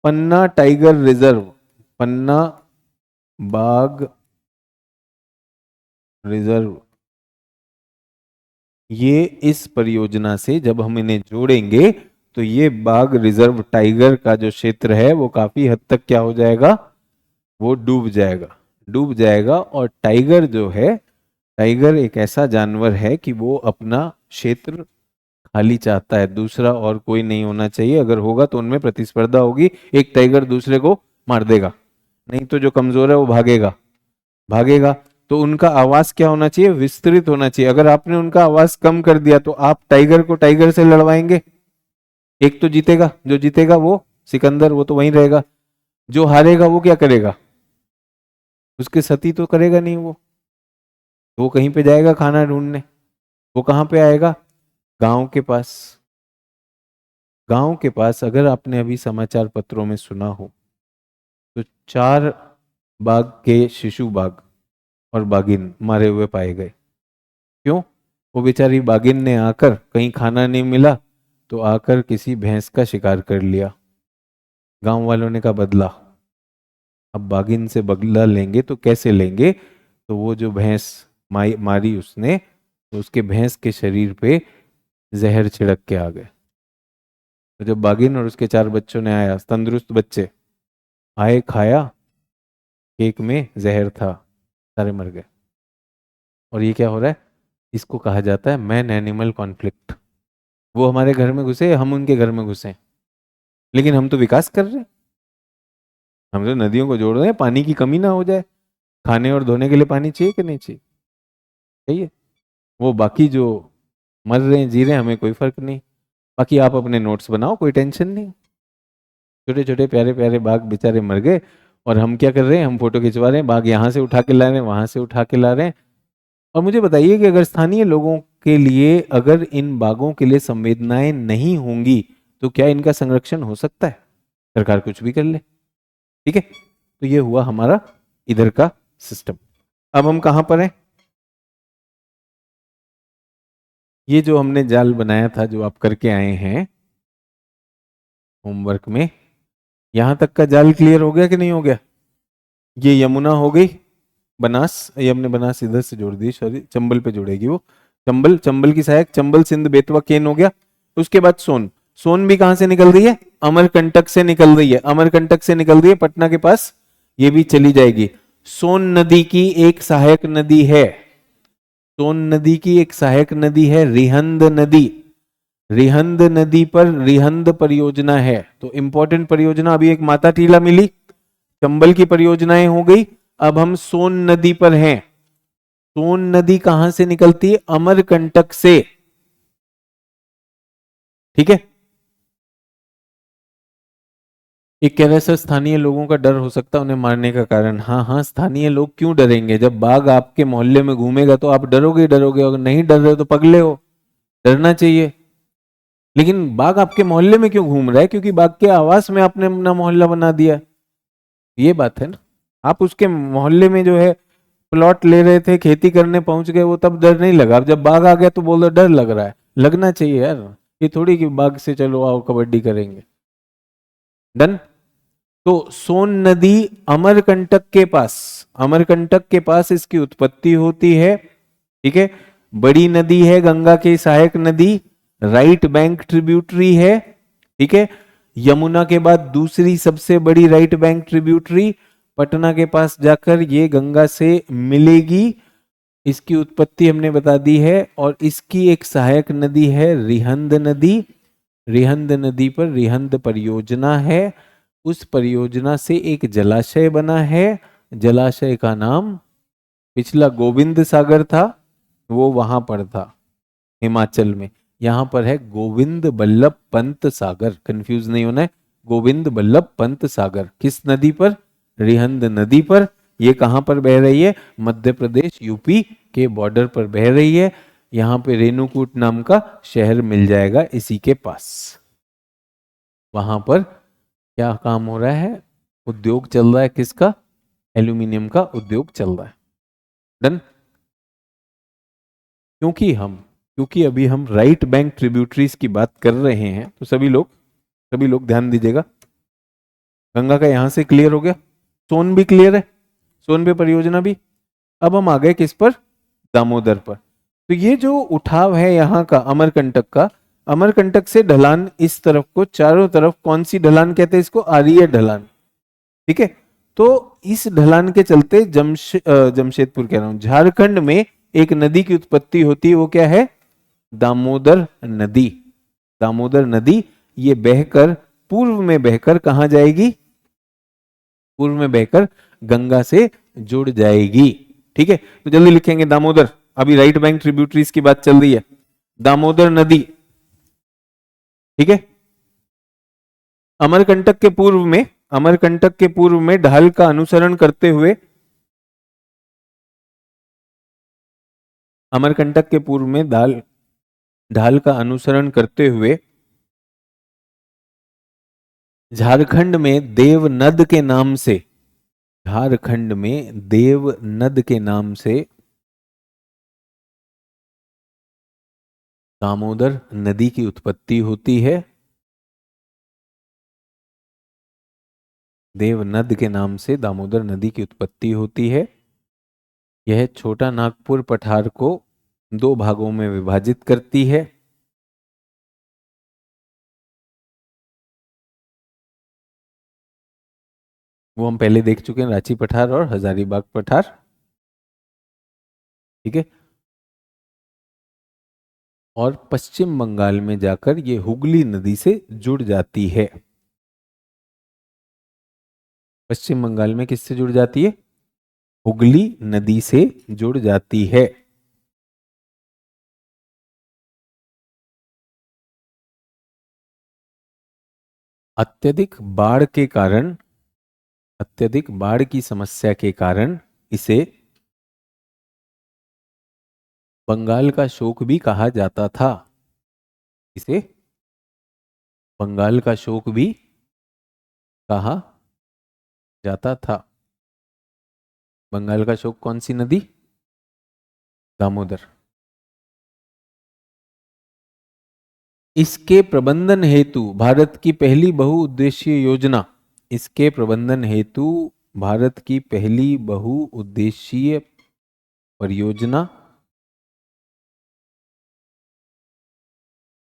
पन्ना टाइगर रिजर्व, पन्ना बाघ रिजर्व। ये इस परियोजना से जब हम इन्हें जोड़ेंगे तो ये बाघ रिजर्व टाइगर का जो क्षेत्र है वो काफी हद तक क्या हो जाएगा? वो डूब जाएगा, डूब जाएगा। और टाइगर जो है, टाइगर एक ऐसा जानवर है कि वो अपना क्षेत्र खाली चाहता है, दूसरा और कोई नहीं होना चाहिए। अगर होगा तो उनमें प्रतिस्पर्धा होगी, एक टाइगर दूसरे को मार देगा। नहीं तो जो कमजोर है वो भागेगा, भागेगा। तो उनका आवाज क्या होना चाहिए? विस्तृत होना चाहिए। अगर आपने उनका आवाज कम कर दिया तो आप टाइगर को टाइगर से लड़वाएंगे, एक तो जीतेगा, जो जीतेगा वो सिकंदर, वो तो वहीं रहेगा। जो हारेगा वो क्या करेगा, उसके सती तो करेगा नहीं, वो कहीं पे जाएगा खाना ढूंढने। वो कहाँ पे आएगा, गांव के पास। गांव के पास अगर आपने अभी समाचार पत्रों में सुना हो तो 4 बाघ के शिशु बाघ और बाघिन मारे हुए पाए गए। क्यों, वो बेचारी बाघिन ने आकर, कहीं खाना नहीं मिला तो आकर किसी भैंस का शिकार कर लिया। गांव वालों ने कहा बदला, अब बाघिन से बदला लेंगे तो कैसे लेंगे, तो वो जो भैंस मारी उसने, तो उसके भैंस के शरीर पे जहर छिड़क के आ गए। तो जब बाघिन और उसके 4 बच्चों ने आया, तंदुरुस्त बच्चे आए, खाया, केक में जहर था, सारे मर गए। और ये क्या हो रहा है, इसको कहा जाता है मैन एनिमल कॉन्फ्लिक्ट। वो हमारे घर में घुसे, हम उनके घर में घुसे, लेकिन हम तो विकास कर रहे हैं, हम तो नदियों को जोड़ रहे हैं, पानी की कमी ना हो जाए। खाने और धोने के लिए पानी चाहिए कि नहीं चाहिए, चाहिए। वो बाकी जो मर रहे हैं, जी रहे हैं, हमें कोई फर्क नहीं। बाकी आप अपने नोट्स बनाओ, कोई टेंशन नहीं। छोटे छोटे प्यारे प्यारे बाघ बेचारे मर गए, और हम क्या कर रहे हैं, हम फोटो खिंचवा रहे हैं, बाघ यहाँ से उठा के ला रहे हैं, वहां से उठा के ला रहे हैं। और मुझे बताइए कि अगर स्थानीय लोगों के लिए, अगर इन बाघों के लिए संवेदनाएं नहीं होंगी तो क्या इनका संरक्षण हो सकता है, सरकार कुछ भी कर ले। ठीक है, तो ये हुआ हमारा इधर का सिस्टम। अब हम कहां पर हैं, ये जो हमने जाल बनाया था, जो आप करके आए हैं होमवर्क में, यहां तक का जाल क्लियर हो गया कि नहीं हो गया। ये यमुना हो गई, बनास, ये हमने बनास इधर से जोड़ दी, सॉरी, चंबल पे जुड़ेगी वो। चंबल, चंबल की सहायक, चंबल सिंध बेतवा केन हो गया। उसके बाद सोन, सोन भी कहां से निकल रही है, अमरकंटक से निकल रही है, अमरकंटक से निकल रही है पटना के पास, ये भी चली जाएगी। सोन नदी की एक सहायक नदी है, सोन नदी की एक सहायक नदी है रिहंद नदी। रिहंद नदी पर रिहंद परियोजना है, तो इंपॉर्टेंट परियोजना। अभी एक माता टीला मिली, चंबल की परियोजनाएं हो गई, अब हम सोन नदी पर हैं। सोन नदी कहां से निकलती है, अमरकंटक से। ठीक है, एक कह रहे सर स्थानीय लोगों का डर हो सकता है उन्हें मारने का कारण। हाँ हाँ, स्थानीय लोग क्यों डरेंगे, जब बाघ आपके मोहल्ले में घूमेगा तो आप डरोगे ही डरोगे, अगर नहीं डर रहे हो तो पगले हो, डरना चाहिए। लेकिन बाघ आपके मोहल्ले में क्यों घूम रहा है, क्योंकि बाघ के आवास में आपने अपना मोहल्ला बना दिया, ये बात है ना। आप उसके मोहल्ले में जो है प्लॉट ले रहे थे, खेती करने पहुंच गए, वो तब डर नहीं लगा, अब जब बाघ आ गया तो बोल डर लग रहा है। लगना चाहिए यार, ये थोड़ी कि बाघ से चलो आओ कबड्डी करेंगे। डन। तो सोन नदी अमरकंटक के पास, अमरकंटक के पास इसकी उत्पत्ति होती है। ठीक है, बड़ी नदी है, गंगा की सहायक नदी, राइट बैंक ट्रिब्यूटरी है। ठीक है, यमुना के बाद दूसरी सबसे बड़ी राइट बैंक ट्रिब्यूटरी, पटना के पास जाकर ये गंगा से मिलेगी। इसकी उत्पत्ति हमने बता दी है, और इसकी एक सहायक नदी है रिहंद नदी। रिहंद नदी पर रिहंद परियोजना है, उस परियोजना से एक जलाशय बना है, जलाशय का नाम, पिछला गोविंद सागर था, वो वहां पर था हिमाचल में, यहां पर है गोविंद बल्लभ पंत सागर, कंफ्यूज नहीं होना है, गोविंद बल्लभ पंत सागर। किस नदी पर, रिहंद नदी पर। ये कहां पर बह रही है, मध्य प्रदेश यूपी के बॉर्डर पर बह रही है। यहां पे रेणुकूट नाम का शहर मिल जाएगा इसी के पास। वहां पर क्या काम हो रहा है, उद्योग चल रहा है, किसका, एल्यूमिनियम का उद्योग चल रहा है। डन। क्योंकि अभी हम राइट बैंक ट्रिब्यूटरीज की बात कर रहे हैं, तो सभी लोग ध्यान दीजिएगा। गंगा का यहां से क्लियर हो गया, सोन भी क्लियर है, सोन पे परियोजना भी। अब हम आ गए किस पर, दामोदर पर। तो ये जो उठाव है यहाँ का अमरकंटक का, अमरकंटक से ढलान इस तरफ को, चारों तरफ कौन सी ढलान कहते हैं इसको, आर्य ढलान। ठीक है, तो इस ढलान के चलते जमशेदपुर कह रहा हूं, झारखंड में एक नदी की उत्पत्ति होती है, वो क्या है, दामोदर नदी। दामोदर नदी ये बहकर, पूर्व में बहकर कहां जाएगी, पूर्व में बहकर गंगा से जुड़ जाएगी। ठीक है, तो जल्दी लिखेंगे दामोदर, अभी राइट बैंक ट्रिब्यूटरीज की बात चल रही है, दामोदर नदी। ठीक है, अमरकंटक के पूर्व में ढाल का अनुसरण करते हुए, अमरकंटक के पूर्व में ढाल का अनुसरण करते हुए झारखंड में देवनद के नाम से, झारखंड में देवनद के नाम से दामोदर नदी की उत्पत्ति होती है। देवनद के नाम से दामोदर नदी की उत्पत्ति होती है। यह छोटा नागपुर पठार को दो भागों में विभाजित करती है। वो हम पहले देख चुके हैं, रांची पठार और हजारीबाग पठार। ठीक है। और पश्चिम बंगाल में जाकर ये हुगली नदी से जुड़ जाती है। पश्चिम बंगाल में किससे जुड़ जाती है? हुगली नदी से जुड़ जाती है। अत्यधिक बाढ़ के कारण, अत्यधिक बाढ़ की समस्या के कारण इसे बंगाल का शोक भी कहा जाता था। इसे बंगाल का शोक भी कहा जाता था। बंगाल का शोक कौन सी नदी? दामोदर। इसके प्रबंधन हेतु भारत की पहली बहुउद्देशीय योजना, इसके प्रबंधन हेतु भारत की पहली बहुउद्देशीय परियोजना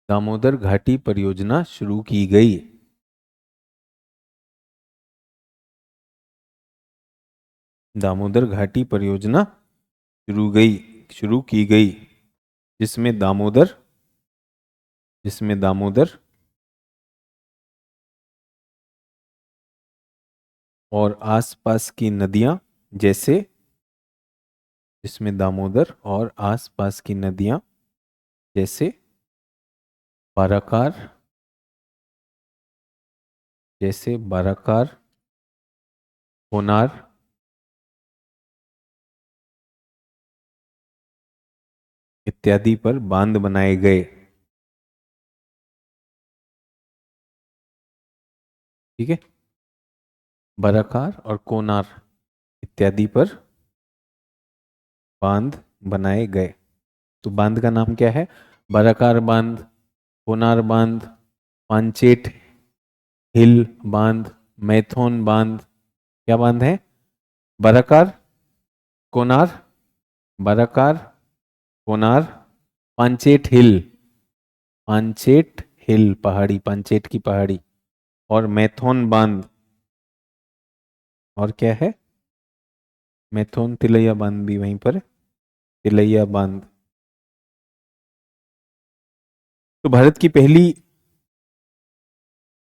दामोदर घाटी परियोजना शुरू की गई। दामोदर घाटी परियोजना शुरू की गई, जिसमें दामोदर और आसपास की नदियां, जैसे जिसमें दामोदर और आसपास की नदियां जैसे बाराकार, कोनार, इत्यादि पर बांध बनाए गए। ठीक है। बाराकार और कोनार इत्यादि पर बांध बनाए गए। तो बांध का नाम क्या है? बाराकार बांध, कोनार बांध, पांचेट हिल बांध, मैथोन बांध। क्या बांध है? बाराकार, कोनार, बाराकार, कोनार, पांचेट हिल पहाड़ी, पांचेट की पहाड़ी, और मैथोन बांध। और क्या है? मैथोन तिलैया बांध भी वहीं पर, तिलैया बांध। तो भारत की पहली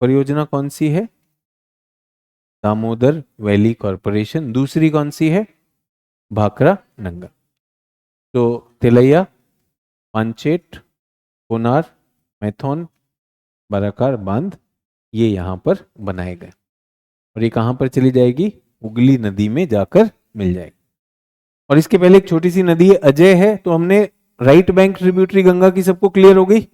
परियोजना कौन सी है? Damodar valley corporation. दूसरी कौन सी है? भाखरा नंगा। तो तिलैया, पांचेट, कोनार, मैथोन, बाराकार बांध, ये यहां पर बनाए गए। और ये कहां पर चली जाएगी? हुगली नदी में जाकर मिल जाएगी। और इसके पहले एक छोटी सी नदी है, अजय है। तो हमने राइट बैंक ट्रिब्यूटरी गंगा की सबको क्लियर हो गई।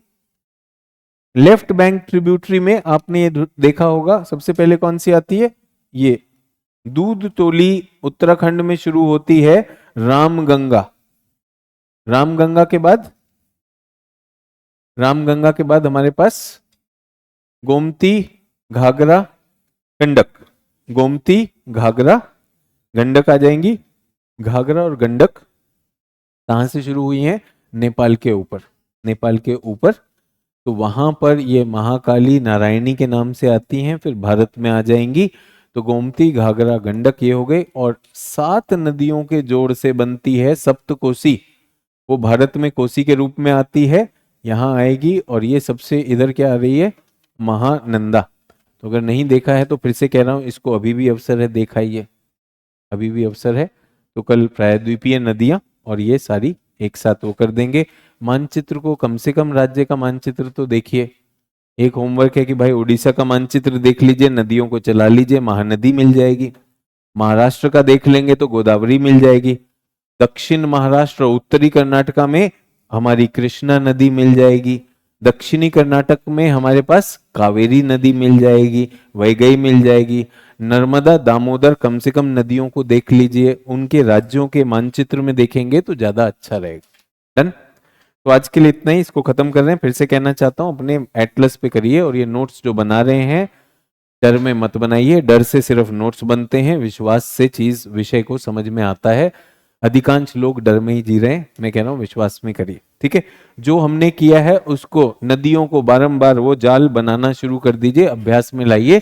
लेफ्ट बैंक ट्रिब्यूटरी में आपने ये देखा होगा, सबसे पहले कौन सी आती है? ये दूध तोली उत्तराखंड में शुरू होती है, रामगंगा। रामगंगा के बाद, रामगंगा के बाद हमारे पास गोमती, घाघरा, गंडक। गोमती, घाघरा, गंडक आ जाएंगी। घाघरा और गंडक कहां से शुरू हुई हैं? नेपाल के ऊपर, नेपाल के ऊपर। तो वहां पर ये महाकाली, नारायणी के नाम से आती हैं, फिर भारत में आ जाएंगी। तो गोमती, घाघरा, गंडक ये हो गए। और 7 नदियों के जोड़ से बनती है सप्तकोसी। वो भारत में कोसी के रूप में आती है, यहाँ आएगी। और ये सबसे इधर क्या आ रही है? महानंदा। तो अगर नहीं देखा है तो फिर से कह रहा हूं, इसको अभी भी अवसर है, देखाइए, अभी भी अवसर है। तो कल प्रायद्वीपीय नदियां और ये सारी एक साथ वो कर देंगे। मानचित्र को, कम से कम राज्य का मानचित्र तो देखिए। एक होमवर्क है कि भाई उड़ीसा का मानचित्र देख लीजिए, नदियों को चला लीजिए, महानदी मिल जाएगी। महाराष्ट्र का देख लेंगे तो गोदावरी मिल जाएगी। दक्षिण महाराष्ट्र और उत्तरी कर्नाटका में हमारी कृष्णा नदी मिल जाएगी। दक्षिणी कर्नाटक में हमारे पास कावेरी नदी मिल जाएगी, वैगई मिल जाएगी। नर्मदा, दामोदर, कम से कम नदियों को देख लीजिए, उनके राज्यों के मानचित्र में देखेंगे तो ज्यादा अच्छा रहेगा। डन। तो आज के लिए इतना ही, इसको खत्म कर रहे हैं। फिर से कहना चाहता हूं, अपने एटलस पे करिए, और ये नोट्स जो बना रहे हैं डर में मत बनाइए। डर से सिर्फ नोट्स बनते हैं, विश्वास से चीज विषय को समझ में आता है। अधिकांश लोग डर में ही जी रहे हैं, मैं कह रहा हूं विश्वास में करिए, ठीक है। जो हमने किया है उसको, नदियों को बारंबार वो जाल बनाना शुरू कर दीजिए, अभ्यास में लाइए,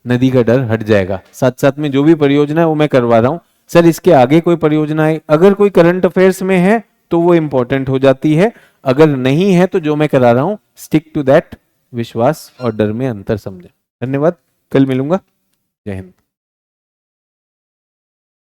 नदी का डर हट जाएगा। साथ साथ में जो भी परियोजना है वो मैं करवा रहा हूं। सर इसके आगे कोई परियोजना है, अगर कोई करंट अफेयर्स में है तो वो इंपॉर्टेंट हो जाती है, अगर नहीं है तो जो मैं करा रहा हूं स्टिक टू दैट। विश्वास और डर में अंतर समझें। धन्यवाद, कल मिलूंगा। जय हिंद।